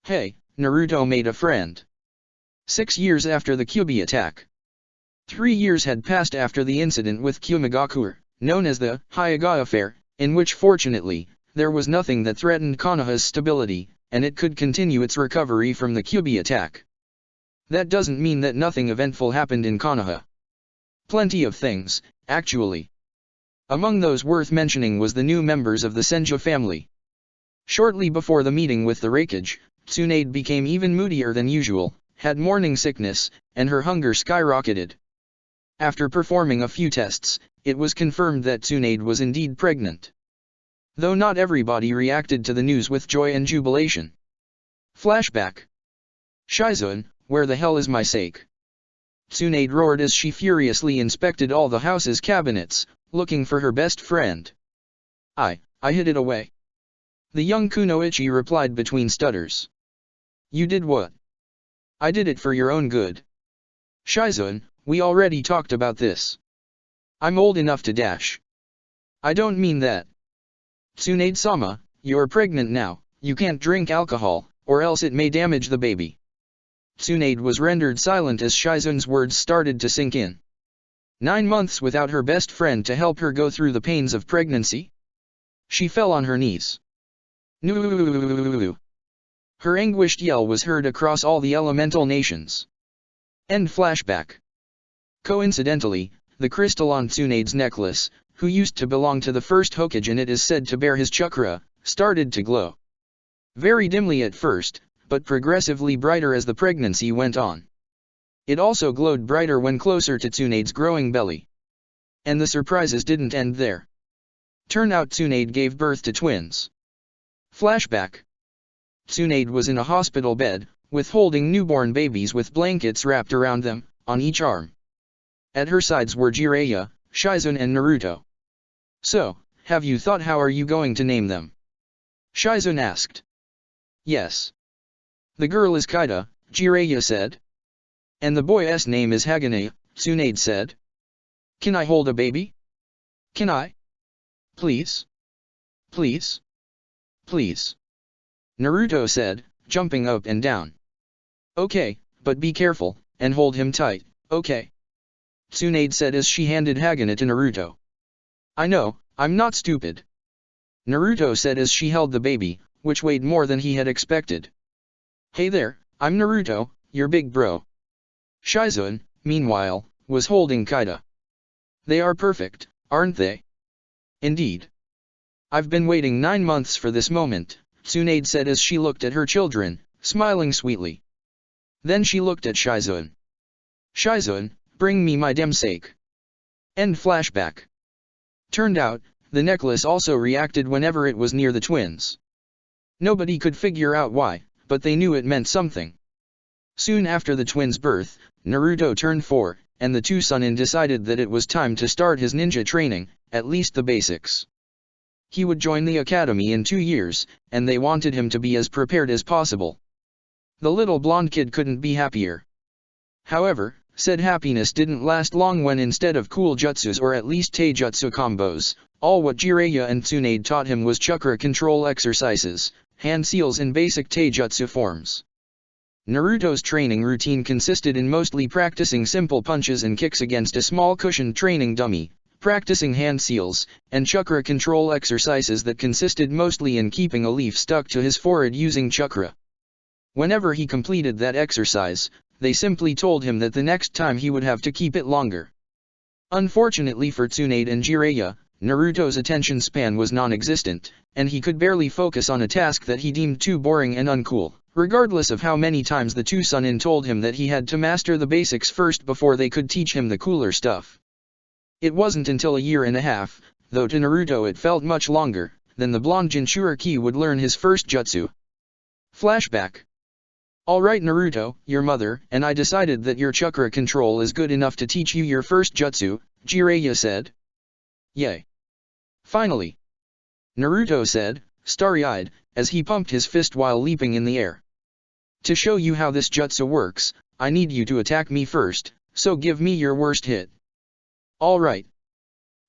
Hey, Naruto made a friend. 6 years after the Kyuubi attack. 3 years had passed after the incident with Kyumigakure, known as the Hyuga affair, in which fortunately, there was nothing that threatened Konoha's stability, and it could continue its recovery from the Kyuubi attack. That doesn't mean that nothing eventful happened in Konoha. Plenty of things, actually. Among those worth mentioning was the new members of the Senju family. Shortly before the meeting with the Raikage, Tsunade became even moodier than usual, had morning sickness, and her hunger skyrocketed. After performing a few tests, it was confirmed that Tsunade was indeed pregnant. Though not everybody reacted to the news with joy and jubilation. Flashback. Shizune, where the hell is my sake? Tsunade roared as she furiously inspected all the house's cabinets, looking for her best friend. I hid it away. The young Kunoichi replied between stutters. You did what? I did it for your own good. Shizune, we already talked about this. I'm old enough to dash. I don't mean that. Tsunade-sama, you're pregnant now, you can't drink alcohol, or else it may damage the baby. Tsunade was rendered silent as Shizune's words started to sink in. 9 months without her best friend to help her go through the pains of pregnancy? She fell on her knees. Her anguished yell was heard across all the elemental nations. End flashback. Coincidentally, the crystal on Tsunade's necklace, who used to belong to the first Hokage and it is said to bear his chakra, started to glow. Very dimly at first, but progressively brighter as the pregnancy went on. It also glowed brighter when closer to Tsunade's growing belly. And the surprises didn't end there. Turn out Tsunade gave birth to twins. Flashback. Tsunade was in a hospital bed, holding newborn babies with blankets wrapped around them, on each arm. At her sides were Jiraiya, Shizune and Naruto. So, have you thought how are you going to name them? Shizune asked. Yes. The girl is Kaida, Jiraiya said. And the boy's name is Hagane, Tsunade said. Can I hold a baby? Can I? Please? Please? Please? Naruto said, jumping up and down. Okay, but be careful, and hold him tight, okay? Tsunade said as she handed Hagane to Naruto. I know, I'm not stupid. Naruto said as she held the baby, which weighed more than he had expected. Hey there, I'm Naruto, your big bro. Shizune, meanwhile, was holding Kaida. They are perfect, aren't they? Indeed. I've been waiting 9 months for this moment, Tsunade said as she looked at her children, smiling sweetly. Then she looked at Shizune. Shizune, bring me my damn sake. End flashback. Turned out, the necklace also reacted whenever it was near the twins. Nobody could figure out why, but they knew it meant something. Soon after the twins' birth, Naruto turned 4, and the two Sannin decided that it was time to start his ninja training, at least the basics. He would join the academy in 2 years, and they wanted him to be as prepared as possible. The little blonde kid couldn't be happier. However, said happiness didn't last long when instead of cool jutsus or at least taijutsu combos, all what Jiraiya and Tsunade taught him was chakra control exercises, hand seals and basic taijutsu forms. Naruto's training routine consisted in mostly practicing simple punches and kicks against a small cushioned training dummy, practicing hand seals, and chakra control exercises that consisted mostly in keeping a leaf stuck to his forehead using chakra. Whenever he completed that exercise, they simply told him that the next time he would have to keep it longer. Unfortunately for Tsunade and Jiraiya, Naruto's attention span was non-existent, and he could barely focus on a task that he deemed too boring and uncool, regardless of how many times the two Sannin told him that he had to master the basics first before they could teach him the cooler stuff. It wasn't until a year and a half, though to Naruto it felt much longer, than the blonde Jinchuriki would learn his first jutsu. Flashback. Alright Naruto, your mother and I decided that your chakra control is good enough to teach you your first jutsu, Jiraiya said. Yay. Finally. Naruto said, starry-eyed, as he pumped his fist while leaping in the air. To show you how this jutsu works, I need you to attack me first, so give me your worst hit. Alright.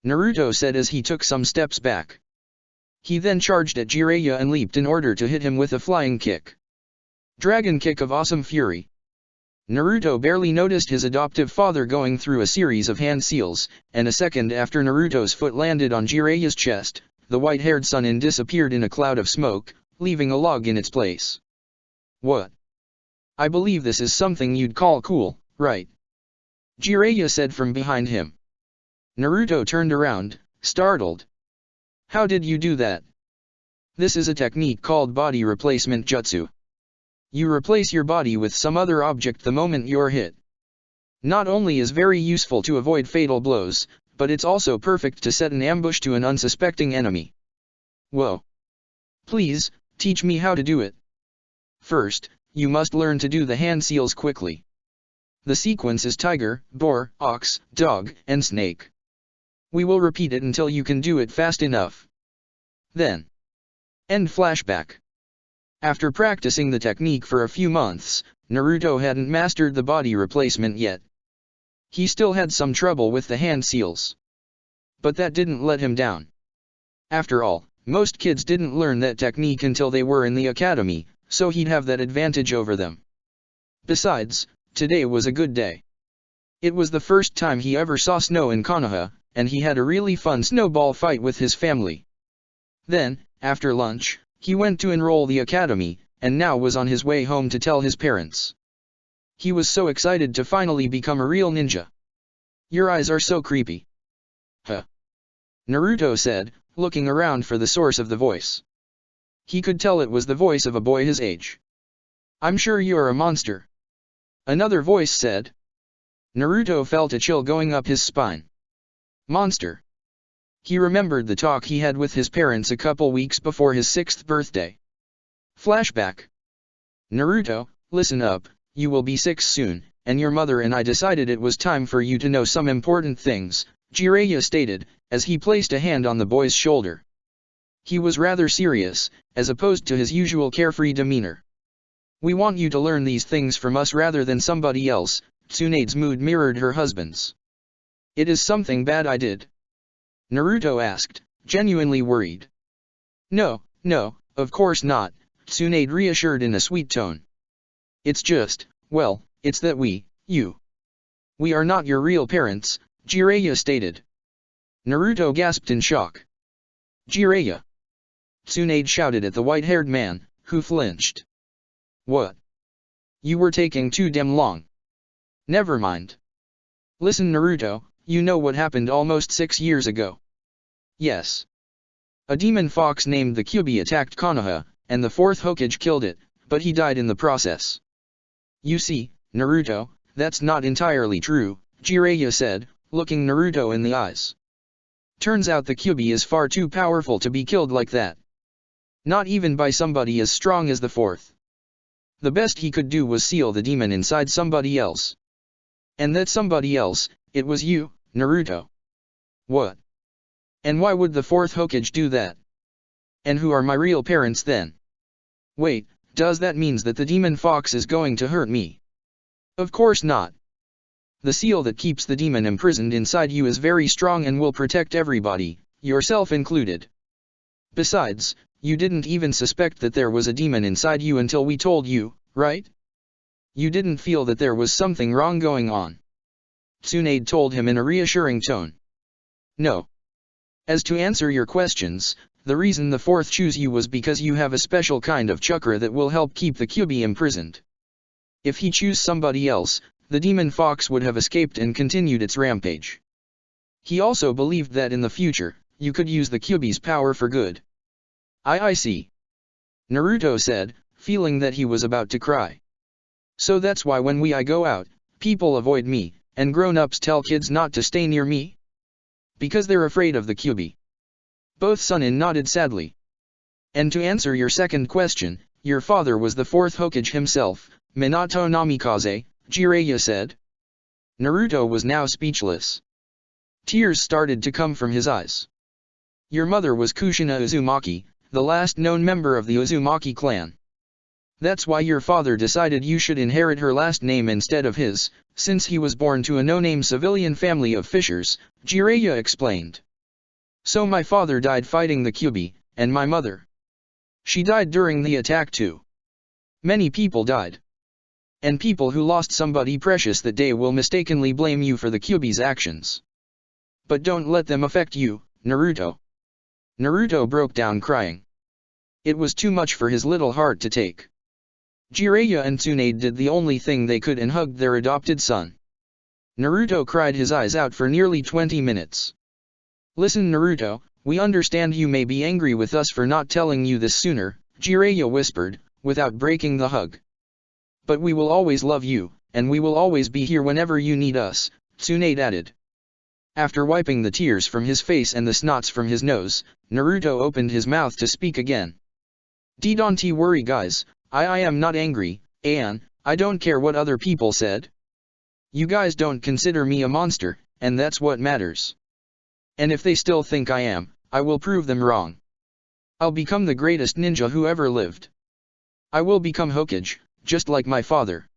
Naruto said as he took some steps back. He then charged at Jiraiya and leaped in order to hit him with a flying kick. Dragon Kick of Awesome Fury. Naruto barely noticed his adoptive father going through a series of hand seals, and a second after Naruto's foot landed on Jiraiya's chest, the white-haired Sannin disappeared in a cloud of smoke, leaving a log in its place. What? I believe this is something you'd call cool, right? Jiraiya said from behind him. Naruto turned around, startled. How did you do that? This is a technique called body replacement jutsu. You replace your body with some other object the moment you're hit. Not only is very useful to avoid fatal blows, but it's also perfect to set an ambush to an unsuspecting enemy. Whoa. Please, teach me how to do it. First, you must learn to do the hand seals quickly. The sequence is tiger, boar, ox, dog, and snake. We will repeat it until you can do it fast enough. Then. End flashback. After practicing the technique for a few months, Naruto hadn't mastered the body replacement yet. He still had some trouble with the hand seals. But that didn't let him down. After all, most kids didn't learn that technique until they were in the academy, so he'd have that advantage over them. Besides, today was a good day. It was the first time he ever saw snow in Konoha, and he had a really fun snowball fight with his family. Then, after lunch, he went to enroll the academy, and now was on his way home to tell his parents. He was so excited to finally become a real ninja. Your eyes are so creepy. Huh. Naruto said, looking around for the source of the voice. He could tell it was the voice of a boy his age. I'm sure you're a monster. Another voice said. Naruto felt a chill going up his spine. Monster. He remembered the talk he had with his parents a couple weeks before his 6th birthday. Flashback. Naruto, listen up, you will be 6 soon, and your mother and I decided it was time for you to know some important things, Jiraiya stated, as he placed a hand on the boy's shoulder. He was rather serious, as opposed to his usual carefree demeanor. We want you to learn these things from us rather than somebody else. Tsunade's mood mirrored her husband's. It is something bad I did? Naruto asked, genuinely worried. No, of course not, Tsunade reassured in a sweet tone. It's just, well, it's that we are not your real parents, Jiraiya stated. Naruto gasped in shock. Jiraiya! Tsunade shouted at the white-haired man, who flinched. What? You were taking too damn long. Never mind. Listen Naruto, you know what happened almost 6 years ago. Yes. A demon fox named the Kyuubi attacked Konoha, and the 4th Hokage killed it, but he died in the process. You see, Naruto, that's not entirely true, Jiraiya said, looking Naruto in the eyes. Turns out the Kyuubi is far too powerful to be killed like that. Not even by somebody as strong as the 4th. The best he could do was seal the demon inside somebody else. And that somebody else, it was you, Naruto. What? And why would the 4th Hokage do that? And who are my real parents then? Wait, does that means that the demon fox is going to hurt me? Of course not. The seal that keeps the demon imprisoned inside you is very strong and will protect everybody, yourself included. Besides, you didn't even suspect that there was a demon inside you until we told you, right? You didn't feel that there was something wrong going on. Tsunade told him in a reassuring tone. No. As to answer your questions, the reason the 4th chose you was because you have a special kind of chakra that will help keep the Kyuubi imprisoned. If he chose somebody else, the demon fox would have escaped and continued its rampage. He also believed that in the future, you could use the Kyuubi's power for good. I see. Naruto said, feeling that he was about to cry. So that's why when I go out, people avoid me, and grown-ups tell kids not to stay near me? Because they're afraid of the Kyuubi. Both Sannin nodded sadly. And to answer your second question, your father was the 4th Hokage himself, Minato Namikaze, Jiraiya said. Naruto was now speechless. Tears started to come from his eyes. Your mother was Kushina Uzumaki, the last known member of the Uzumaki clan. That's why your father decided you should inherit her last name instead of his, since he was born to a no-name civilian family of fishers, Jiraiya explained. So my father died fighting the Kyuubi, and my mother. She died during the attack too. Many people died. And people who lost somebody precious that day will mistakenly blame you for the Kyuubi's actions. But don't let them affect you, Naruto. Naruto broke down crying. It was too much for his little heart to take. Jiraiya and Tsunade did the only thing they could and hugged their adopted son. Naruto cried his eyes out for nearly 20 minutes. Listen Naruto, we understand you may be angry with us for not telling you this sooner, Jiraiya whispered, without breaking the hug. But we will always love you, and we will always be here whenever you need us, Tsunade added. After wiping the tears from his face and the snots from his nose, Naruto opened his mouth to speak again. Don't worry guys, I am not angry, and I don't care what other people said. You guys don't consider me a monster, and that's what matters. And if they still think I am, I will prove them wrong. I'll become the greatest ninja who ever lived. I will become Hokage, just like my father.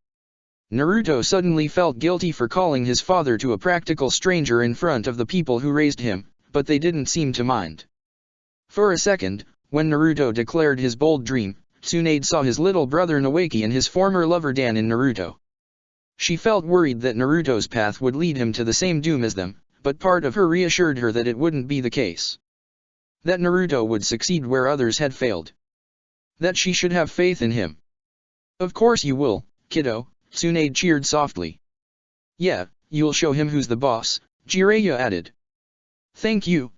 Naruto suddenly felt guilty for calling his father to a practical stranger in front of the people who raised him, but they didn't seem to mind. For a second, when Naruto declared his bold dream, Tsunade saw his little brother Naoki and his former lover Dan in Naruto. She felt worried that Naruto's path would lead him to the same doom as them, but part of her reassured her that it wouldn't be the case. That Naruto would succeed where others had failed. That she should have faith in him. Of course you will, kiddo, Tsunade cheered softly. Yeah, you'll show him who's the boss, Jiraiya added. Thank you,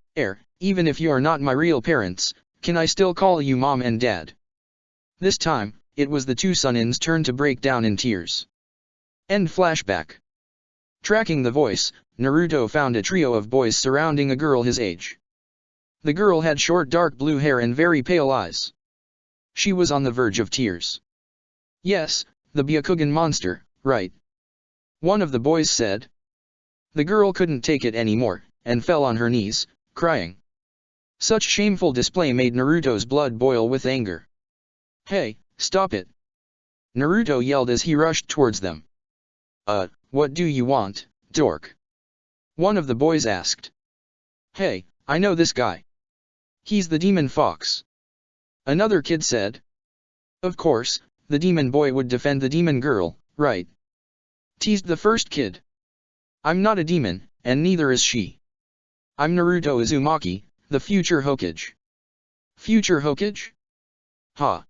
even if you are not my real parents, can I still call you mom and dad? This time, it was the two Sannins' turn to break down in tears. End flashback. Tracking the voice, Naruto found a trio of boys surrounding a girl his age. The girl had short dark blue hair and very pale eyes. She was on the verge of tears. Yes, the Byakugan monster, right? One of the boys said. The girl couldn't take it anymore, and fell on her knees, crying. Such shameful display made Naruto's blood boil with anger. Hey, stop it! Naruto yelled as he rushed towards them. What do you want, dork? One of the boys asked. Hey, I know this guy. He's the demon fox. Another kid said. Of course, the demon boy would defend the demon girl, right? Teased the first kid. I'm not a demon, and neither is she. I'm Naruto Uzumaki, the future Hokage. Future Hokage? Ha!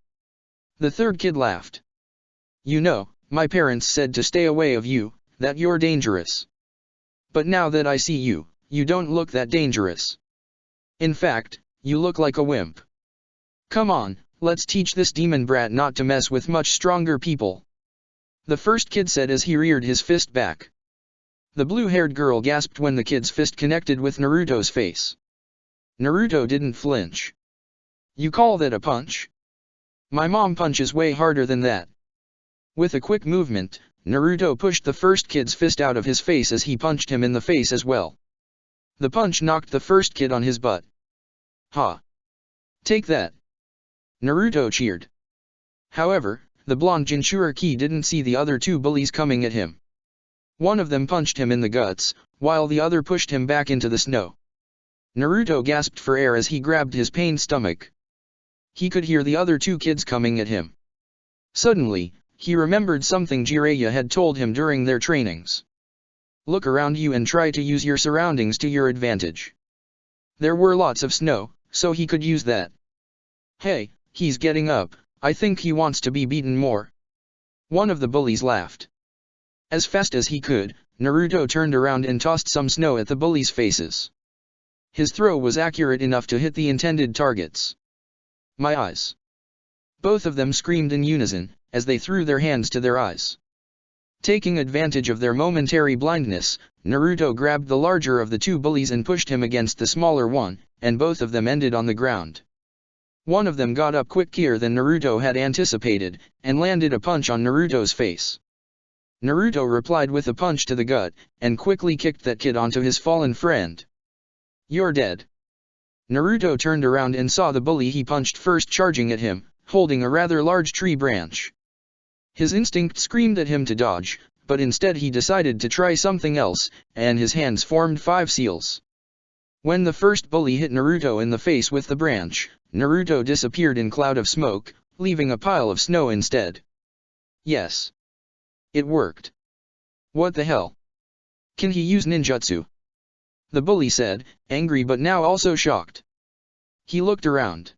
The third kid laughed. You know, my parents said to stay away of you, that you're dangerous. But now that I see you, you don't look that dangerous. In fact, you look like a wimp. Come on, let's teach this demon brat not to mess with much stronger people. The first kid said as he reared his fist back. The blue-haired girl gasped when the kid's fist connected with Naruto's face. Naruto didn't flinch. You call that a punch? My mom punches way harder than that. With a quick movement, Naruto pushed the first kid's fist out of his face as he punched him in the face as well. The punch knocked the first kid on his butt. Ha! Take that! Naruto cheered. However, the blonde Jinchuriki didn't see the other two bullies coming at him. One of them punched him in the guts, while the other pushed him back into the snow. Naruto gasped for air as he grabbed his pained stomach. He could hear the other two kids coming at him. Suddenly, he remembered something Jiraiya had told him during their trainings. Look around you and try to use your surroundings to your advantage. There were lots of snow, so he could use that. Hey, he's getting up, I think he wants to be beaten more. One of the bullies laughed. As fast as he could, Naruto turned around and tossed some snow at the bullies' faces. His throw was accurate enough to hit the intended targets. My eyes! Both of them screamed in unison, as they threw their hands to their eyes. Taking advantage of their momentary blindness, Naruto grabbed the larger of the two bullies and pushed him against the smaller one, and both of them ended on the ground. One of them got up quicker than Naruto had anticipated, and landed a punch on Naruto's face. Naruto replied with a punch to the gut, and quickly kicked that kid onto his fallen friend. You're dead. Naruto turned around and saw the bully he punched first charging at him, holding a rather large tree branch. His instinct screamed at him to dodge, but instead he decided to try something else, and his hands formed 5 seals. When the first bully hit Naruto in the face with the branch, Naruto disappeared in cloud of smoke, leaving a pile of snow instead. Yes. It worked. What the hell? Can he use ninjutsu? The bully said, angry but now also shocked. He looked around.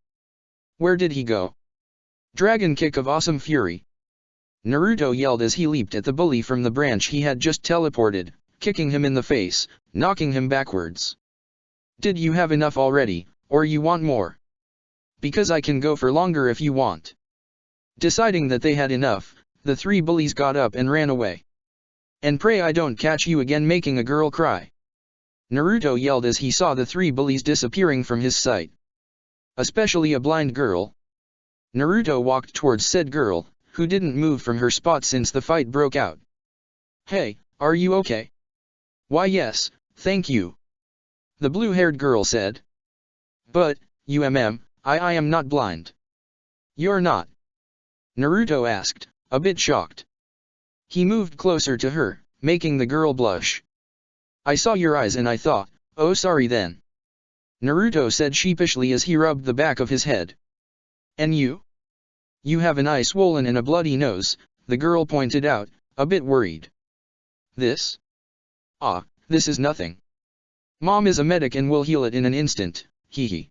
Where did he go? Dragon kick of awesome fury. Naruto yelled as he leaped at the bully from the branch he had just teleported, kicking him in the face, knocking him backwards. Did you have enough already, or you want more? Because I can go for longer if you want. Deciding that they had enough, the 3 bullies got up and ran away. And pray I don't catch you again making a girl cry. Naruto yelled as he saw the 3 bullies disappearing from his sight. Especially a blind girl. Naruto walked towards said girl, who didn't move from her spot since the fight broke out. Hey, are you okay? Why yes, thank you. The blue-haired girl said. But, I am not blind. You're not? Naruto asked, a bit shocked. He moved closer to her, making the girl blush. I saw your eyes and I thought, oh sorry then. Naruto said sheepishly as he rubbed the back of his head. And you? You have an eye swollen and a bloody nose, the girl pointed out, a bit worried. This? Ah, this is nothing. Mom is a medic and will heal it in an instant, hee.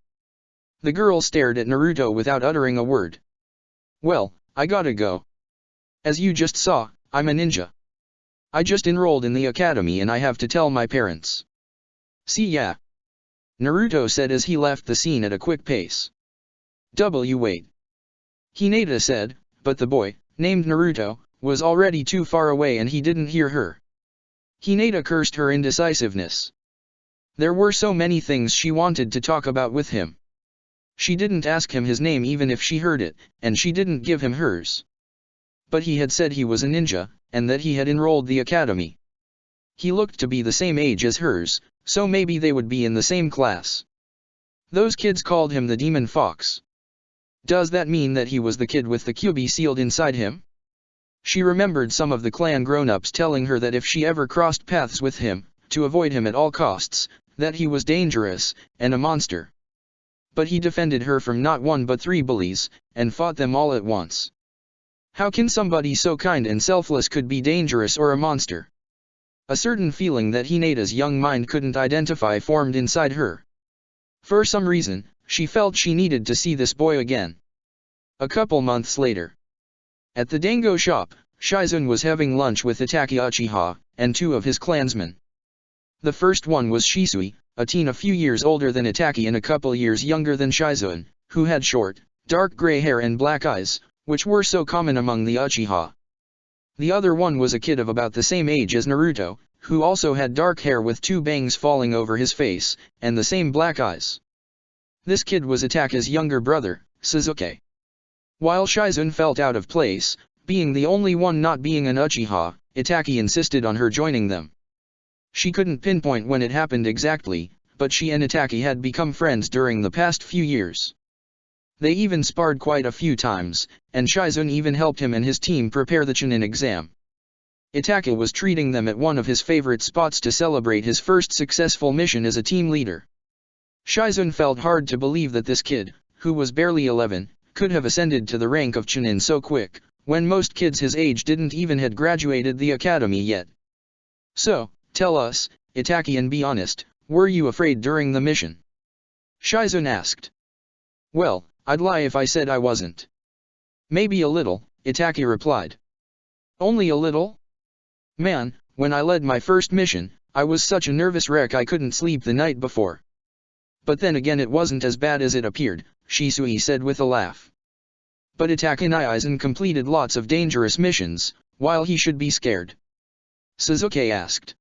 The girl stared at Naruto without uttering a word. Well, I gotta go. As you just saw, I'm a ninja. I just enrolled in the academy and I have to tell my parents. See ya. Naruto said as he left the scene at a quick pace. Wait. Hinata said, but the boy, named Naruto, was already too far away and he didn't hear her. Hinata cursed her indecisiveness. There were so many things she wanted to talk about with him. She didn't ask him his name even if she heard it, and she didn't give him hers. But he had said he was a ninja, and that he had enrolled the academy. He looked to be the same age as hers, so maybe they would be in the same class. Those kids called him the Demon Fox. Does that mean that he was the kid with the QB sealed inside him? She remembered some of the clan grown-ups telling her that if she ever crossed paths with him, to avoid him at all costs, that he was dangerous, and a monster. But he defended her from not 1 but 3 bullies, and fought them all at once. How can somebody so kind and selfless could be dangerous or a monster? A certain feeling that Hinata's young mind couldn't identify formed inside her. For some reason, she felt she needed to see this boy again. A couple months later. At the Dango shop, Shizun was having lunch with Itachi Uchiha, and 2 of his clansmen. The first one was Shisui, a teen a few years older than Itachi and a couple years younger than Shizun, who had short, dark gray hair and black eyes, which were so common among the Uchiha. The other one was a kid of about the same age as Naruto, who also had dark hair with 2 bangs falling over his face, and the same black eyes. This kid was Itachi's younger brother, Sasuke. While Shizun felt out of place, being the only one not being an Uchiha, Itachi insisted on her joining them. She couldn't pinpoint when it happened exactly, but she and Itachi had become friends during the past few years. They even sparred quite a few times, and Shizun even helped him and his team prepare the Chunin exam. Itachi was treating them at one of his favorite spots to celebrate his first successful mission as a team leader. Shizun felt hard to believe that this kid, who was barely 11, could have ascended to the rank of Chunin so quick, when most kids his age didn't even had graduated the academy yet. So, tell us, Itachi, and be honest, were you afraid during the mission? Shizun asked. Well, I'd lie if I said I wasn't. Maybe a little, Itachi replied. Only a little? Man, when I led my first mission, I was such a nervous wreck I couldn't sleep the night before. But then again it wasn't as bad as it appeared, Shisui said with a laugh. But Itachi Aizen completed lots of dangerous missions, while he should be scared. Sasuke asked.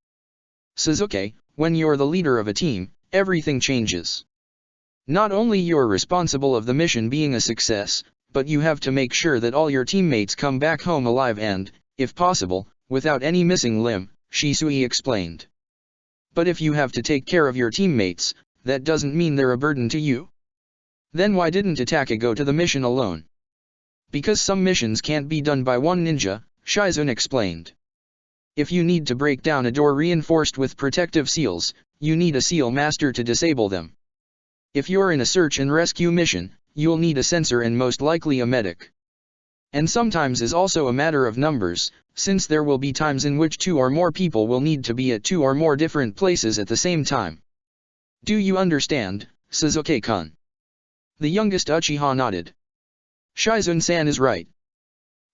Sasuke, when you're the leader of a team, everything changes. Not only you're responsible of the mission being a success, but you have to make sure that all your teammates come back home alive and, if possible, without any missing limb, Shisui explained. But if you have to take care of your teammates, that doesn't mean they're a burden to you? Then why didn't Itaka go to the mission alone? Because some missions can't be done by one ninja, Shizun explained. If you need to break down a door reinforced with protective seals, you need a seal master to disable them. If you're in a search and rescue mission, you'll need a sensor and most likely a medic. And sometimes is also a matter of numbers, since there will be times in which 2 or more people will need to be at 2 or more different places at the same time. Do you understand, Sasuke-kun? The youngest Uchiha nodded. Shizun-san is right.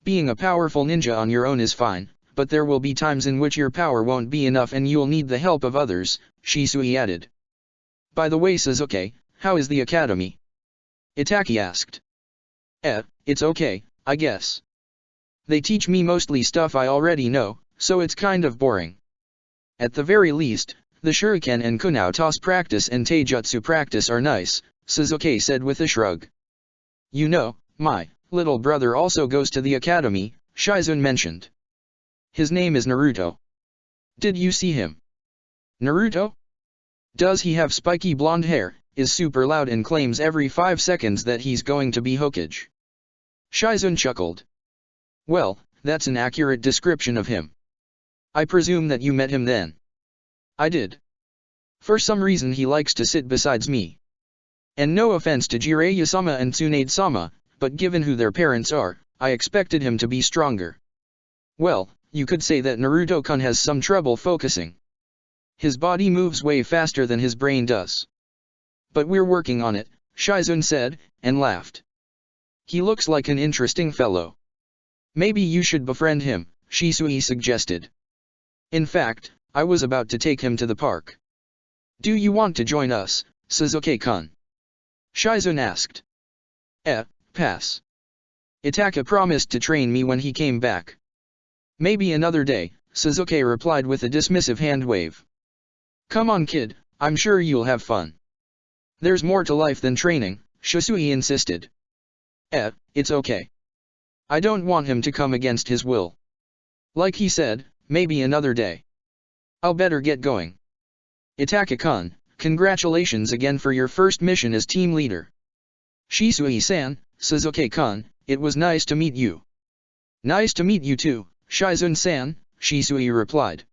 Being a powerful ninja on your own is fine, but there will be times in which your power won't be enough and you'll need the help of others, Shisui added. By the way Sasuke, how is the academy? Itaki asked. It's okay, I guess. They teach me mostly stuff I already know, so it's kind of boring. At the very least, the shuriken and kunao toss practice and taijutsu practice are nice, Sasuke said with a shrug. You know, my little brother also goes to the academy, Shizun mentioned. His name is Naruto. Did you see him? Naruto? Does he have spiky blonde hair, is super loud and claims every 5 seconds that he's going to be Hokage? Shizun chuckled. Well, that's an accurate description of him. I presume that you met him then. I did. For some reason he likes to sit beside me. And no offense to Jiraiya-sama and Tsunade-sama, but given who their parents are, I expected him to be stronger. Well, you could say that Naruto-kun has some trouble focusing. His body moves way faster than his brain does. But we're working on it, Shizun said, and laughed. He looks like an interesting fellow. Maybe you should befriend him, Shisui suggested. In fact, I was about to take him to the park. Do you want to join us, Sasuke-kun? Shizun asked. Pass. Itaka promised to train me when he came back. Maybe another day, Sasuke replied with a dismissive hand wave. Come on kid, I'm sure you'll have fun. There's more to life than training, Shisui insisted. It's okay. I don't want him to come against his will. Like he said, maybe another day. I'll better get going. Itaka-kun, congratulations again for your first mission as team leader. Shisui-san, Sasuke-kun, it was nice to meet you. Nice to meet you too, Shizun-san, Shisui replied.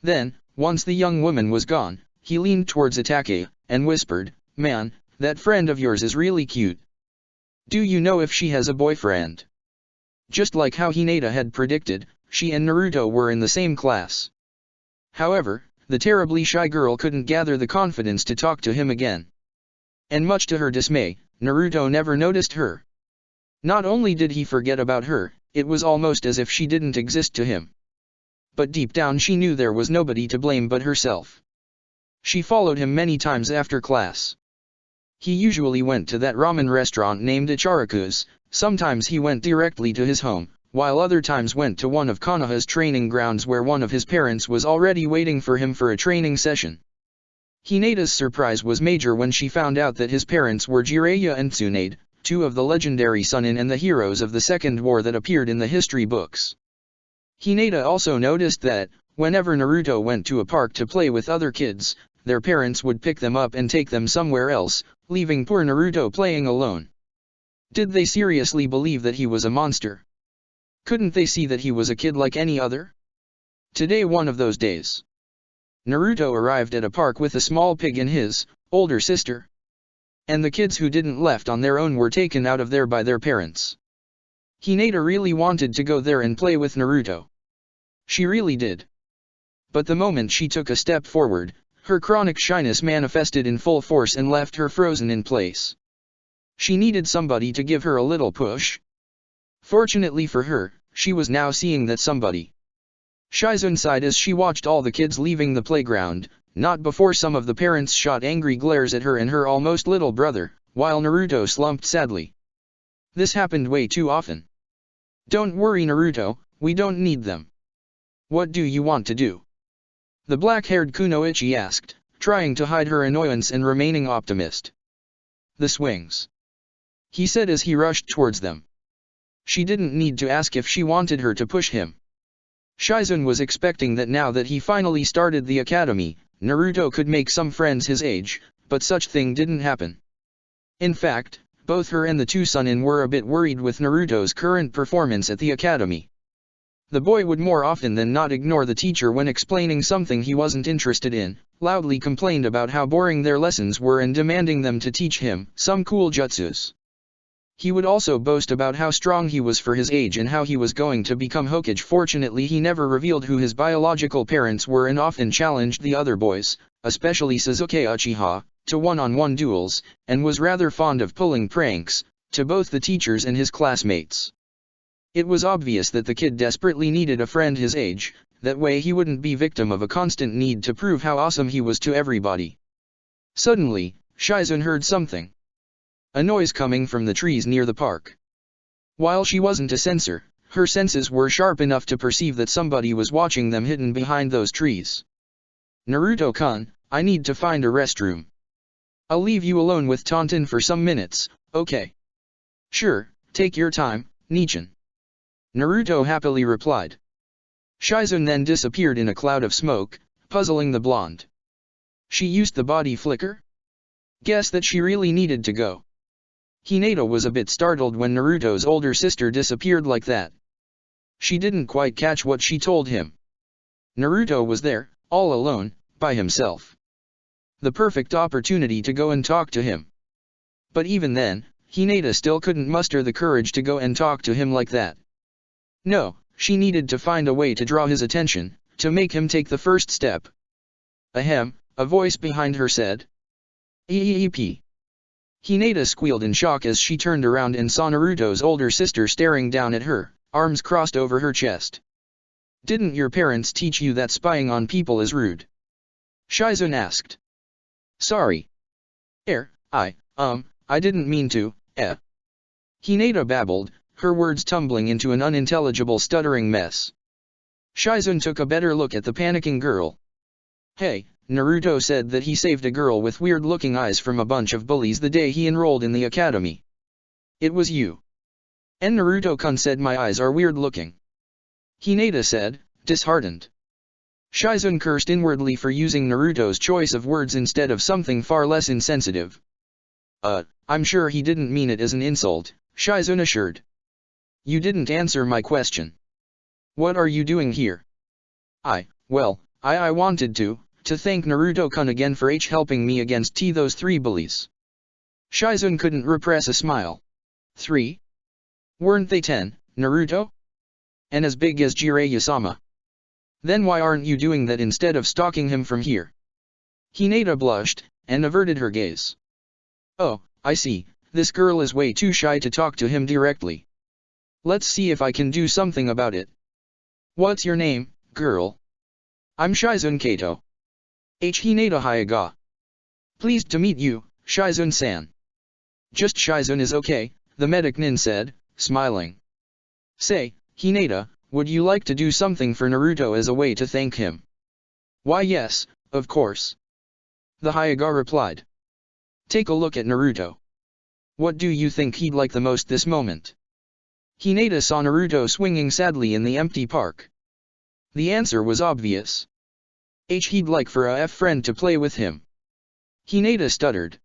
Then, once the young woman was gone, he leaned towards Itake, and whispered, Man, that friend of yours is really cute. Do you know if she has a boyfriend? Just like how Hinata had predicted, she and Naruto were in the same class. However, the terribly shy girl couldn't gather the confidence to talk to him again. And much to her dismay, Naruto never noticed her. Not only did he forget about her, it was almost as if she didn't exist to him. But deep down she knew there was nobody to blame but herself. She followed him many times after class. He usually went to that ramen restaurant named Ichiraku's, sometimes he went directly to his home, while other times went to one of Konoha's training grounds where one of his parents was already waiting for him for a training session. Hinata's surprise was major when she found out that his parents were Jiraiya and Tsunade, 2 of the legendary Sannin and the heroes of the Second War that appeared in the history books. Hinata also noticed that, whenever Naruto went to a park to play with other kids, their parents would pick them up and take them somewhere else, leaving poor Naruto playing alone. Did they seriously believe that he was a monster? Couldn't they see that he was a kid like any other? Today one of those days. Naruto arrived at a park with a small pig and his older sister. And the kids who didn't left on their own were taken out of there by their parents. Hinata really wanted to go there and play with Naruto. She really did. But the moment she took a step forward, her chronic shyness manifested in full force and left her frozen in place. She needed somebody to give her a little push. Fortunately for her, she was now seeing that somebody. Shizun sighed as she watched all the kids leaving the playground, not before some of the parents shot angry glares at her and her almost little brother, while Naruto slumped sadly. This happened way too often. Don't worry Naruto, we don't need them. What do you want to do? The black-haired Kunoichi asked, trying to hide her annoyance and remaining optimist. The swings. He said as he rushed towards them. She didn't need to ask if she wanted her to push him. Shizun was expecting that now that he finally started the academy, Naruto could make some friends his age, but such thing didn't happen. In fact, both her and the two Sannin were a bit worried with Naruto's current performance at the academy. The boy would more often than not ignore the teacher when explaining something he wasn't interested in, loudly complained about how boring their lessons were and demanding them to teach him some cool jutsus. He would also boast about how strong he was for his age and how he was going to become Hokage. Fortunately, he never revealed who his biological parents were and often challenged the other boys, especially Sasuke Uchiha, to one-on-one duels, and was rather fond of pulling pranks, to both the teachers and his classmates. It was obvious that the kid desperately needed a friend his age, that way he wouldn't be victim of a constant need to prove how awesome he was to everybody. Suddenly, Shizun heard something. A noise coming from the trees near the park. While she wasn't a sensor, her senses were sharp enough to perceive that somebody was watching them hidden behind those trees. Naruto-kun, I need to find a restroom. I'll leave you alone with Tonton for some minutes, okay? Sure, take your time, Nichan. Naruto happily replied. Shizun then disappeared in a cloud of smoke, puzzling the blonde. She used the body flicker? Guess that she really needed to go. Hinata was a bit startled when Naruto's older sister disappeared like that. She didn't quite catch what she told him. Naruto was there, all alone, by himself. The perfect opportunity to go and talk to him. But even then, Hinata still couldn't muster the courage to go and talk to him like that. No, she needed to find a way to draw his attention, to make him take the first step. Ahem, a voice behind her said. Eep. Hinata squealed in shock as she turned around and saw Naruto's older sister staring down at her, arms crossed over her chest. Didn't your parents teach you that spying on people is rude? Shizun asked. Sorry. I didn't mean to, Hinata babbled, her words tumbling into an unintelligible stuttering mess. Shizun took a better look at the panicking girl. Hey, Naruto said that he saved a girl with weird-looking eyes from a bunch of bullies the day he enrolled in the academy. It was you. And Naruto-kun said my eyes are weird-looking. Hinata said, disheartened. Shizun cursed inwardly for using Naruto's choice of words instead of something far less insensitive. I'm sure he didn't mean it as an insult, Shizun assured. You didn't answer my question. What are you doing here? I wanted to thank Naruto-kun again for helping me against those 3 bullies. Shizun couldn't repress a smile. 3? Weren't they 10, Naruto? And as big as Jiraiya-sama. Then why aren't you doing that instead of stalking him from here? Hinata blushed, and averted her gaze. Oh, I see, this girl is way too shy to talk to him directly. Let's see if I can do something about it. What's your name, girl? I'm Shizun Kato. Hinata Hyuga. Pleased to meet you, Shizun-san. Just Shizun is okay, the medic nin said, smiling. Say, Hinata, would you like to do something for Naruto as a way to thank him? Why yes, of course. The Hyuga replied. Take a look at Naruto. What do you think he'd like the most this moment? Hinata saw Naruto swinging sadly in the empty park. The answer was obvious. He'd like for a friend to play with him. Hinata stuttered.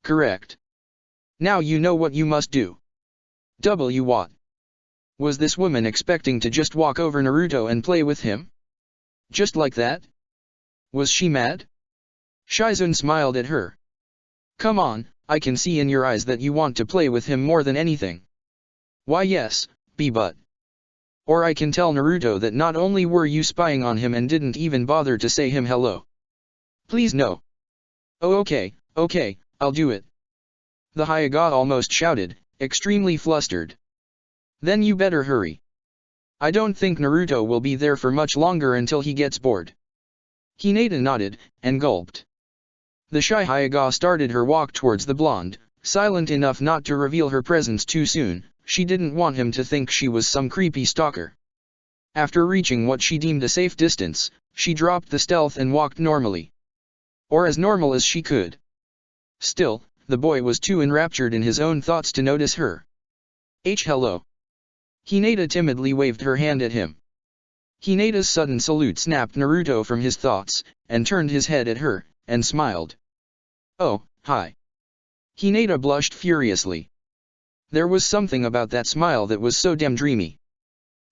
Correct. Now you know what you must do. What? Was this woman expecting to just walk over Naruto and play with him? Just like that? Was she mad? Shizun smiled at her. Come on, I can see in your eyes that you want to play with him more than anything. Why yes, but. Or I can tell Naruto that not only were you spying on him and didn't even bother to say him hello. Please no. Oh okay, I'll do it. The Hyuga almost shouted, extremely flustered. Then you better hurry. I don't think Naruto will be there for much longer until he gets bored. Hinata nodded, and gulped. The shy Hyuga started her walk towards the blonde, silent enough not to reveal her presence too soon. She didn't want him to think she was some creepy stalker. After reaching what she deemed a safe distance, she dropped the stealth and walked normally. Or as normal as she could. Still, the boy was too enraptured in his own thoughts to notice her. Hello. Hinata timidly waved her hand at him. Hinata's sudden salute snapped Naruto from his thoughts, and turned his head at her, and smiled. "Oh, hi." Hinata blushed furiously. There was something about that smile that was so damn dreamy.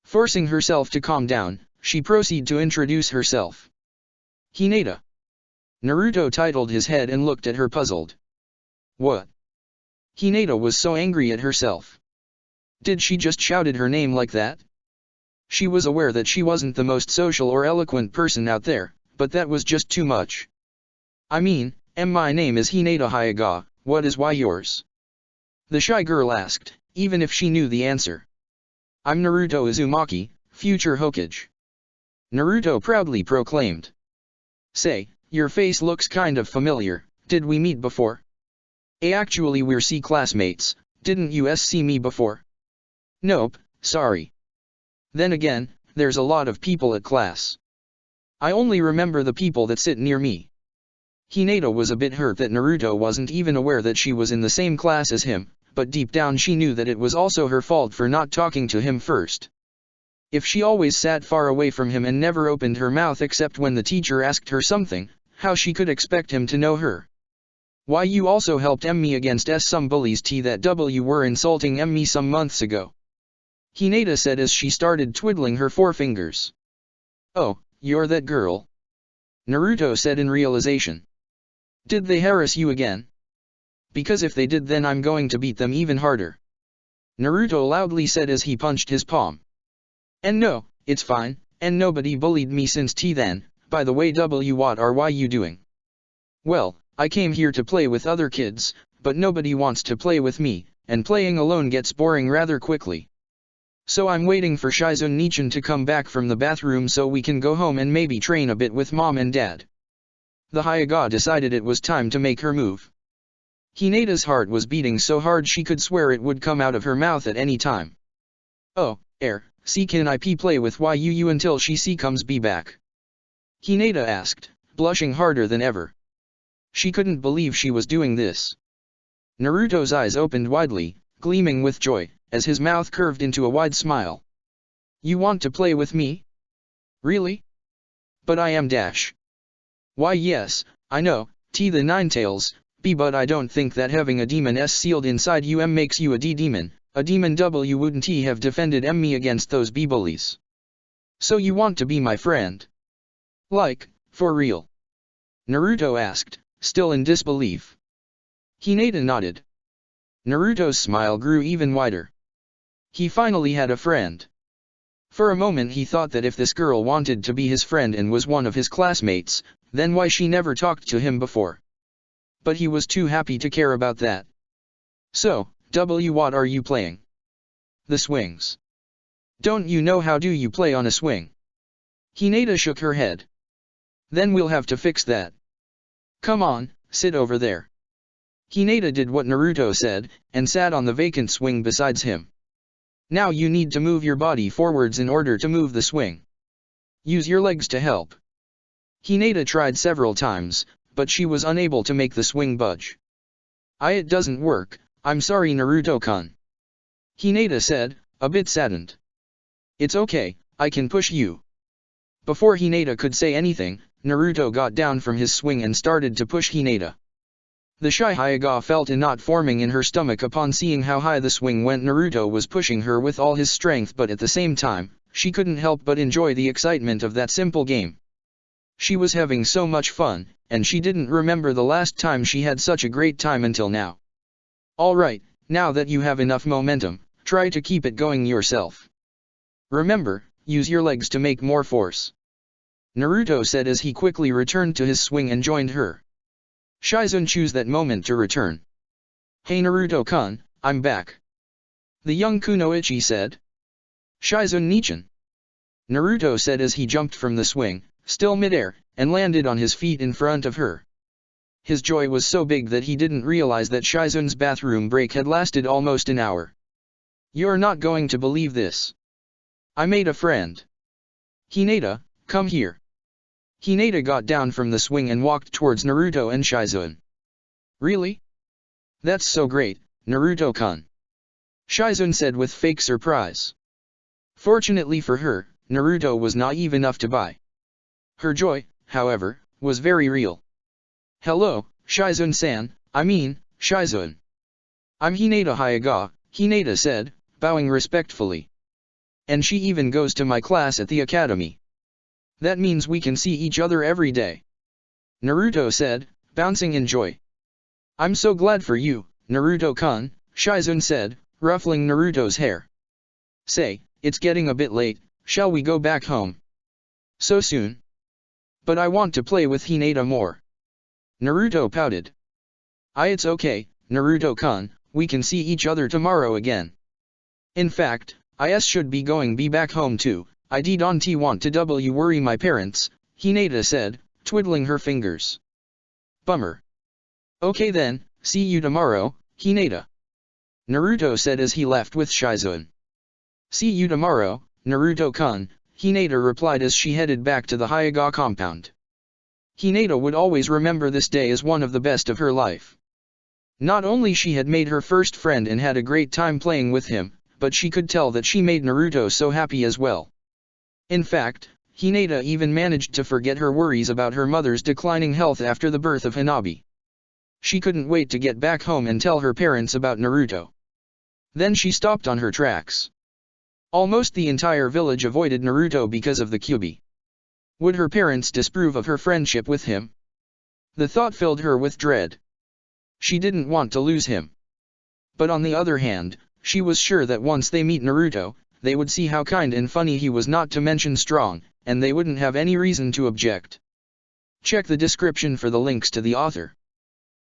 Forcing herself to calm down, she proceeded to introduce herself. "Hinata." Naruto titled his head and looked at her puzzled. What? Hinata was so angry at herself. Did she just shouted her name like that? She was aware that she wasn't the most social or eloquent person out there, but that was just too much. "I mean, my name is Hinata Hyuga, what is why yours?" The shy girl asked, even if she knew the answer. "I'm Naruto Uzumaki, future Hokage." Naruto proudly proclaimed. "Say, your face looks kind of familiar, did we meet before?" Actually we're C classmates, didn't you see me before?" "Nope, sorry." "Then again, there's a lot of people at class. I only remember the people that sit near me." Hinata was a bit hurt that Naruto wasn't even aware that she was in the same class as him, but deep down she knew that it was also her fault for not talking to him first. If she always sat far away from him and never opened her mouth except when the teacher asked her something, how she could expect him to know her? "Why you also helped me against some bullies that were insulting me some months ago," Hinata said as she started twiddling her forefingers. "Oh, you're that girl?" Naruto said in realization. "Did they harass you again?" "Because if they did then I'm going to beat them even harder," Naruto loudly said as he punched his palm. "And no, it's fine, and nobody bullied me since then, by the way what are you doing?" "Well, I came here to play with other kids, but nobody wants to play with me, and playing alone gets boring rather quickly. So I'm waiting for Shizen to come back from the bathroom so we can go home and maybe train a bit with mom and dad." The Hyuga decided it was time to make her move. Hinata's heart was beating so hard she could swear it would come out of her mouth at any time. "Oh, can I play with you until she comes back?" Hinata asked, blushing harder than ever. She couldn't believe she was doing this. Naruto's eyes opened widely, gleaming with joy, as his mouth curved into a wide smile. "You want to play with me? Really? But I am dash." "Why yes, I know, the Ninetales, but I don't think that having a demon S sealed inside you makes you a D-demon. A demon wouldn't have defended me against those bullies. So you want to be my friend? Like, for real?" Naruto asked, still in disbelief. Hinata nodded. Naruto's smile grew even wider. He finally had a friend. For a moment he thought that if this girl wanted to be his friend and was one of his classmates, then why she never talked to him before? But he was too happy to care about that. "So, what are you playing?" "The swings." "Don't you know how do you play on a swing?" Hinata shook her head. "Then we'll have to fix that. Come on, sit over there." Hinata did what Naruto said, and sat on the vacant swing besides him. "Now you need to move your body forwards in order to move the swing. Use your legs to help." Hinata tried several times, but she was unable to make the swing budge. It doesn't work, I'm sorry Naruto-kun," Hinata said, a bit saddened. "It's okay, I can push you." Before Hinata could say anything, Naruto got down from his swing and started to push Hinata. The shy Hyuga felt a knot forming in her stomach upon seeing how high the swing went. Naruto was pushing her with all his strength, but at the same time, she couldn't help but enjoy the excitement of that simple game. She was having so much fun, and she didn't remember the last time she had such a great time until now. "Alright, now that you have enough momentum, try to keep it going yourself. Remember, use your legs to make more force," Naruto said as he quickly returned to his swing and joined her. Shizen chose that moment to return. "Hey Naruto-kun, I'm back," the young kunoichi said. "Shizen Nichan," Naruto said as he jumped from the swing, still midair, and landed on his feet in front of her. His joy was so big that he didn't realize that Shizen's bathroom break had lasted almost an hour. "You're not going to believe this. I made a friend. Hinata, come here." Hinata got down from the swing and walked towards Naruto and Shizen. "Really? That's so great, Naruto-kun," Shizen said with fake surprise. Fortunately for her, Naruto was naive enough to buy. Her joy, however, was very real. "Hello, Shizune-san, Shizune. I'm Hinata Hyuga," Hinata said, bowing respectfully. "And she even goes to my class at the academy. That means we can see each other every day," Naruto said, bouncing in joy. "I'm so glad for you, Naruto-kun," Shizune said, ruffling Naruto's hair. "Say, it's getting a bit late, shall we go back home?" "So soon? But I want to play with Hinata more." Naruto pouted. It's okay, Naruto-kun, we can see each other tomorrow again. In fact, I should be back home too, I don't want to worry my parents," Hinata said, twiddling her fingers. "Bummer. Okay then, see you tomorrow, Hinata," Naruto said as he left with Shizune. "See you tomorrow, Naruto-kun," Hinata replied as she headed back to the Hyuga compound. Hinata would always remember this day as one of the best of her life. Not only she had made her first friend and had a great time playing with him, but she could tell that she made Naruto so happy as well. In fact, Hinata even managed to forget her worries about her mother's declining health after the birth of Hanabi. She couldn't wait to get back home and tell her parents about Naruto. Then she stopped on her tracks. Almost the entire village avoided Naruto because of the Kyuubi. Would her parents disapprove of her friendship with him? The thought filled her with dread. She didn't want to lose him. But on the other hand, she was sure that once they meet Naruto, they would see how kind and funny he was, not to mention strong, and they wouldn't have any reason to object. Check the description for the links to the author.